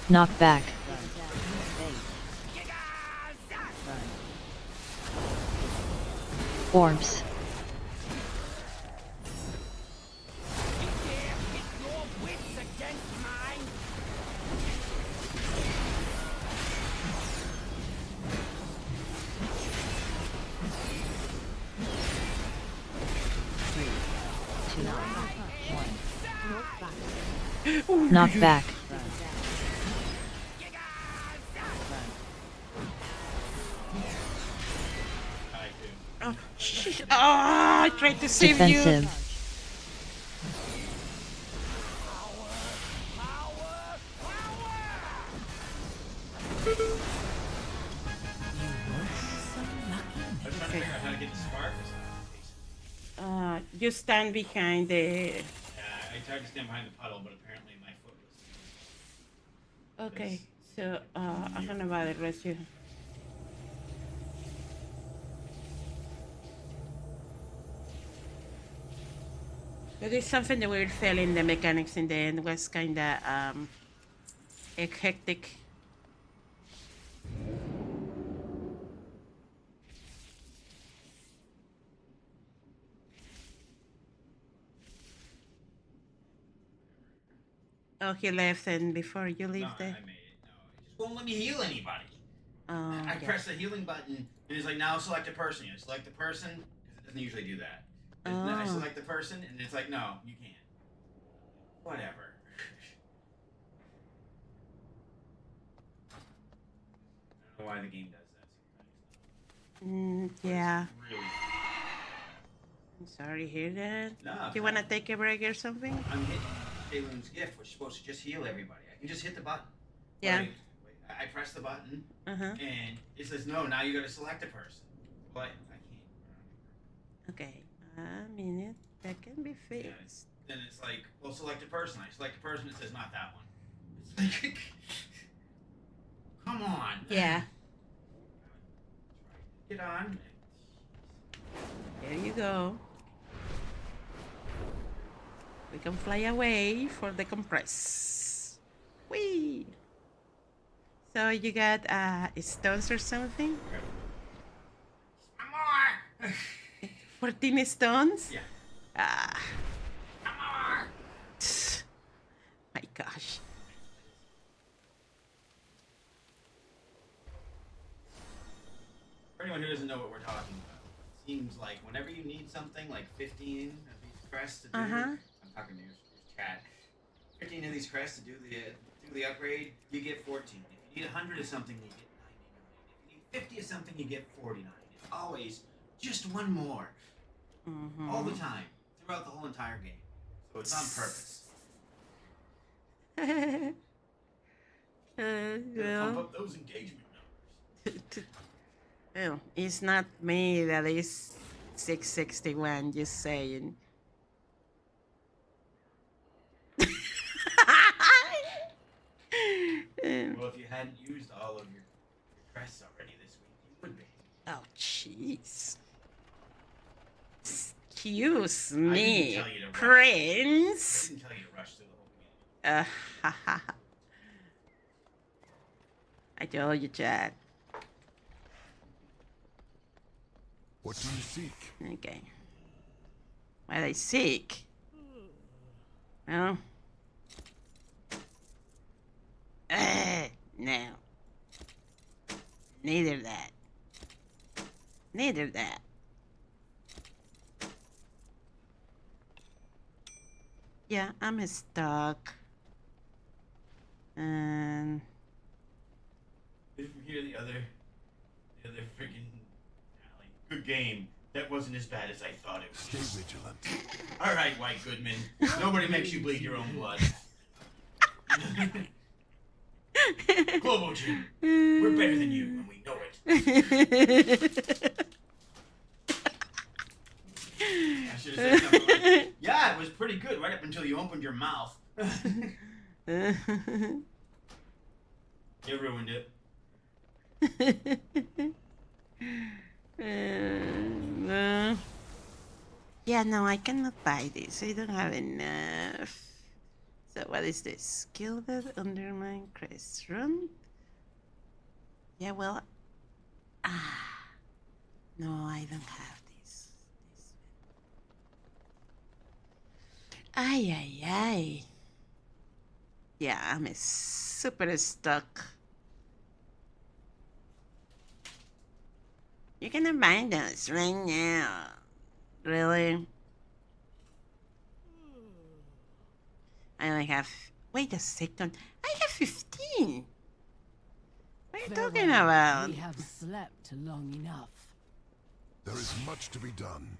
Knock back. Orbs. Knock back. Oh, shit. Oh, I tried to save Defensive. you. You stand behind the. I tried to stand behind the puddle, but apparently my foot was. Okay, so I'm gonna bother rest you. But it's something that we're feeling the mechanics in the end was kind of hectic. Oh, he left, and before you leave No, I there. made it. No, it just won't let me heal anybody. Oh, I yeah. press the healing button, and it's like, now select a person. You select the person, because it doesn't usually do that. I Oh. select the person, and it's like, no, you can't. Whatever. I don't know why the game does that sometimes. Yeah. Really. I'm sorry to hear that. No, Do you want to take a break or something? I'm hitting Shayloon's gift, which is supposed to just heal everybody. I can just hit the button. Yeah. Wait, I press the button, Uh-huh. and it says, no, now you gotta select a person. But I can't. Okay. A minute. That can be fixed. Then it's like, well, select a person. I select a person, it says not that one. It's like, come on. Yeah. Get on. There you go. We can fly away for the compress. Whee! So you got stones or something? More! 14 stones? Yeah. More! My gosh. For anyone who doesn't know what we're talking about, it seems like whenever you need something, like 15 of these crests to do, I'm talking to your chat, 15 of these crests to do the upgrade, you get 14. If you need 100 of something, you get 99. If you need 50 of something, you get 49. It's always just one more. All the time, throughout the whole entire game. So it's on purpose. Pump up those engagement numbers. Well, it's not me that is 661, just saying. Well, if you hadn't used all of your crests already this week, you would be. Oh, jeez. Excuse me, Prince. I didn't tell you to rush through the whole community. I told you, Chad. What do you seek? Okay. What I seek? Well... no. Neither that. Neither that. Yeah, I'm stuck. And... Did you hear the other freaking alley? Good game. That wasn't as bad as I thought it was. Stay vigilant. All right, White Goodman. Nobody makes you bleed your own blood. Globo Jim, we're better than you, and we know it. I should have said something like, yeah, it was pretty good right up until you opened your mouth. You ruined it. Yeah, no, I cannot buy this. I don't have enough. So what is this? Gilded Undermine Crest Run? Yeah, well... no, I don't have this. Ay, ay, ay. Yeah, I'm super stuck. You cannot buy those right now. Really? I only have... Wait a second. I have 15. What are you talking about? We have slept long enough. There is much to be done.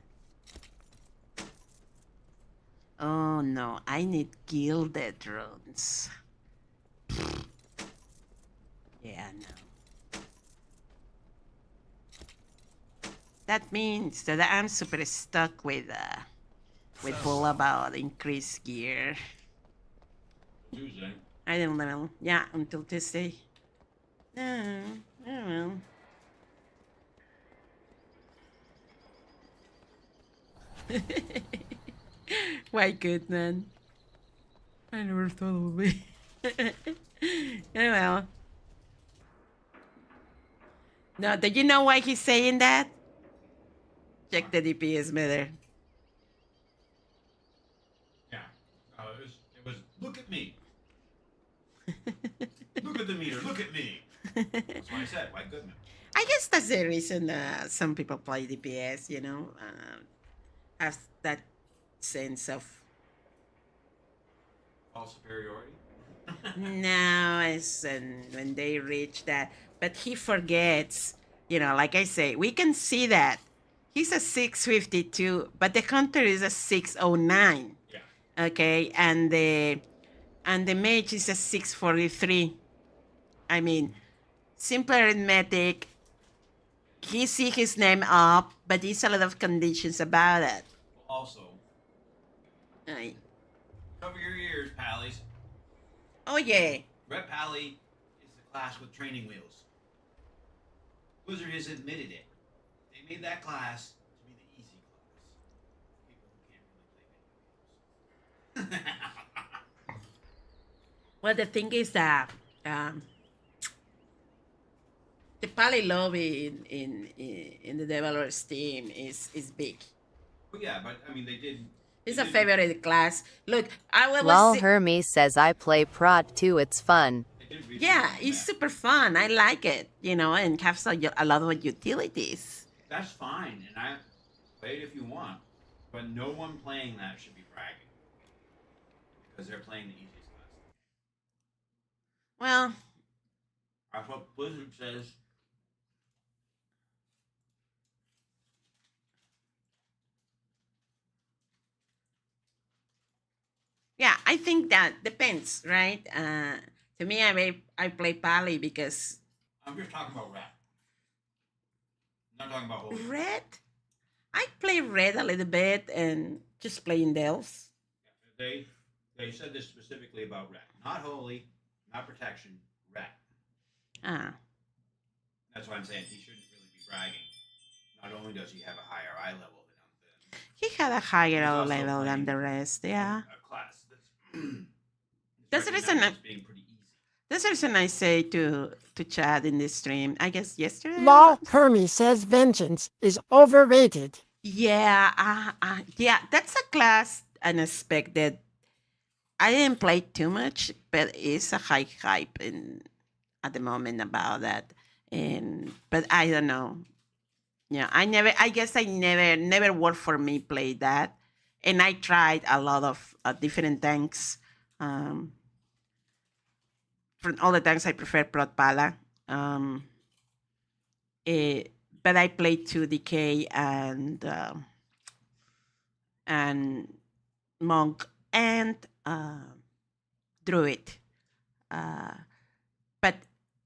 Oh no, I need gilded runes. Yeah, no. That means that I'm super stuck with all about increased gear. Tuesday. I don't know. Yeah, until Tuesday. No, I don't know. Why good, man? I never thought it would be. Well. No, do you know why he's saying that? Check the DPS meter. Yeah. It was. Look at me. Look at the meter. Look at me. That's what I said. Why Goodman? I guess that's the reason some people play DPS, have that sense of False superiority. no, it's when they reach that. But he forgets, like I say, we can see that he's a 652, but the hunter is a 609. Yeah. Okay, and the mage is a 643. I mean, simple arithmetic. He see his name up, but there's a lot of conditions about it. Also, cover your ears, Pallies. Oh yeah. Red Pally is the class with training wheels. Blizzard has admitted it. They made that class to be the easy class. People who can't really play video games. Well, the thing is that the Pally lobby in the developers team is big. Well, yeah, but I mean, they did. It's a favorite class. Look, I will. Lol, Hermes says I play prod too. It's fun. Yeah, it's super fun. I like it, and have a lot of utilities. That's fine, and I play it if you want, but no one playing that should be bragging because they're playing the easiest class. Well, that's what Blizzard says. Yeah, I think that depends, right? To me, I play Pally because I'm just talking about Red. I'm not talking about Holy. Red. I play Red a little bit and just playing Delves. They said this specifically about Red, not Holy, not Protection, Red. Ah. That's why I'm saying he shouldn't really be bragging. Not only does he have a higher eye level than He had a higher level than the rest, yeah. a class That's the reason. That's the reason I say to Chad in this stream. I guess yesterday. Law Hermes says vengeance is overrated. Yeah, yeah. That's a class and aspect that I didn't play too much, but it's a high hype at the moment about that. But I don't know. Yeah, I guess I never worked for me play that, and I tried a lot of different tanks. From all the tanks, I prefer Prot Pala. But I played 2DK and Monk and Druid. But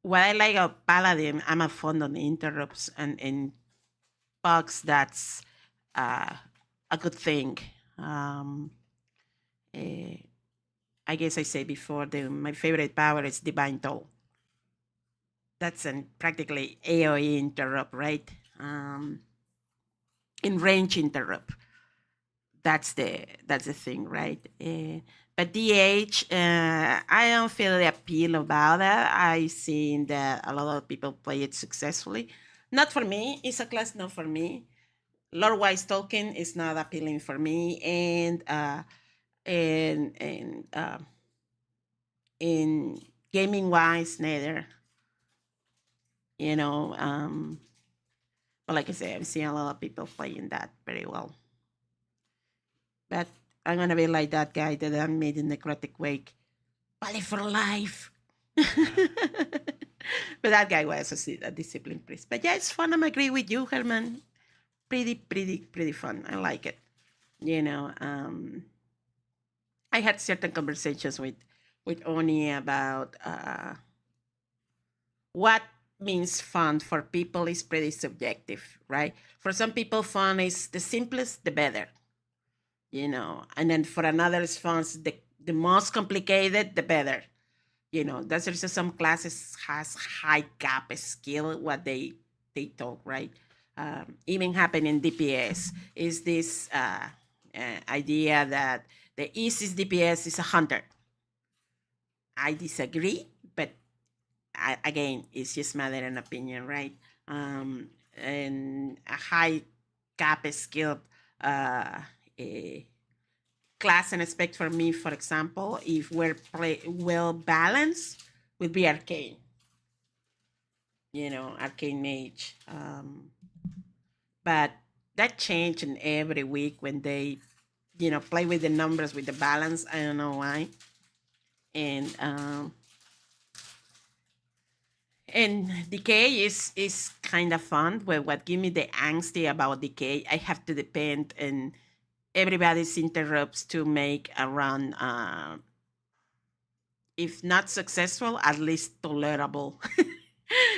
what I like about Paladin, I'm a fond on interrupts and bugs. That's a good thing. I guess I said before, my favorite power is Divine Toll. That's practically AoE interrupt, right? In range interrupt. That's the thing, right? But DH, I don't feel the appeal about that. I've seen that a lot of people play it successfully. Not for me. It's a class not for me. Lore-wise Tolkien is not appealing for me, and in gaming-wise, neither. But like I say, I'm seeing a lot of people playing that very well. But I'm gonna be like that guy that I made in Necrotic Wake. Play for life. But that guy was a disciplined priest. But yeah, it's fun. I'm agree with you, Herman. Pretty fun. I like it. I had certain conversations with Oni about what means fun for people is pretty subjective, right? For some people, fun is the simplest, the better. And then for another's fun, the most complicated, the better. That's also some classes has high cap skill what they talk, right? Even happen in DPS is this idea that the easiest DPS is 100. I disagree, but again, it's just matter of opinion, right? And a high cap skill a class and spec for me, for example, if we're well balanced, would be arcane. Arcane mage. But that changed in every week when they, play with the numbers, with the balance. I don't know why. And decay is kind of fun. But what give me the angsty about decay, I have to depend on everybody's interrupts to make a run, if not successful, at least tolerable.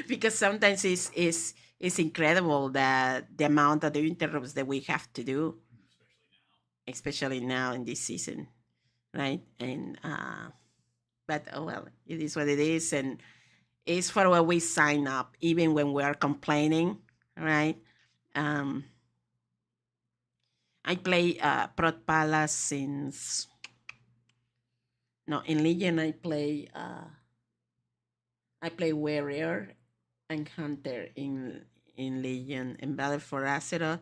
Because sometimes it's incredible that the amount of the interrupts that we have to do, especially now in this season, right? And but oh well, it is what it is, and it's for what we sign up, even when we are complaining, right? I play Prot Palace since in Legion. I play Warrior and Hunter in Legion. And Battle for Azeroth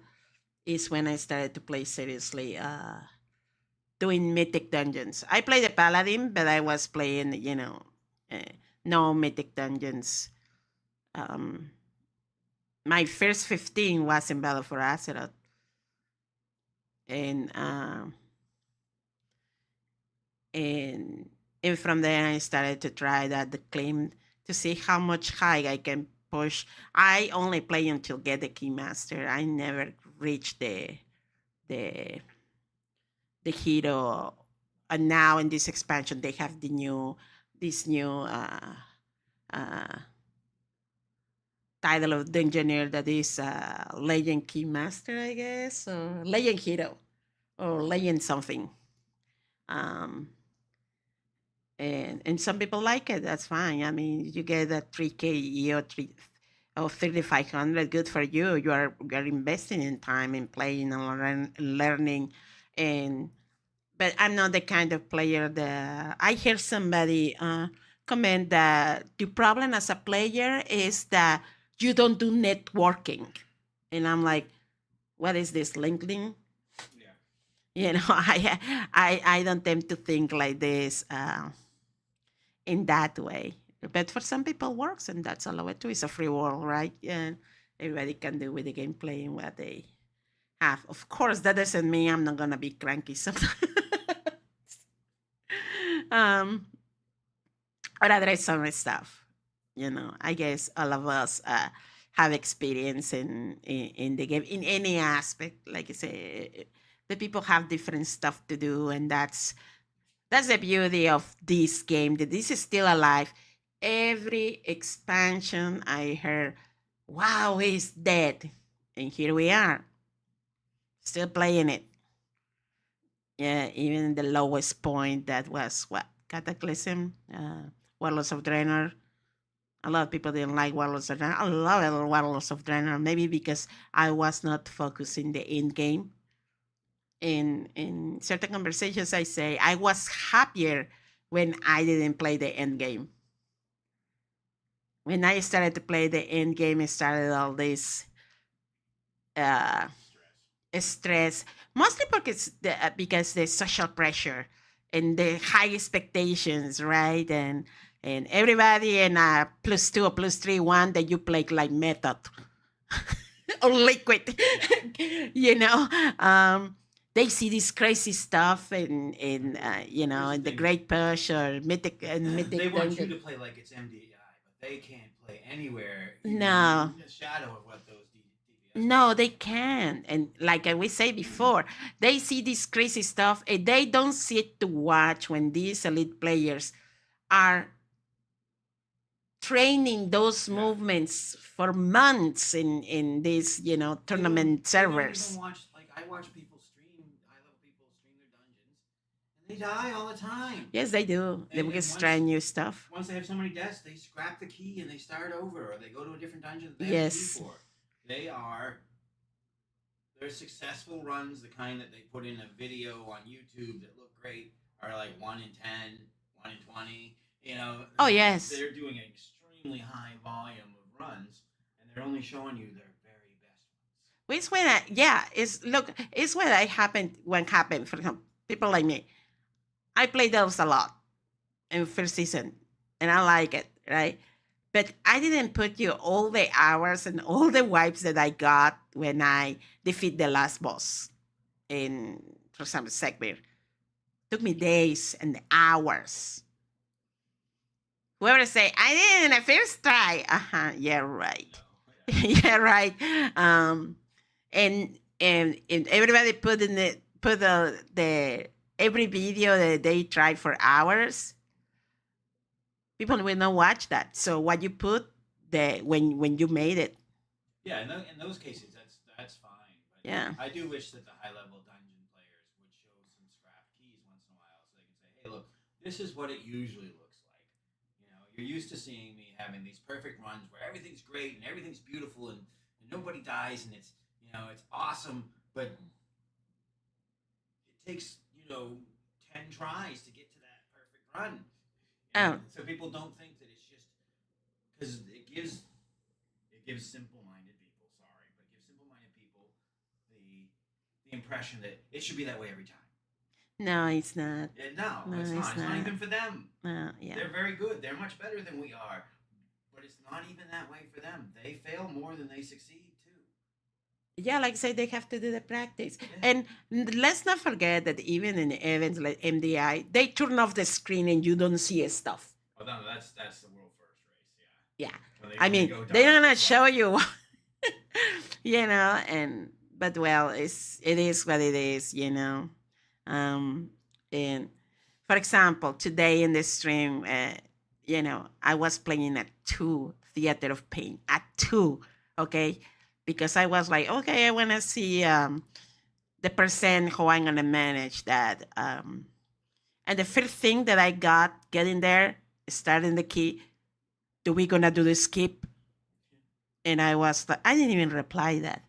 is when I started to play seriously, doing mythic dungeons. I played the Paladin, but I was playing, no mythic dungeons. My first 15 was in Battle for Azeroth. And from there I started to try that the claim to see how much high I can push. I only play until get the Keymaster. I never reach the hero. And now in this expansion they have this new title of the engineer that is Legend Keymaster, I guess, or Legend Hero, or Legend something. And some people like it. That's fine. I mean, you get a 3K or 3,500. Good for you. You are investing in time and playing and learning. But I'm not the kind of player that I hear somebody comment that the problem as a player is that you don't do networking. And I'm like, what is this, LinkedIn? I don't tend to think like this in that way. But for some people, it works, and that's all of it too. It's a free world, right? Yeah, everybody can do with the gameplay and what they have. Of course, that doesn't mean I'm not gonna be cranky sometimes. Or address some stuff. I guess all of us have experience in the game in any aspect. Like I say, the people have different stuff to do, and that's the beauty of this game, that this is still alive. Every expansion I heard, wow, he's dead, and here we are, still playing it. Yeah, even the lowest point, that was what, Cataclysm, Warlords of Draenor. A lot of people didn't like Warlords of Draenor. I love Warlords of Draenor, maybe because I was not focused in the end game. In certain conversations, I say I was happier when I didn't play the end game. When I started to play the end game, it started all this stress, mostly because the social pressure and the high expectations, right? And everybody in a +2 or +3 one that you play like Method or Liquid, they see this crazy stuff in the Great Push or Mythic They want you Dungeon. to play like it's MDI, but they can't play anywhere No. in the shadow of what those No, they can't. And like we say before, they see this crazy stuff and they don't sit to watch when these elite players are training those movements for months in these, tournament servers. I watch people stream, high-level people stream their dungeons, and they die all the time. Yes, they do. They will try new stuff. Once they have so many deaths, they scrap the key and they start over, or they go to a different dungeon that they Yes. have a key for. They're their successful runs, the kind that they put in a video on YouTube that look great, are like 1 in 10, 1 in 20. You know. Oh yes. They're doing an extremely high volume of runs, and they're only showing you their very best ones. It's when it's when I happened when happened. For example, people like me, I play those a lot in first season, and I like it, right? But I didn't put you all the hours and all the wipes that I got when I defeat the last boss in, for example, Sekbir. Took me days and hours. Whoever say I did it in the first try, yeah, right, yeah, right. And everybody put the every video that they tried for hours. People will not watch that. So what you put when you made it. Yeah, in those cases, that's fine. But Yeah. I do wish that the high level dungeon players would show some scrap keys once in a while, so they can say, "Hey, look, this is what it usually looks like." You know, you're used to seeing me having these perfect runs where everything's great and everything's beautiful and nobody dies and it's it's awesome, but it takes 10 tries to get to that perfect run. So people don't think that it's just because it gives simple-minded people, sorry, but it gives simple-minded people the impression that it should be that way every time. No, it's not. No, it's not. It's not even for them. Yeah. They're very good. They're much better than we are, but it's not even that way for them. They fail more than they succeed too. Yeah, like I say, they have to do the practice. Yeah. And let's not forget that even in events like MDI, they turn off the screen and you don't see stuff. Oh no, that's the world first race, yeah. I mean, they're gonna show you, but well, it is what it is, And for example, today in the stream, I was playing at 2 Theater of Pain at 2, okay, because I was like, okay, I want to see the percent how I'm gonna manage that. And the first thing that I got getting there, starting the key, do we gonna do the skip? And I was like, I didn't even reply that.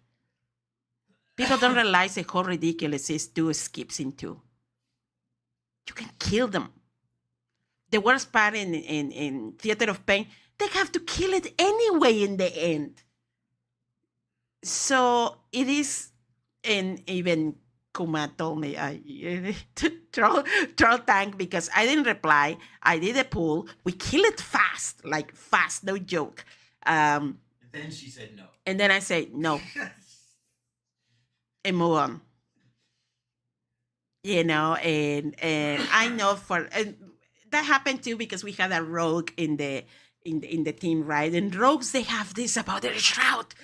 People don't realize how ridiculous it is 2 skips in 2. You can kill them. The worst part in Theater of Pain, they have to kill it anyway in the end. So it is, and even Kuma told me, troll tank, because I didn't reply. I did a pull. We kill it fast, like fast, no joke. And then she said no. And then I said no. And move on. And I know that happened too because we had a rogue in the team, right? And rogues, they have this about their shroud.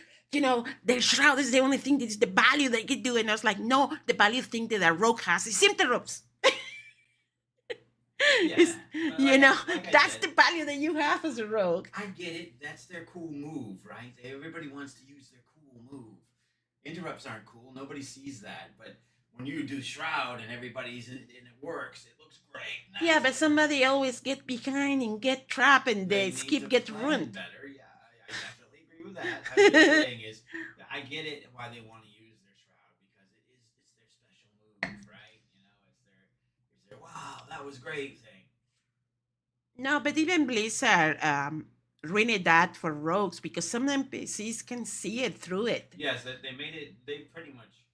Their shroud is the only thing that is the value they can do. And I was like, no, the value thing that a rogue has is interrupts. That's the value that you have as a rogue. I get it. That's their cool move, right? Everybody wants to use their cool move. Interrupts aren't cool. Nobody sees that. But when you do shroud and everybody's and it works, it looks great. Yeah, but somebody always get behind and get trapped and the skip gets ruined. Better. Yeah, I definitely agree with that. I'm just saying is, I get it why they want to use their shroud because it's their special move, right? It's their wow, that was great thing. No, but even Blizzard ruined that for rogues because some NPCs can see it through it. Yes, they made it. They pretty much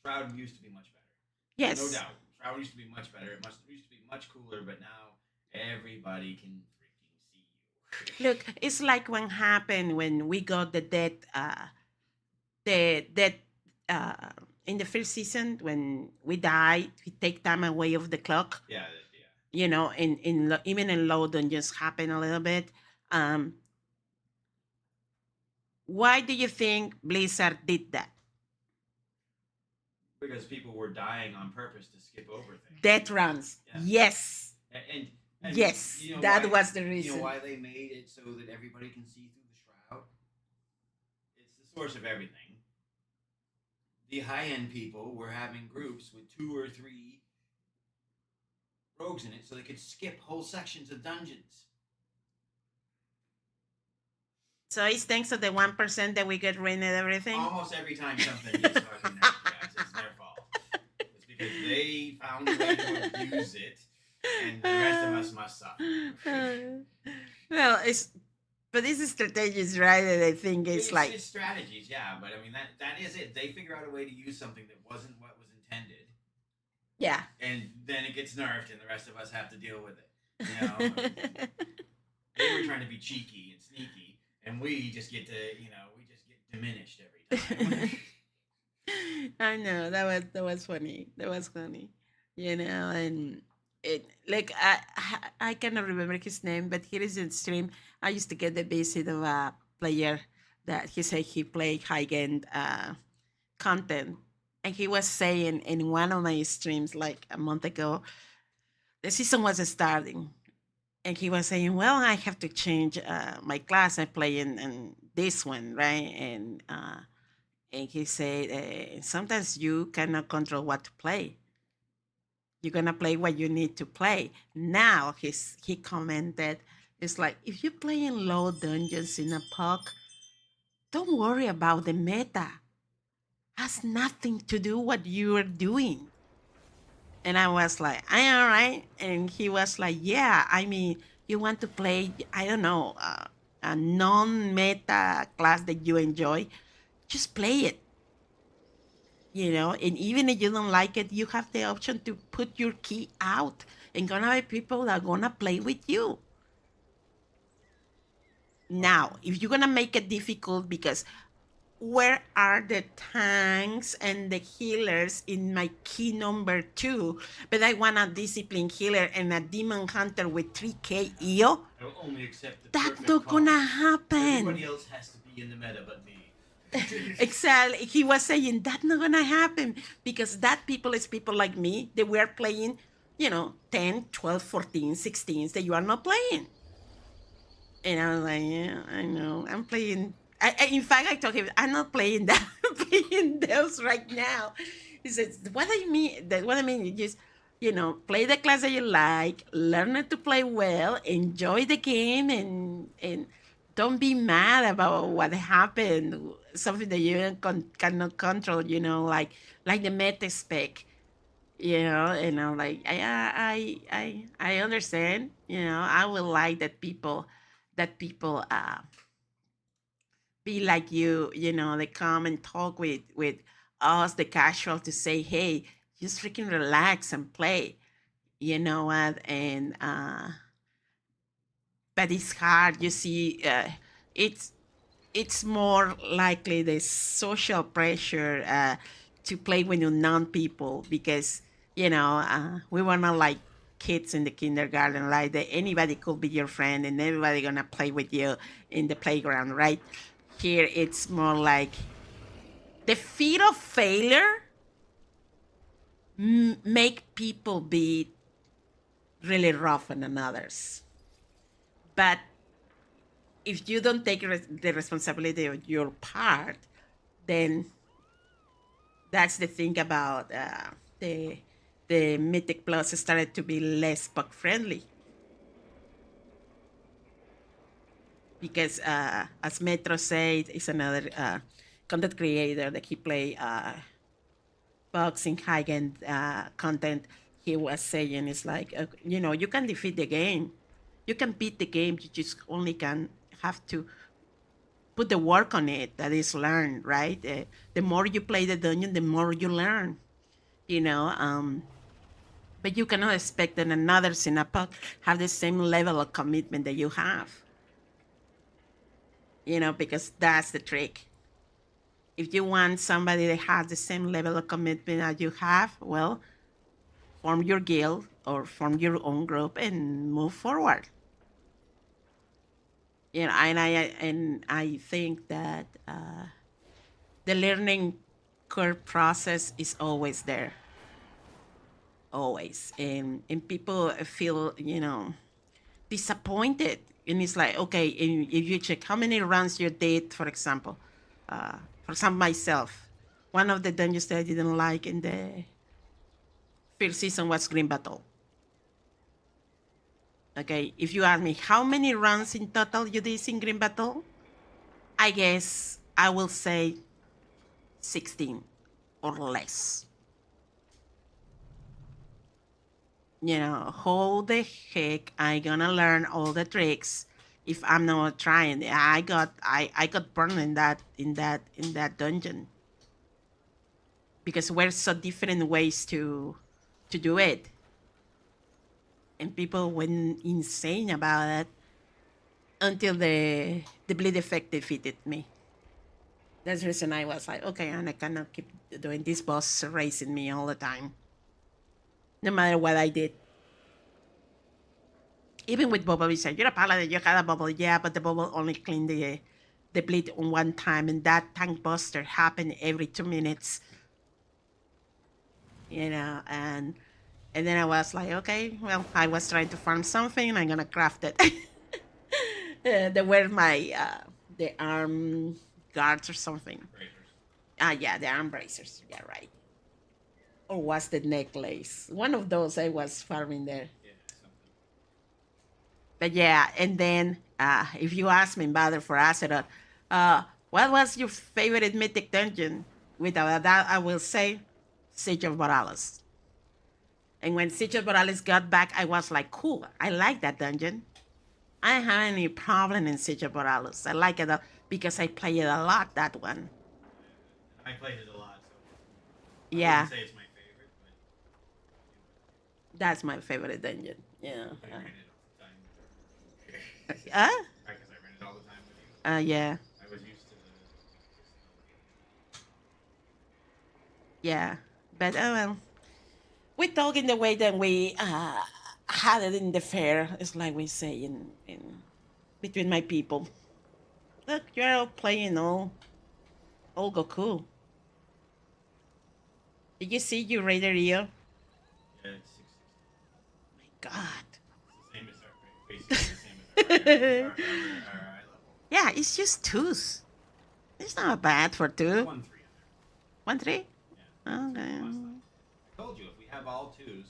shroud used to be much better. Yes, no doubt. Shroud used to be much better. It used to be much cooler, but now everybody can freaking see you. Look, it's like what happened when we got the death in the first season when we died. We take time away of the clock. Yeah. Even in low dungeons happen a little bit. Why do you think Blizzard did that? Because people were dying on purpose to skip over things. Death runs. Yeah. Yes. And yes, that was the reason. You know why they made it so that everybody can see through the shroud? It's the source of everything. The high-end people were having groups with 2 or 3 rogues in it so they could skip whole sections of dungeons. So it's thanks to the 1% that we get rid of everything. Almost every time something gets fucking nerfed, yes, it's their fault. It's because they found a way to abuse it, and the rest of us must suffer. Well, but this is strategies, right? And I think it's like it's strategies, yeah. But I mean that is it. They figure out a way to use something that wasn't what was intended. Yeah. And then it gets nerfed, and the rest of us have to deal with it. You know, they were trying to be cheeky and sneaky, and we just get diminished every time. I know that was funny. That was funny, and it like I cannot remember his name, but here is in stream. I used to get the visit of a player that he said he played high end content, and he was saying in one of my streams like a month ago, the season was starting, and he was saying, "Well, I have to change my class. I play in this one, right?" And he said, "Sometimes you cannot control what to play. You're gonna play what you need to play." Now he commented, "It's like if you play in low dungeons in a puck, don't worry about the meta. Has nothing to do what you are doing." And I was like, "I all right." And he was like, "Yeah, I mean, you want to play, I don't know, a non-meta class that you enjoy, just play it. And even if you don't like it, you have the option to put your key out, and gonna be people that are gonna play with you." Now, if you're gonna make it difficult because where are the tanks and the healers in my key number 2, but I want a discipline healer and a demon hunter with 3k EO? I will only accept the That's perfect not gonna combo. happen. Everybody else has to be in the meta but me. Exactly. He was saying that's not gonna happen because that people is people like me that we are playing, 10, 12, 14, 16s that you are not playing. And I was like, yeah, I know. I'm playing. In fact, I told him, I'm not playing that. I'm playing those right now. He says, what do you mean? What I mean, you just, play the class that you like, learn how to play well, enjoy the game, and don't be mad about what happened. Something that you cannot control, like the meta spec. And I'm like, I understand. I would like that people be like you. They come and talk with us, the casual, to say, hey, just freaking relax and play. You know what? And but it's hard. You see, it's more likely the social pressure to play with unknown people because we were not like kids in the kindergarten, like that anybody could be your friend and everybody gonna play with you in the playground, right? Here it's more like the fear of failure make people be really rough on others. But if you don't take the responsibility of your part, then that's the thing about the Mythic Plus started to be less bug friendly. Because as Metro said, is another content creator that he play bugs in high-end content. He was saying it's like, you can defeat the game. You can beat the game. You just only can have to put the work on it. That is learn, right? The more you play the dungeon, the more you learn. But you cannot expect that another Cinepod have the same level of commitment that you have. Because that's the trick. If you want somebody that has the same level of commitment as you have, well, form your guild or form your own group and move forward. And I think that the learning curve process is always there, always, and people feel disappointed, and it's like, okay, if you check how many runs you did, for example, myself, one of the dungeons that I didn't like in the first season was Green Battle. Okay, if you ask me how many runs in total you did in Green Battle, I guess I will say 16 or less. You know, how the heck I gonna learn all the tricks if I'm not trying? I got burned in that dungeon because we're so different ways to do it, and people went insane about it until the bleed effect defeated me. That's the reason I was like, okay, and I cannot keep doing this boss racing me all the time, no matter what I did. Even with bubble, we said, you're a paladin, you got a bubble. Yeah, but the bubble only cleaned the bleed on one time, and that tank buster happened every 2 minutes. You know, and then I was like, okay, well, I was trying to farm something, I'm gonna craft it. They were my the arm guards or something. Yeah, the arm bracers. Yeah, right. Or was the necklace? One of those I was farming there. But yeah, and then if you ask me, Mother, for Azeroth, what was your favorite mythic dungeon? Without a doubt, I will say Siege of Borealis. And when Siege of Borealis got back, I was like, cool, I like that dungeon. I don't have any problem in Siege of Borealis. I like it because I play it a lot, that one. I played it a lot, so yeah. I wouldn't say it's my favorite, but that's my favorite dungeon. Yeah. I ran it all the time. Huh? Because I ran it all the time with you. Yeah. I was used to Yeah, but well, we talk in the way that we had it in the fair. It's like we say in between my people. Look, you're all playing all Goku. Did you see you Raider Rio? Yeah, it's 660. My God. It's the same as our eye level. Yeah, it's just twos. It's not bad for two. 1-3. 1-3? Yeah. Okay. I told you, if we have all twos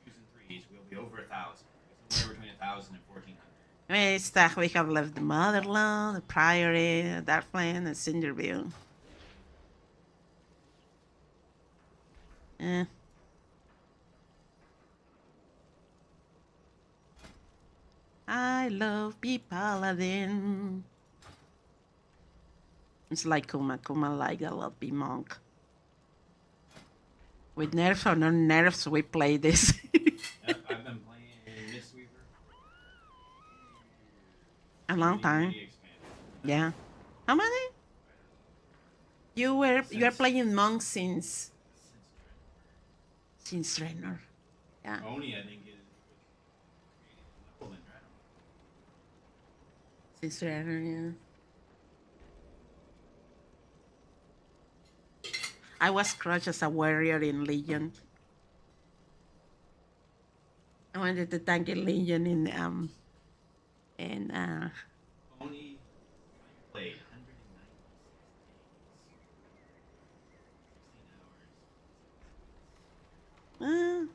and threes, we'll be over 1,000. Somewhere between 1,000 and 1,400. I mean, it's that we have left the Motherland, the Priory, the Darkflame, and Cinderville. Eh. I love be paladin. It's like Kuma. Kuma like I love be monk. With nerfs or no nerfs, we play this. Yep, I've been playing Mistweaver A long time. Yeah. How many? You are playing monk since Draenor. Yeah. Oni, I think, is level in Draenor. Since Draenor, yeah. I was crushed as a warrior in Legion. I wanted to tank in Legion in Oni played 196 days. 16 hours.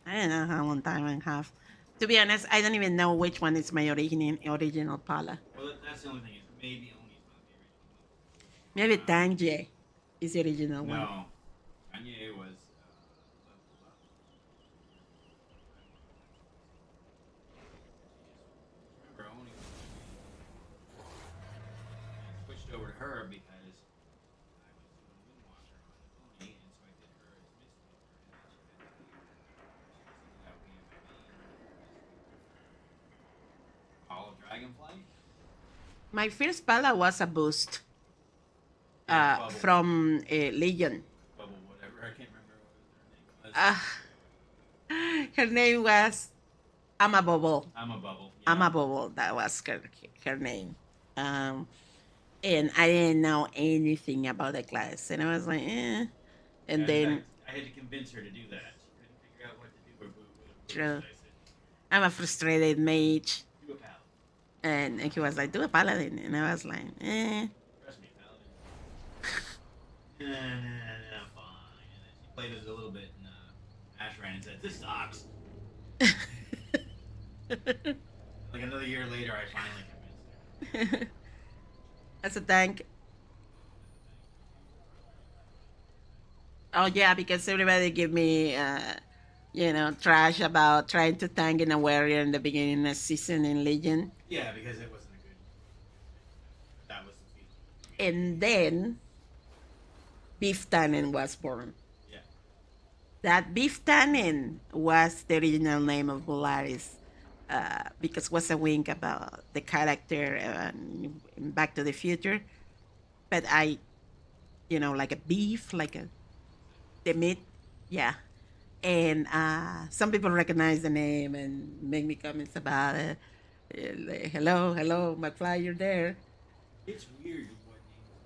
I don't know how long time I have. To be honest, I don't even know which one is my original Pala. Well, that's the only thing, is maybe Oni's not the original one. Maybe Tangje is the original one. No. Kanye was leveled up. Remember, Oni switched over to her because I was doing Windwalker on Oni, and so I did her as Mistweaver, and then she had All of Dragonflight. My first Pala was a boost from Legion. Bubble, whatever. I can't remember what her name was. Her name was Amabubble. I'm a bubble. Yeah. Amabubble, that was her name. And I didn't know anything about the class. And I was like, eh. And Yeah, then... in fact, I had to convince her to do that. She couldn't figure out what to do. True. I'm a frustrated mage. Do a paladin. And he was like, do a paladin. And I was like, eh. Trust me, paladin. Nah, fine. And then she played us a little bit, and Ash ran and said, this sucks. Like another year later, I finally convinced her. As a tank. Oh yeah, because everybody give me trash about trying to tank in a warrior in the beginning of the season in Legion. Yeah, because it wasn't a good. That was the feeling. And then Beef Tannen was born. Yeah. That Beef Tannen was the original name of Volaris. Because was a wink about the character in Back to the Future. But I, like a beef, the meat, yeah. And some people recognize the name and make me comments about it. Like, hello, McFly, you're there. It's weird what names get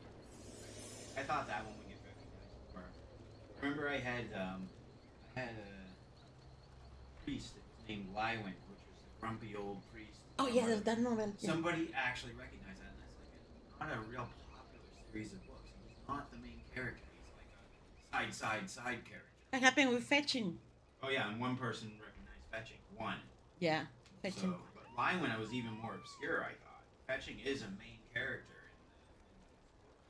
recognized. I thought that one would get recognized more. Remember, I had a priest that was named Lywin, which was a grumpy old priest. Oh yeah, that novel. Yeah. Somebody actually recognized that, and that's like not a real popular series of books. He's not the main character. He's like a side character. That happened with fetching. Oh yeah, and one person recognized fetching. One. Yeah, fetching. So, but Lywin was even more obscure. I thought fetching is a main character in the books.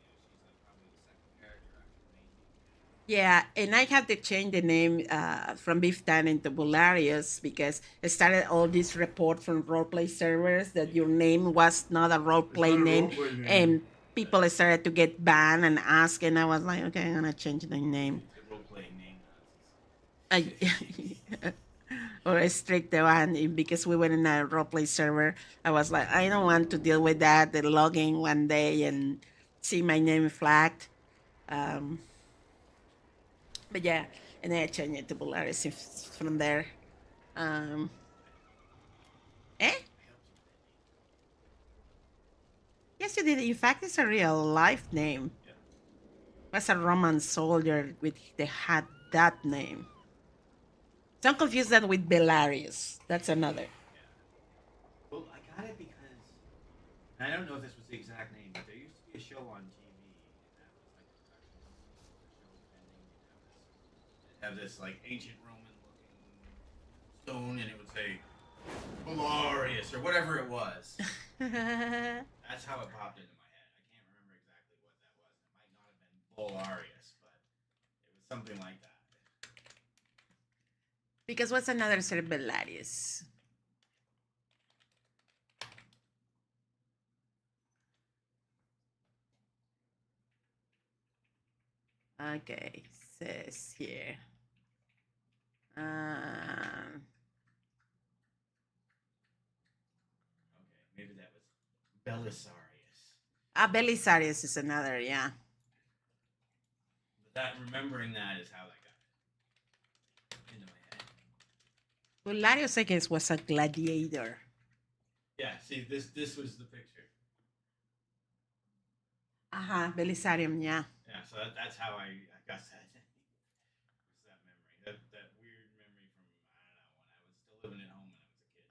She's probably the second character after the main. Yeah, and I had to change the name from Beef Tannen to Bularius because it started all this report from roleplay servers that your name was not a roleplay name, and people started to get banned and ask, and I was like, okay, I'm gonna change the name. Or restrict the one because we were in a roleplay server. I was like, I don't want to deal with that. The logging one day and see my name flagged. But yeah, and then I changed it to Polaris from there. Yes, you did. In fact, it's a real life name. Yeah. Was a Roman soldier had that name. Don't confuse that with Belarius. That's another. Yeah. Well, I got it because I don't know if this was the exact name, but there used to be a show on TV that was like a production show ending. Have this like ancient Roman looking stone, and it would say Valarius or whatever it was. That's how it popped into my head. I can't remember exactly what that was. It might not have been Valarius, but it was something like that. Because what's another sort of Belarius? Okay, says here. Okay, maybe that was Belisarius. Belisarius is another, yeah. But remembering that is how that got into my head. Belarius, I guess, was a gladiator. Yeah, see, this was the picture. Belisarium, yeah. Yeah, so that's how I got that. It's that memory, that weird memory from I don't know when I was still living at home when I was a kid.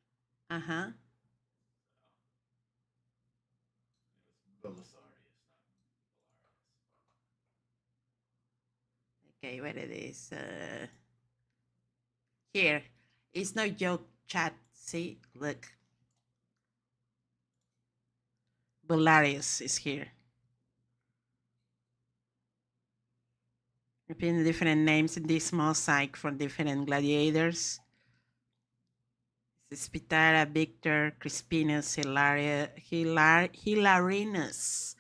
It was Belisarius, not Valarius. Okay, where it is? Here. It's no joke, chat. See, look. Belarius is here. Repeating different names in this mosaic for different gladiators. Spitara, Victor, Crispinus, Hilarinus,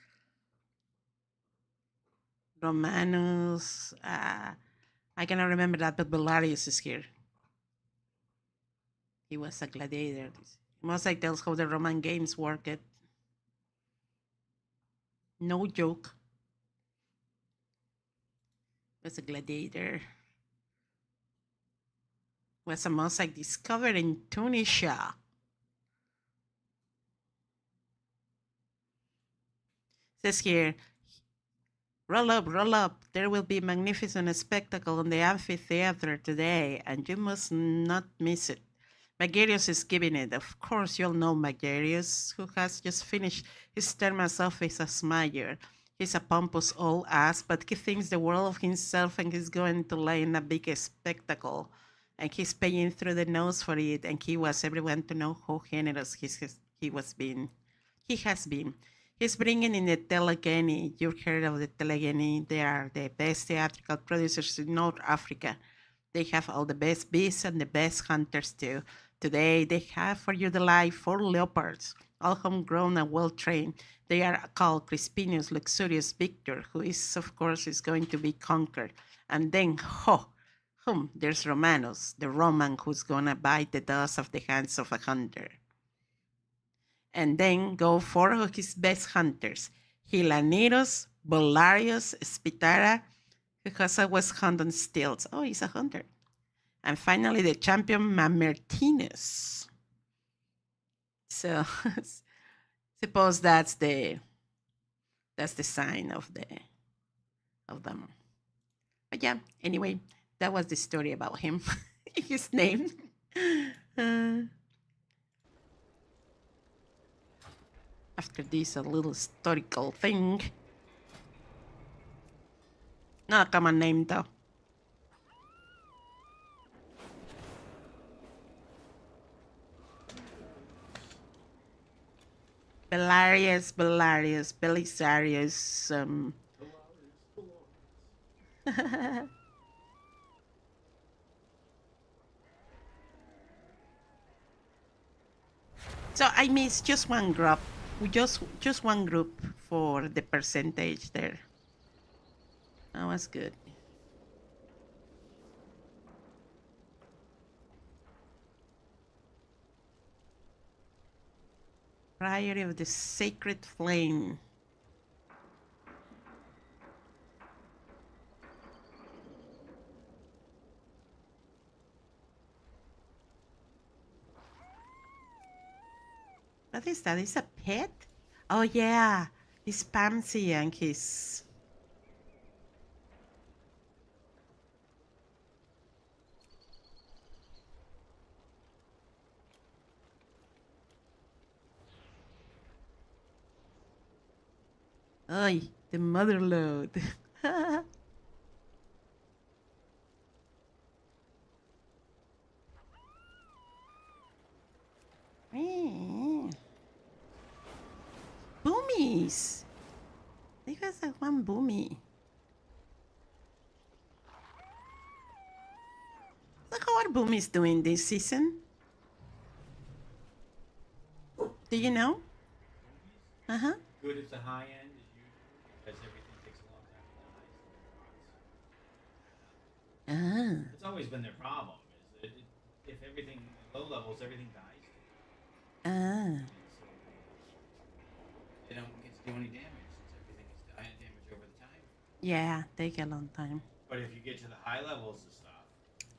Romanus. I cannot remember that, but Belarius is here. He was a gladiator. Mosaic tells how the Roman games worked. No joke. Was a gladiator. Was a mosaic discovered in Tunisia. Says here, roll up. There will be a magnificent spectacle in the amphitheater today, and you must not miss it. Magarius is giving it. Of course, you'll know Magarius, who has just finished his term as office as mayor. He's a pompous old ass, but he thinks the world of himself and he's going to lay in a big spectacle. and he's paying through the nose for it. And he wants everyone to know how generous he has been. He's bringing in the Telegeny. You've heard of the Telegeny. They are the best theatrical producers in North Africa. They have all the best beasts and the best hunters too. Today, they have for you the life 4 leopards, all homegrown and well trained. They are called Crispinus Luxurious Victor, who of course, is going to be conquered. And then, there's Romanus, the Roman who's gonna bite the dust of the hands of a hunter. And then go 4 of his best hunters, Hilaniros, Bolarius, Spitara, because I was hunting stilts. Oh, he's a hunter. And finally, the champion Mamertinus. So, suppose that's the sign of them. But yeah, anyway, that was the story about him. His name. After this, a little historical thing. Not a common name, though. Belisarius, So I missed just one group. Just one group for the percentage there. That was good. Priory of the Sacred Flame. What is that? Is a pet? Oh yeah, it's Pansy and his. Ay, the mother load. Boomies. They got one boomy. Look how our boomies doing this season. Do you know? Good at the high end is usually because everything takes a long time to die. It's always been their problem. Is that if everything low levels, everything dies. So they don't get to do any damage since everything is damage over the time. Yeah, take a long time. But if you get to the high levels of stuff,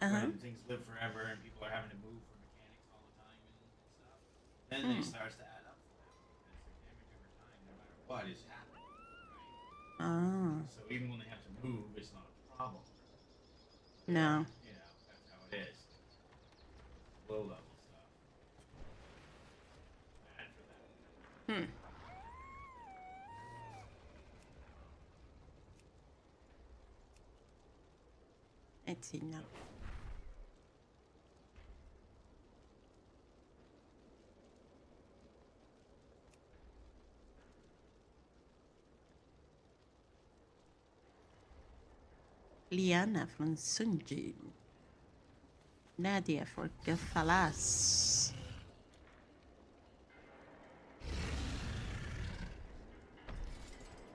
when things live forever and people are having to move for mechanics all the time and stuff, then it starts to add up for them because the damage over time, no matter what, is happening. Right? So even when they have to move, it's not a problem. No. You know, that's how it is. Low level stuff. Bad for them. Let's see now. Liana from Sunji. Nadia for Kefalas.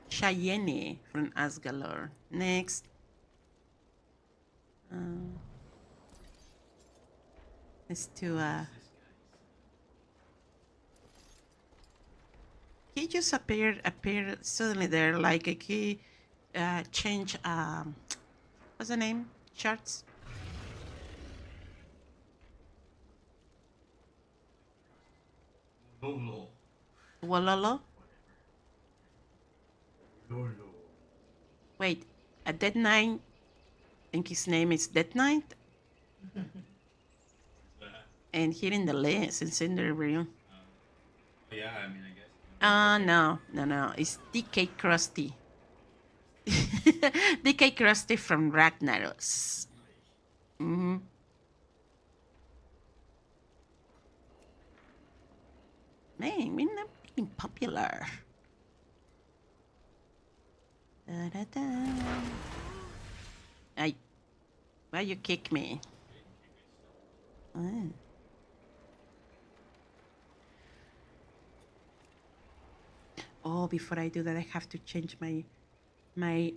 Cheyenne from Asgalor. Next. Let's do he just appeared suddenly there, like he changed what's the name? Charts? Lolo. Wololo? Lolo. Wait, a Dead Knight? I think his name is Dead Knight? And here in the list, in Cinderville. Yeah, I mean, I guess. No. It's DK Krusty. DK Krusty from Ragnaros. Man, we're not being popular. Da, da, da. Why you kick me? Oh. Oh, before I do that, I have to change my wait.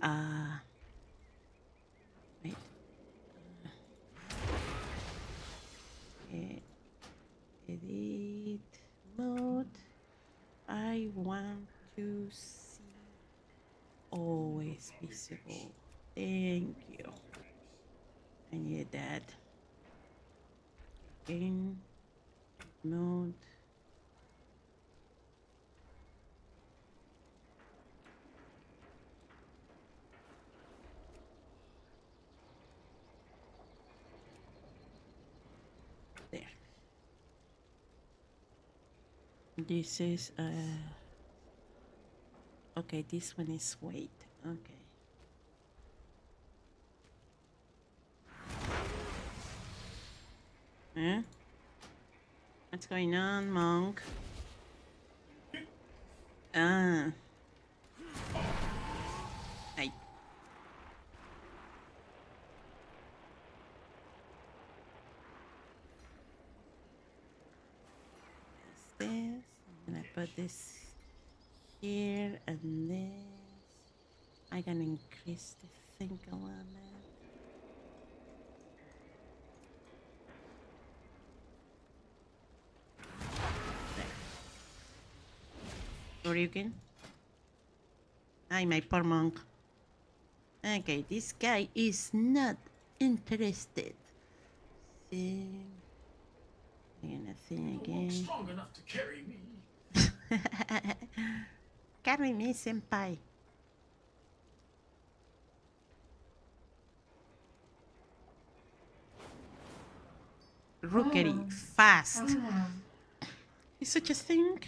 Edit mode. I want to see always visible. Thank you. I need that. Game mode. There. This is okay, this one is weight. Okay. Huh? What's going on, monk? Ah. Ay. This. I'm gonna put this here and this. I can increase the thing a little bit. Ryukin. Ay, my poor monk. Okay, this guy is not interested. Thing. Thing again. Strong enough to carry me. Carry me, senpai. Rookery, fast. Is such a thing?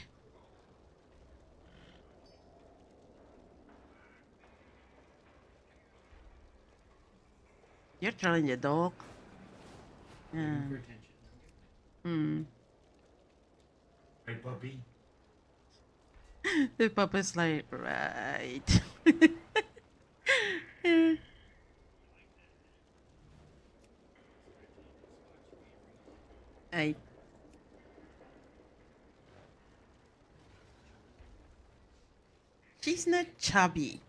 You're trolling the dog. For attention. Right, puppy? The puppet's like, right. I. She's not chubby.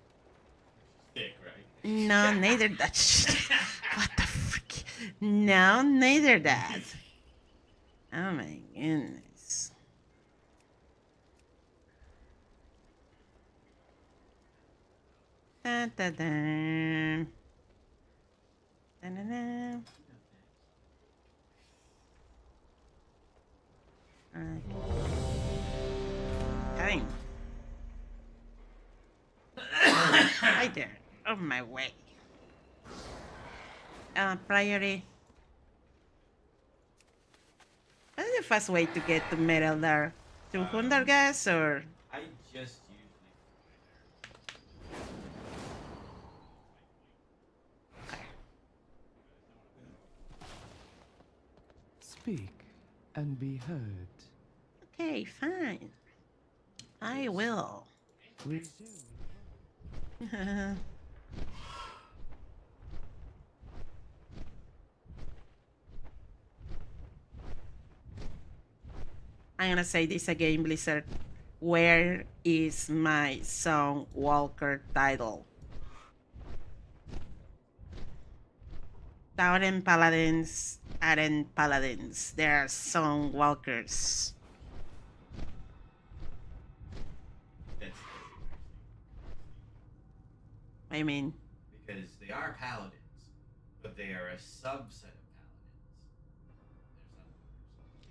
Thick, right? No, neither that. What the frick? No, neither that. Oh my goodness. Da da da. Da da da. Time. Right there. On my way. Priority. What is the fast way to get to metal there? 200 gas or? I just usually. Speak and be heard. Okay, fine. I will. Resume. I'm gonna say this again, Blizzard. Where is my song Walker title? Tauren Paladins aren't paladins. They are song walkers. I mean, because they are paladins, but they are a subset of paladins.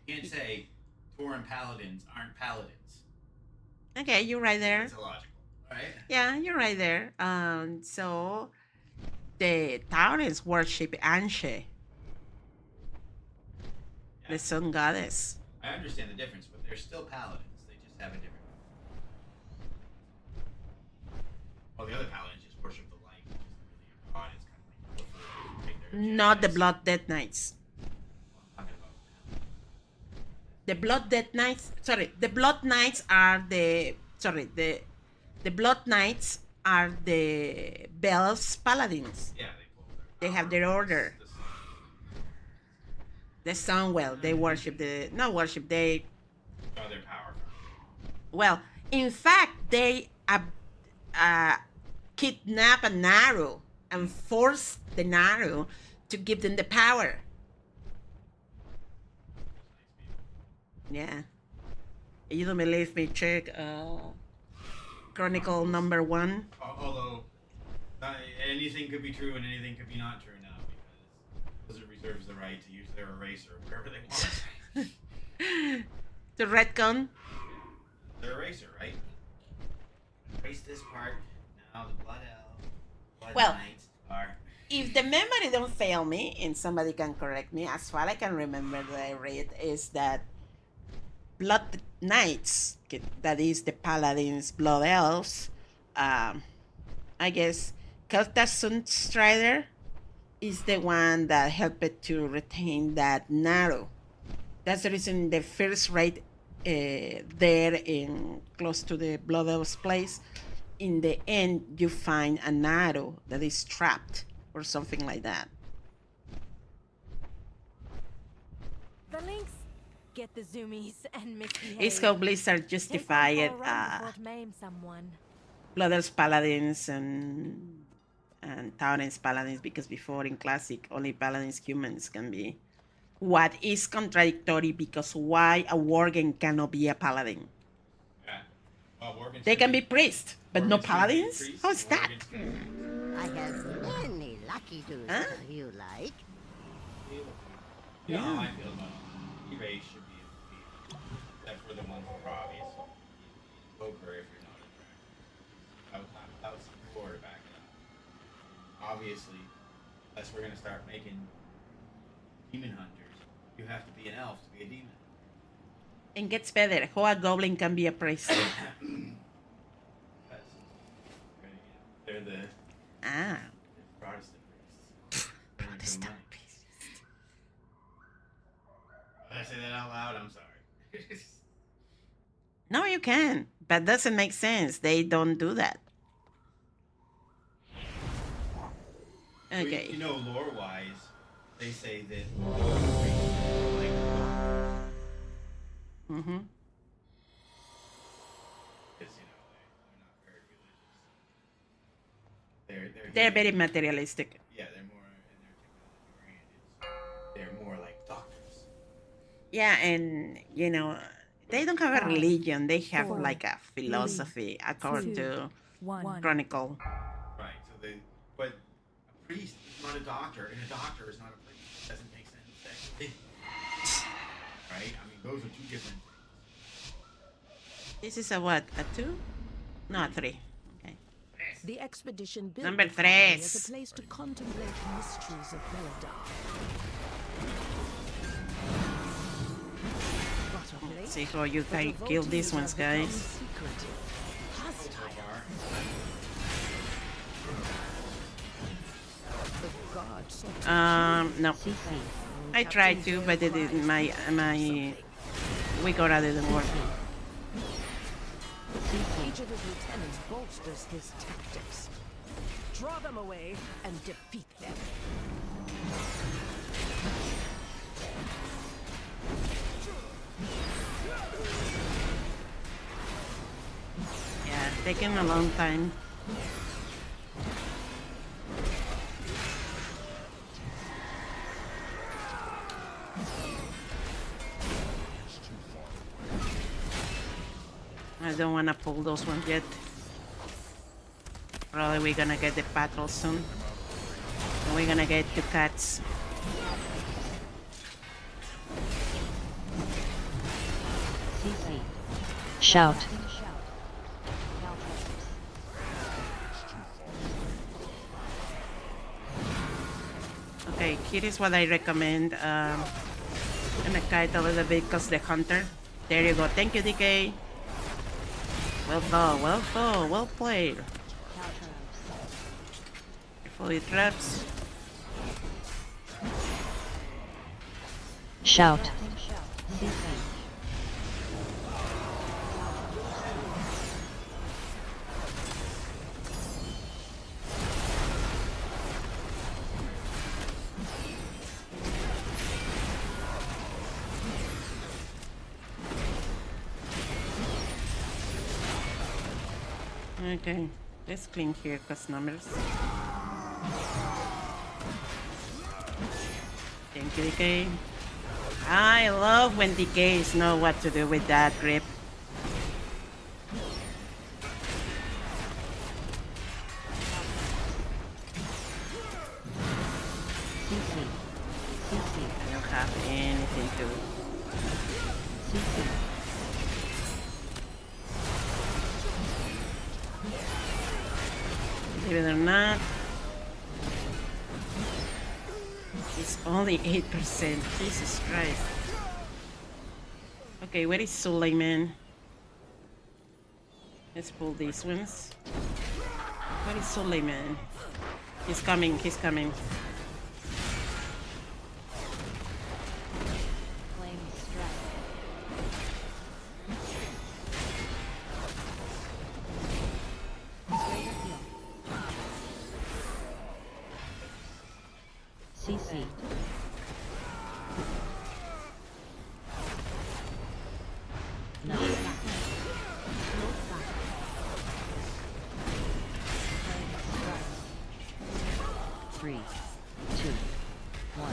You can't say Tauren paladins aren't paladins. okay, you're right there. It's illogical, right? Yeah, you're right there. So the Taurens worship Anshe, the sun goddess. I understand the difference, but they're still paladins. They just have a different. Well, the other paladins just worship the light, which is really your god. It's kind of like Not the Blood Death Knights. I'm talking about The Blood Death Knights. Sorry, the Blood Knights are the. Sorry, the Blood Knights are the Bel's paladins. Yeah, They have their order. The Sunwell. They worship the. Not worship. They. Draw their power. Well, in fact, they kidnap a Naru and force the Naru to give them the power. Yeah. You don't believe me? Check Chronicle number 1. Although anything could be true and anything could be not true now, because Blizzard reserves the right to use their eraser wherever they want. The retcon. Their eraser, right? Erase this part. Now the Blood Knights are. If the memory don't fail me, and somebody can correct me, as far as I can remember that I read, is that Blood Knights, that is the Paladins, Blood Elves, I guess Keltar Sunstrider is the one that helped to retain that Naru. That's the reason the first raid there in close to the Blood Elves place, in the end you find a Naru that is trapped or something like that. The links. Get the zoomies and misbehave. It's how Blizzard justified Blood Elves Paladins and Tauren's Paladins, because before in Classic only Paladins humans can be. What is contradictory, because why a Worgen cannot be a Paladin? Yeah. Well, They can be priests, but no Paladins? How's that? I have many lucky dudes, if you like. Yeah, how I feel about it. Erase should be except for the ones that are obvious. Poker if you're not without support to back it up. Obviously, unless we're gonna start making demon hunters, you have to be an elf to be a demon. And gets better. How a goblin can be a priest? They're the Protestant priests. Protestant priests. Did I say that out loud? I'm sorry. No, you can. But doesn't make sense. They don't do that. Okay. You know, lore-wise, they say that Mm-hmm. Because, you know, they're not very religious. They're very materialistic. Yeah, they're more in their technology oriented. They're more like doctors. Yeah, and you know, they don't have a religion. They have like a philosophy, according to Chronicle. Right. So but a priest is not a doctor, and a doctor is not a priest. It doesn't make sense. Right? I mean, those are two different things. This is a what? A 2? No, a 3. Okay. The expedition built Number the colony 3. as a place to contemplate the mysteries of Beladar. Let's see how you can kill these ones, guys. No. I tried to, but it didn't. My weak aura didn't work. Each of his lieutenants bolsters his tactics. Draw them away and defeat them. Yeah, taking a long time. I don't want to pull those ones yet. Probably we're gonna get the patrol soon. And we're gonna get 2 cats. Shout. Okay, here is what I recommend. I'm gonna kite a little bit because the hunter. There you go. Thank you, DK. Well played. Fully traps. Shout. Okay, let's clean here, cause numbers. Thank you, DK. I love when DKs know what to do with that grip. I don't have anything to. Believe it or not, it's only 8%. Jesus Christ. Okay, where is Suleiman? Let's pull these ones. Where is Suleiman? He's coming, he's coming. CC. No. 3, 2, 1.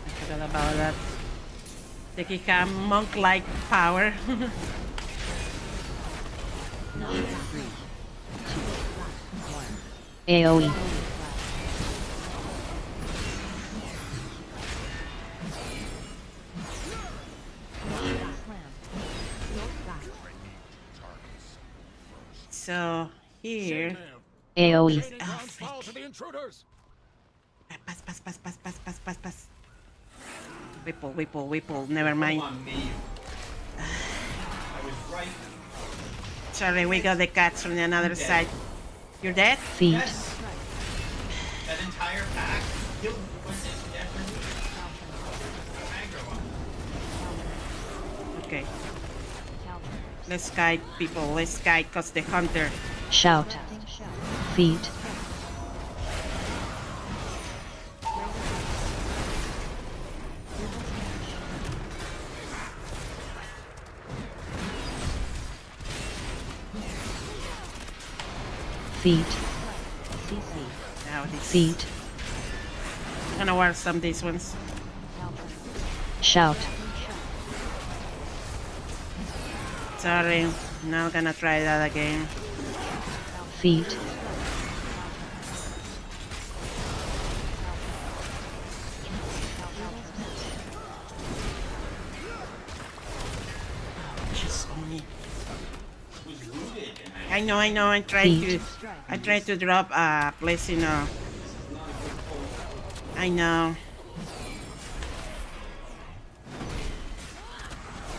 I forgot about that. The Kika monk-like power. 3, 2, 1. AoE. So here. AoE. Oh, pass, pass, pass, pass, pass, pass, pass, pass. We pull. Never mind. I was right. Sorry, we got the cats from the other side. You're dead? Feet. Yes. That entire pack killed Princess death for me. Okay. Let's guide people. Let's guide, cause the hunter. Shout. Feet. Feet. Now this. Feet. I'm gonna wear some of these ones. Shout. Sorry, not gonna try that again. Feet. Just only. I know. I tried to drop a blessing. I know.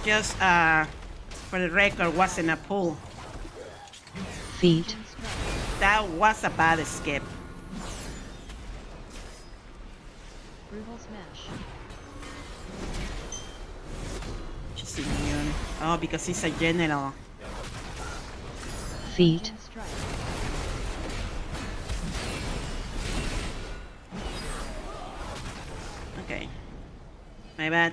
Just for the record, wasn't a pull. Feet. That was a bad skip. Brutal smash. Just immune. Oh, because he's a general. Feet. Okay. My bad.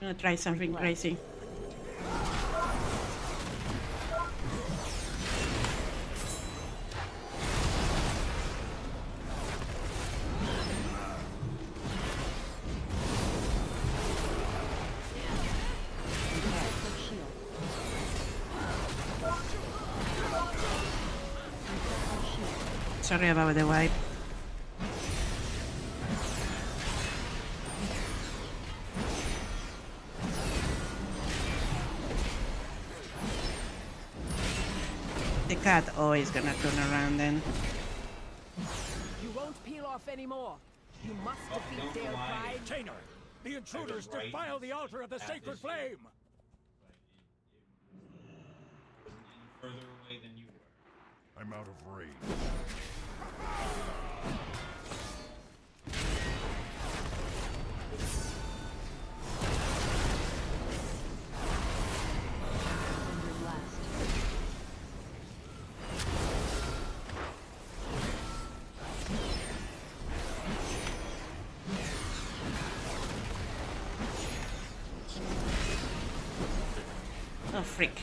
I'm gonna try something crazy. Sorry about the wipe. The cat always gonna turn around then. You won't peel off anymore. You must defeat Dale Pride. Tainer, the intruders defile the altar of the sacred flame. Further away than you were. I'm out of range. Oh, freak.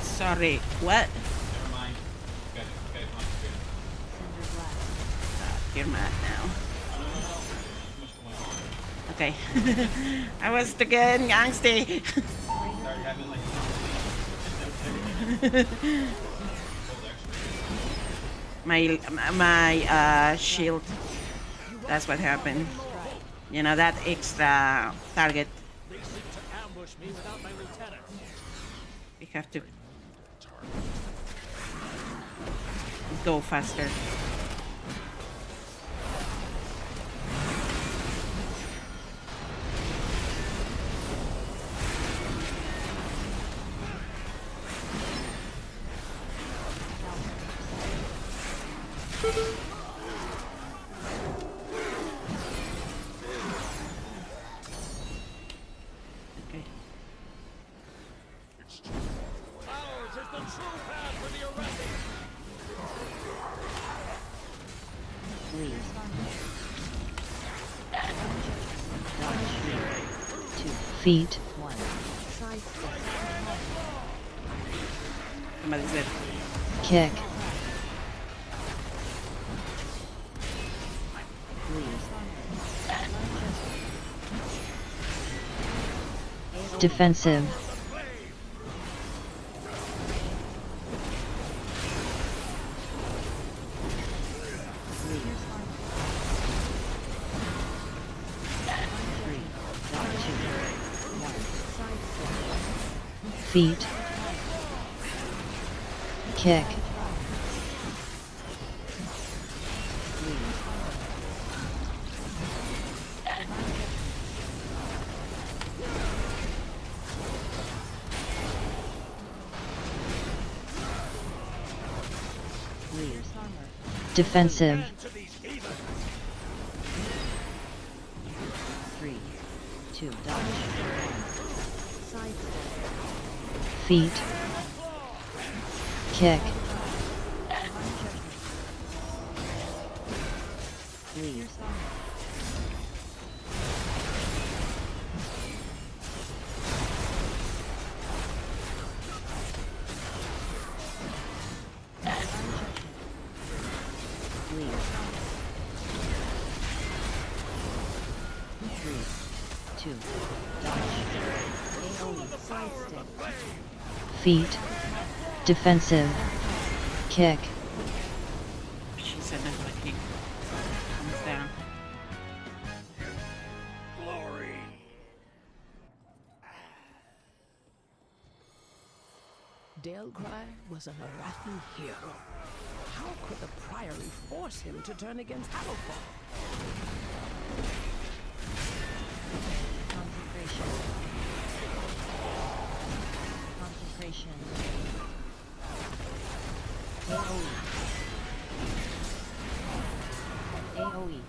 Sorry, what? Never mind. You gotta concentrate. You're mad now. Okay. I was getting angsty. my shield. That's what happened. You know, that extra target. They seek to ambush me without my lieutenant. We have to go faster. Okay. Ours is the true path for the Arrendi. Please. Dodge. 2 feet. 1. Side step. Somebody said. Kick. Please. Defensive. Feet. Kick. Defensive. 3, 2, dodge. Feet. Kick. Leave. Feet. Defensive. Kick. She said that like he comes down. Glory. Dalcry was an Arathi hero. How could the Priory force him to turn against Harrowfall? Concentration. Concentration. AOE. AOE.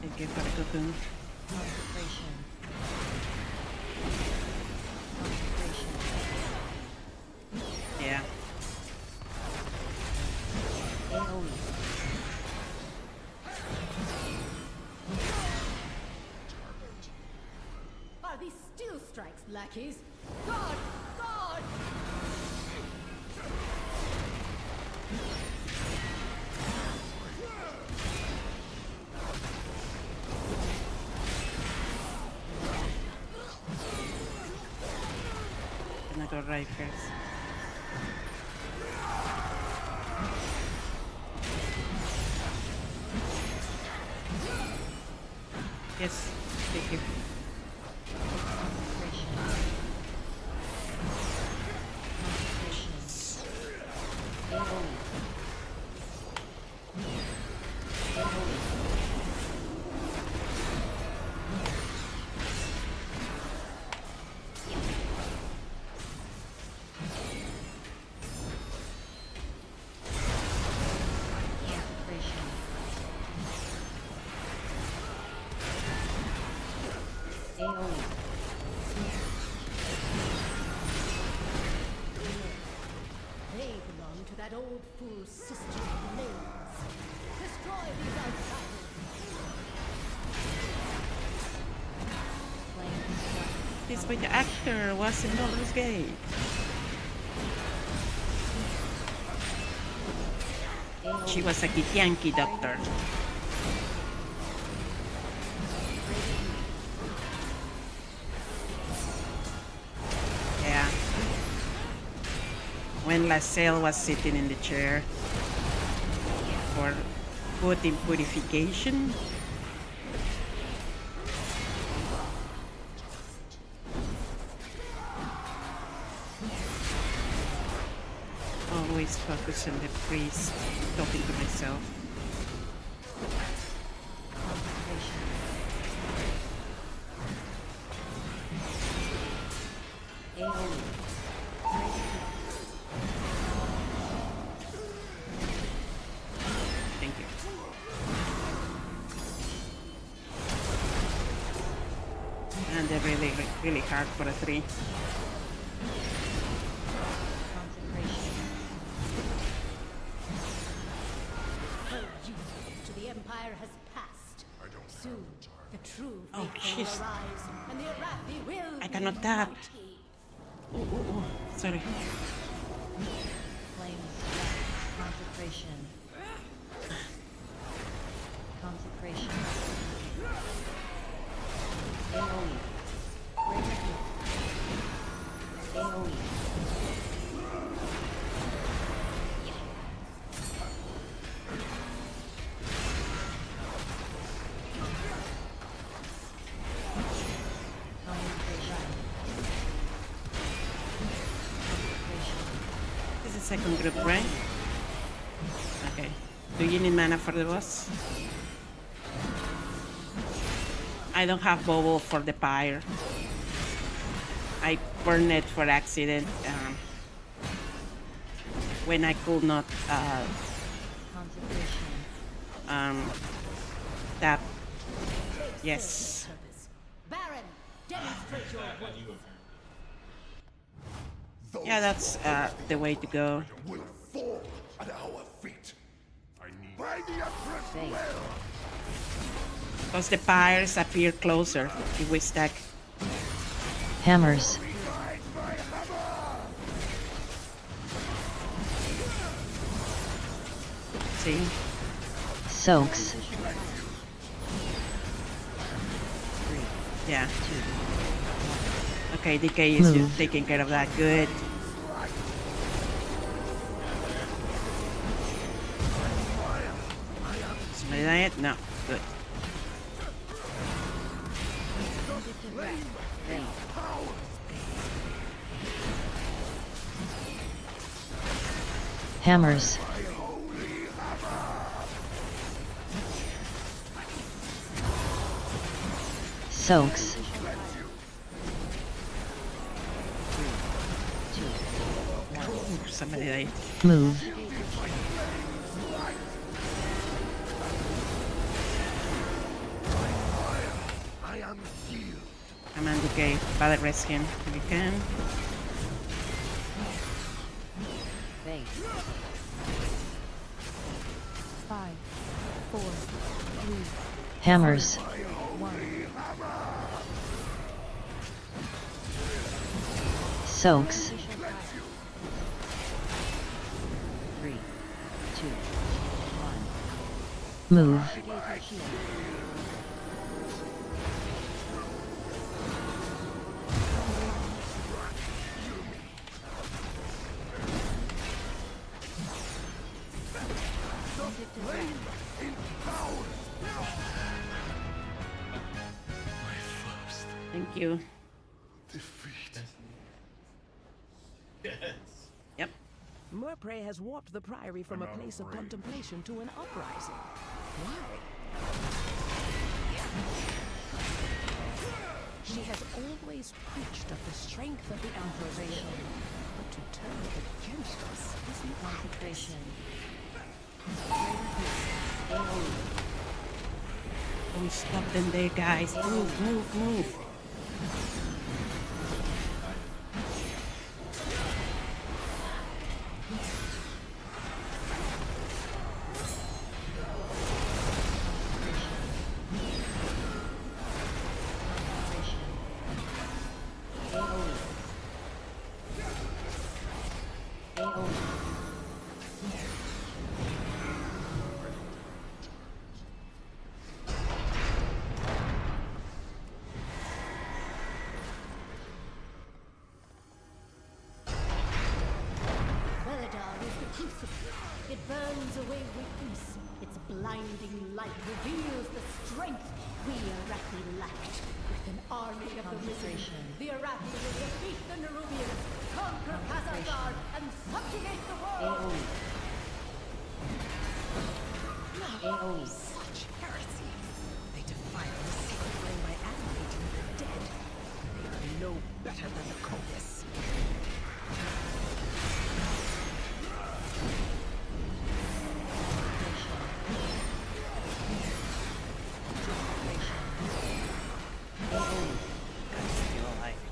Thank you for the cocoon. Concentration. Concentration. Yeah. AOE. Are these steel strikes, lackeys? God! God! Gonna go right first. Yes, thank you. They belong to that old fool sister of Lane's. Destroy these outsiders! This way the actor was in Baldur's Gate. She was a Yankee doctor. Yeah. When Lascelles was sitting in the chair for food in purification. Always focus on the priest, talking to myself. Thank you. And they're really hard for a 3. Empire has passed. Soon, the true Oh, faithful jeez. will arise, and the Arathi will I be cannot tap. mighty. Oh, sorry. Flames, consecration. Consecration. AoE. Greater heat. AoE. This is second group, right? Okay. Do you need mana for the boss? I don't have bubble for the pyre. I burned it for accident when I could not tap. Yes. Baron, demonstrate your worth. Yeah, that's the way to go. Will fall at our feet. I need by the Empress will. Because the pyres appear closer if we stack. Hammers. See? Soaks. Yeah. Okay, DK is just taking care of that. Good. Somebody died? No. Good. Hammers. Soaks. Somebody died. Move. Come on, DK. Bad reskin if you can. Base. 5, 4, 3, Hammers. 1. Soaks. 3, 2, 1. Move. Thank you. Defeat. Yes. Yep. Murpray has warped the Priory from a place of contemplation to an uprising. Why? She has always preached of the strength of the Emperor's will, but to turn against us isn't consecration. Don't stop them there, guys. Move, move, move. It burns away weakness. Its blinding light reveals the strength we Arathi lacked. With an army of the risen, the Arathi will defeat the Nerubians, conquer Khazar, and subjugate the world! No, such heresy. They defile the sacred flame by animating the dead. They are no better than the cultists.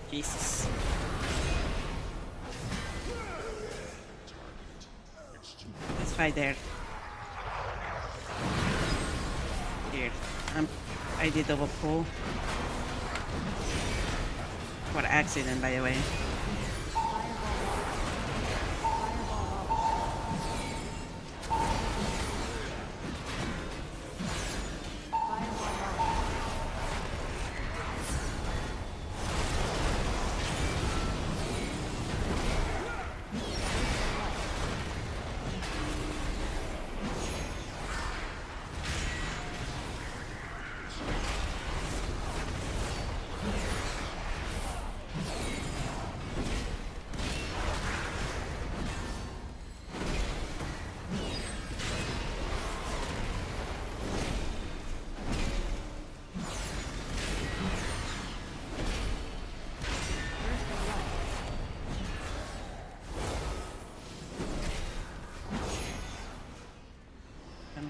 Jesus. It's right there. Here. I did double pull. What accident, by the way.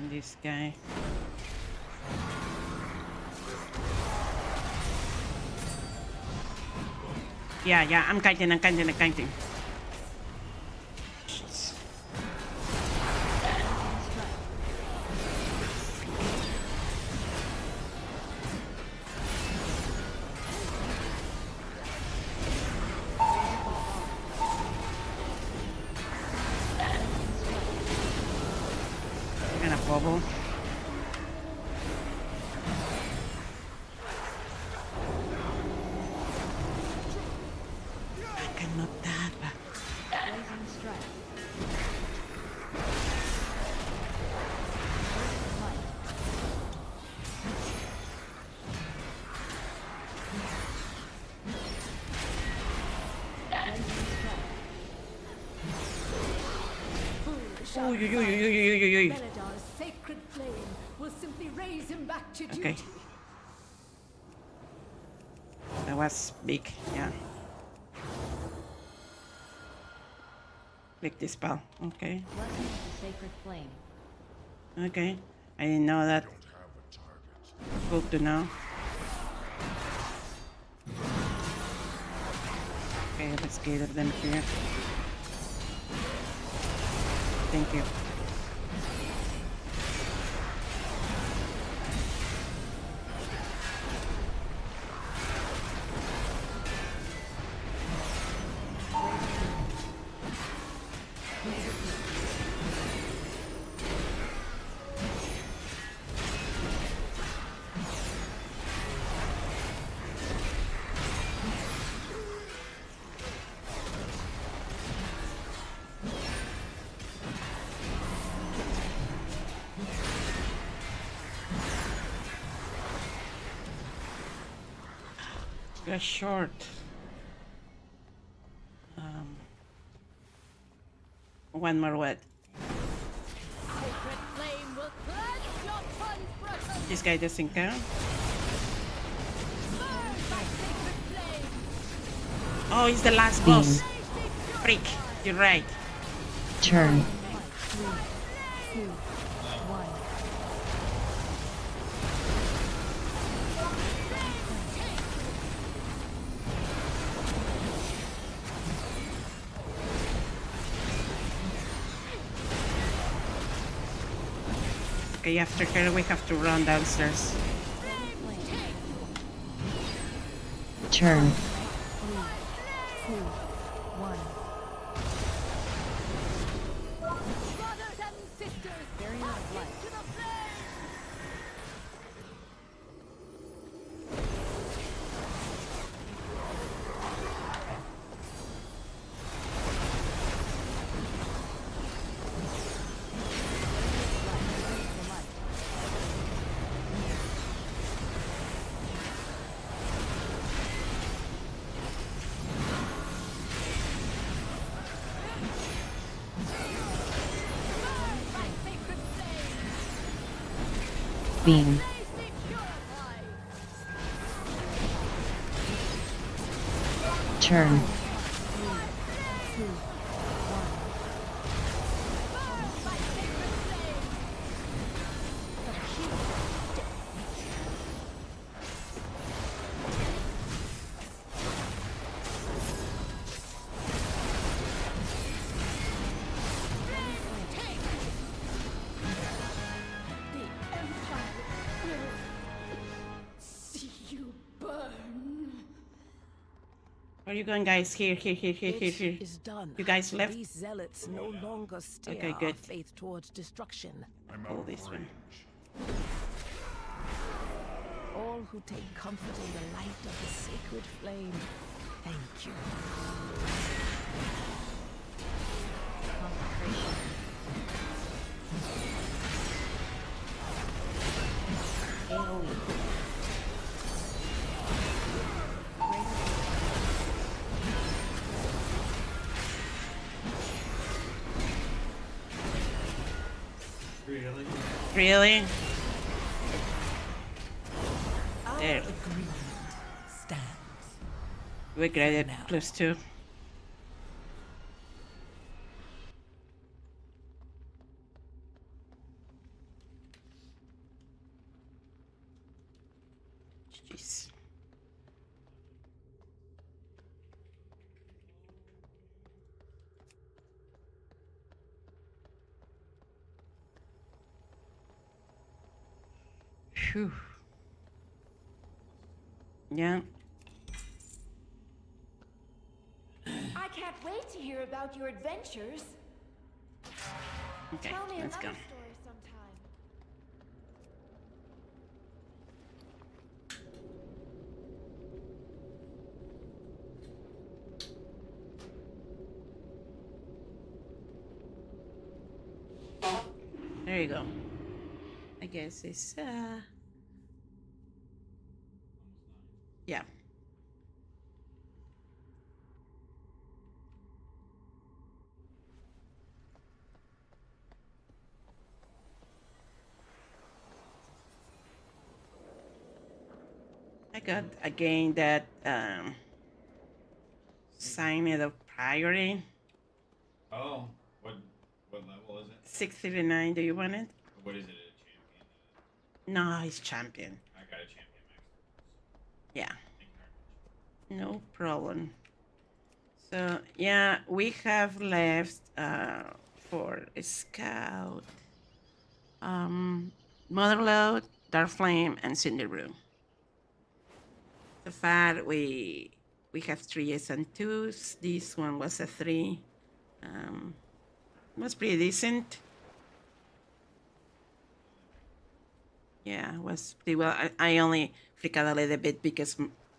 This guy. Yeah, I'm kiting. Bubble. I cannot tap. Blazing strike. Meledar's sacred flame will simply raise him back to duty. Okay. That was big, yeah. Big dispel, okay. Blessing of the sacred flame. Okay, I didn't know that. Good to know. Okay, let's gather them here. Thank you. We're short. One more what? Sacred flame will cleanse your transgressions. This guy doesn't count. Oh, he's the last boss. Freak, you're right. Turn. 3, 2, 1. Okay, after her we have to run downstairs. Turn. 3, 2, 1. Brothers and sisters, Barrier of life. to the flame. Beam. Turn. 3, 2, 1. Where are you going, guys? Here. It is done. You guys left? These zealots no longer steer Okay, our good. faith towards destruction. All this one. All who take comfort in the light of the sacred flame, thank you. Really? Our There. agreement stands. We graded +2. Jeez. Phew. Yeah. I can't wait to hear about your adventures. Okay, Tell me let's another go. story sometime. There you go. I guess it's yeah. I got again that sign of priority. Oh, what level is it? 639. Do you want it? What is it? A champion? No, it's champion. I got a champion max. Yeah. Thank you very much. No problem. So yeah, we have left for a scout, Motherlode, Dark Flame, and Cinder Room. So far we have 3s and 2s. This one was a 3. Was pretty decent. Yeah, it was pretty well. I only freaked out a little bit because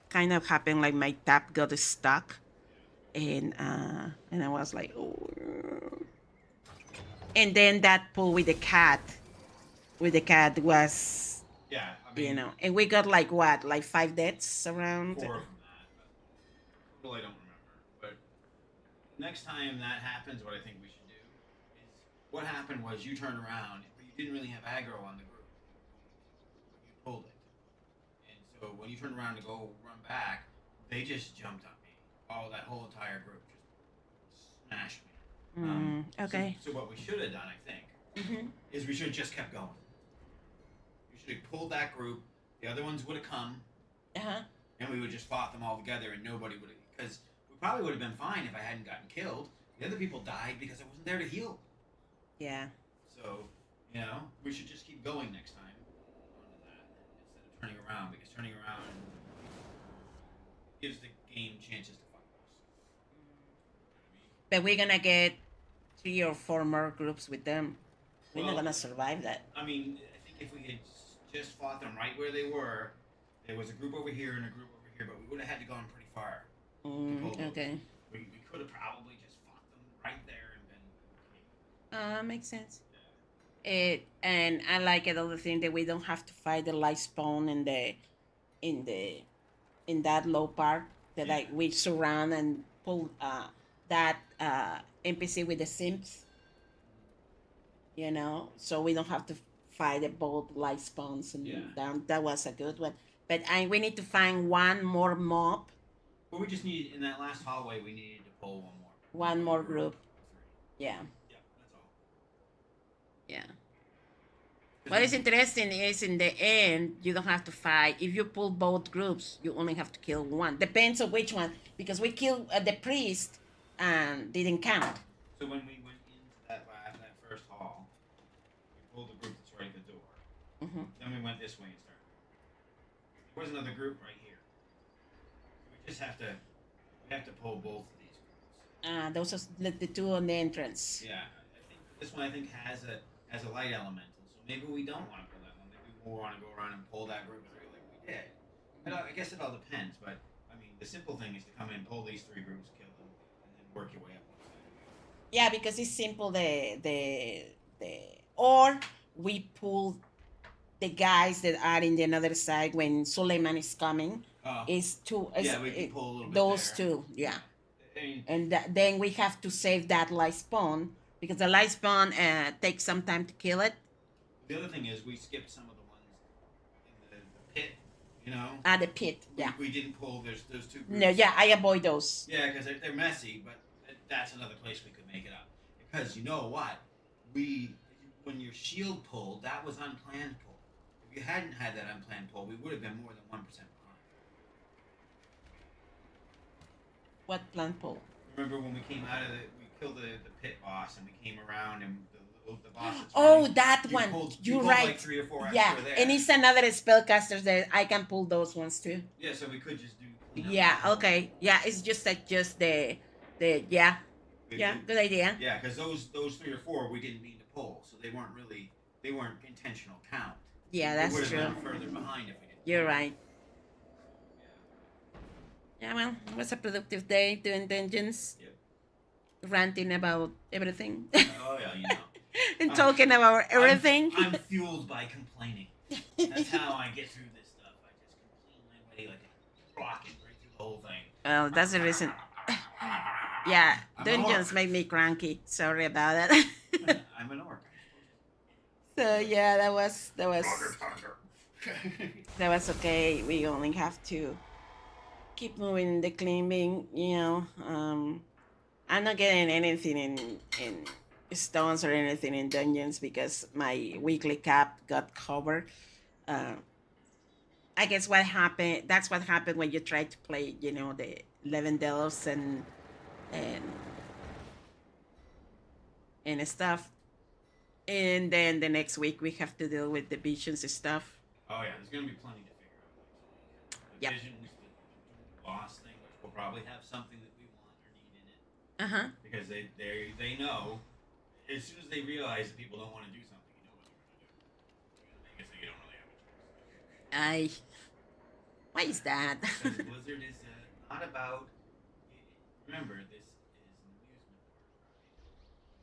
kind of happened like my tap got stuck, and I was like, oh. And then that pull with the cat was, Yeah, I mean, and we got like what, like 5 deaths around. 4 from that. total I don't remember. But next time that happens, what I think we should do is what happened was you turned around, but you didn't really have aggro on the group. You pulled it. And so when you turned around to go run back, they just jumped on me. All that whole entire group just smashed me. Okay. So what we should have done, I think, is we should have just kept going. We should have pulled that group. The other ones would have come. And we would just fought them all together, and nobody would have. Because we probably would have been fine if I hadn't gotten killed. The other people died because I wasn't there to heal. Yeah. So, we should just keep going next time onto that instead of turning around, because turning around gives the game chances to fuck us. But we're gonna get 3 or 4 more groups with them. We're not gonna survive that. I mean, I think if we had just fought them right where they were, there was a group over here and a group over here, but we would have had to gone pretty far. Okay. We could have probably just fought them right there and been. Makes sense. And I like it other thing that we don't have to fight the light spawn in that low part that like we surround and pull that NPC with the simps. So we don't have to fight the both light spawns and down. That was a good one. But we need to find one more mob. Well, we just need in that last hallway. We needed to pull one more. One more group. Yeah. Yeah, that's all. Yeah. What is interesting is in the end, you don't have to fight. If you pull both groups, you only have to kill one. Depends on which one, because we killed the priest and didn't count. So when we went into that first hall, we pulled the group that's right at the door. Then we went this way and started. There was another group right here. We just have to pull both of these groups. Those are the 2 on the entrance. Yeah, I think this one has a light elemental, so maybe we don't want to pull that one. Maybe we want to go around and pull that group through like we did. I guess it all depends, but I mean, the simple thing is to come in, pull these 3 groups, kill them, and then work your way up. Yeah, because it's simple. Or we pull the guys that are in the other side when Suleiman is coming. Is two. Yeah, we can pull a little bit those there. 2. Yeah. And then we have to save that light spawn because the light spawn takes some time to kill it. The other thing is we skipped some of the ones in the pit, The pit, yeah. We didn't pull those 2 groups. No, yeah, I avoid those. Yeah, because they're messy, but that's another place we could make it up. Because you know what? When your shield pulled, that was unplanned pull. If you hadn't had that unplanned pull, we would have been more than 1% behind. What plant pull? Remember when we came out of we killed the pit boss and we came around and the boss. That one. You're right. Like 3 or 4 yeah, extra there. and it's another spellcaster that I can pull those ones too. Yeah, so we could just do. Yeah. Okay. Yeah, it's just the yeah. Yeah, good idea. Yeah, because those 3 or 4 we didn't mean to pull, so they weren't intentional count. Yeah, that's we true. Been further behind if we didn't. You're right. Yeah, well, it was a productive day doing dungeons. Yep. Ranting about everything. Oh yeah, and talking about everything. I'm fueled by complaining. That's how I get through this stuff. I just complain my way like a rocket right through the whole thing. Well, that's the reason. Yeah, dungeons make me cranky. Sorry about it. I'm an orc. So yeah, that was that was okay. We only have to keep moving the climbing. I'm not getting anything in stones or anything in dungeons because my weekly cap got covered. I guess that's what happened when you try to play, the 11 delves and stuff. And then the next week we have to deal with the visions and stuff. Oh yeah, there's gonna be plenty to figure out. The visions, the boss thing, which will probably have something that we want or need in it. Because they know as soon as they realize that people don't want to do something, you know what they're gonna do. They're gonna make it so you don't really have a choice. Why is that? Because Blizzard is not about. Remember, this is an amusement park,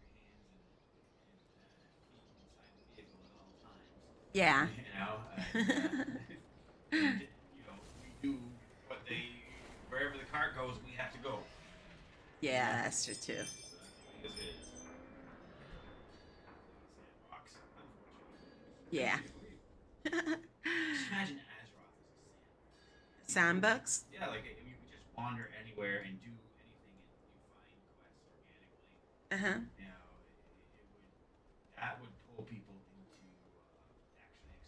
right? Your hands and feet inside the vehicle at all times. Yeah. We do wherever the cart goes, we have to Yeah, that's true too. Because it is. Sandbox, unfortunately. Yeah. Just imagine Azeroth as a Sandbox? yeah, like if you could just wander anywhere and do anything, and you find quests organically. Uh-huh. You know, it would that would pull people into actually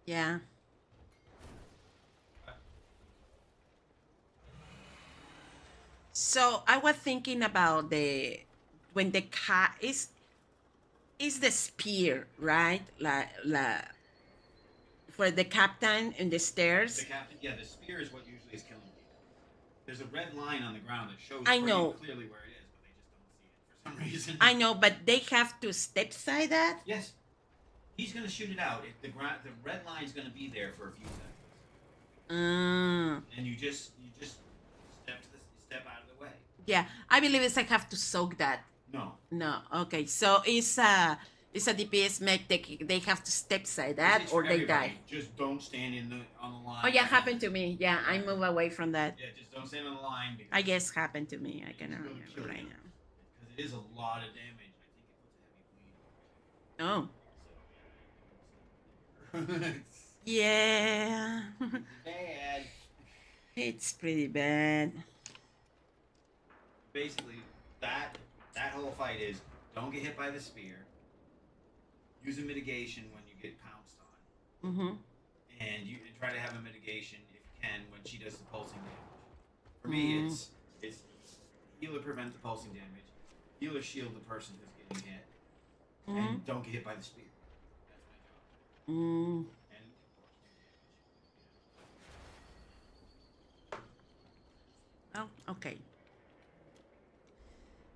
Yeah. So I was thinking about when the cat is the spear, right? For the captain in the stairs. the captain. Yeah, the spear is what usually is killing people. There's a red line on the ground that shows I know. clearly where it is, but they just don't see it for some reason. I know, but they have to step side that. Yes, he's gonna shoot it out. If the red line's gonna be there for a few seconds, and you just step out of the way. Yeah, I believe it's I have to soak that. No. No. Okay, so it's a DPS make they have to step side that It's or for they everybody. die. Just don't stand on the line. Oh yeah, happened to me. Yeah, I move away from that. Yeah, just don't stand on the line. Because I guess happened to me. I cannot really remember right now. Because it is a lot of damage. I think it puts a heavy bleed. Oh. Yeah. Bad. It's pretty bad. Basically, that whole fight is don't get hit by the spear. Use a mitigation when you get pounced on. Mm-hmm. And you try to have a mitigation if you can when she does the pulsing damage. For me, it's heal or prevent the pulsing damage, heal or shield the person who's getting hit, and don't get hit by the spear. That's my job. And Oh, okay.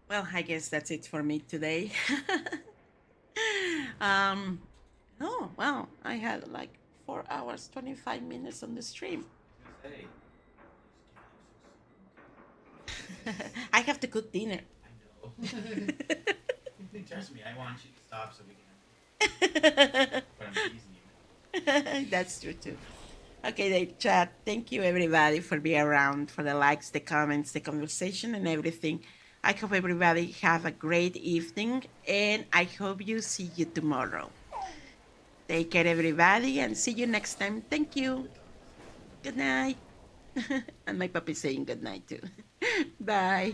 Well, I guess that's it for me today. Oh, well, I had like 4 hours, 25 minutes on the stream. hey, I have to cook dinner. I know. Trust me, I want you to stop so we can. But I'm teasing you. That's true too. Okay, they chat. Thank you everybody for being around, for the likes, the comments, the conversation, and everything. I hope everybody have a great evening, and I hope you see you tomorrow. Take care, everybody, and see you next time. Thank you. Good night. And my puppy saying good night too. Bye.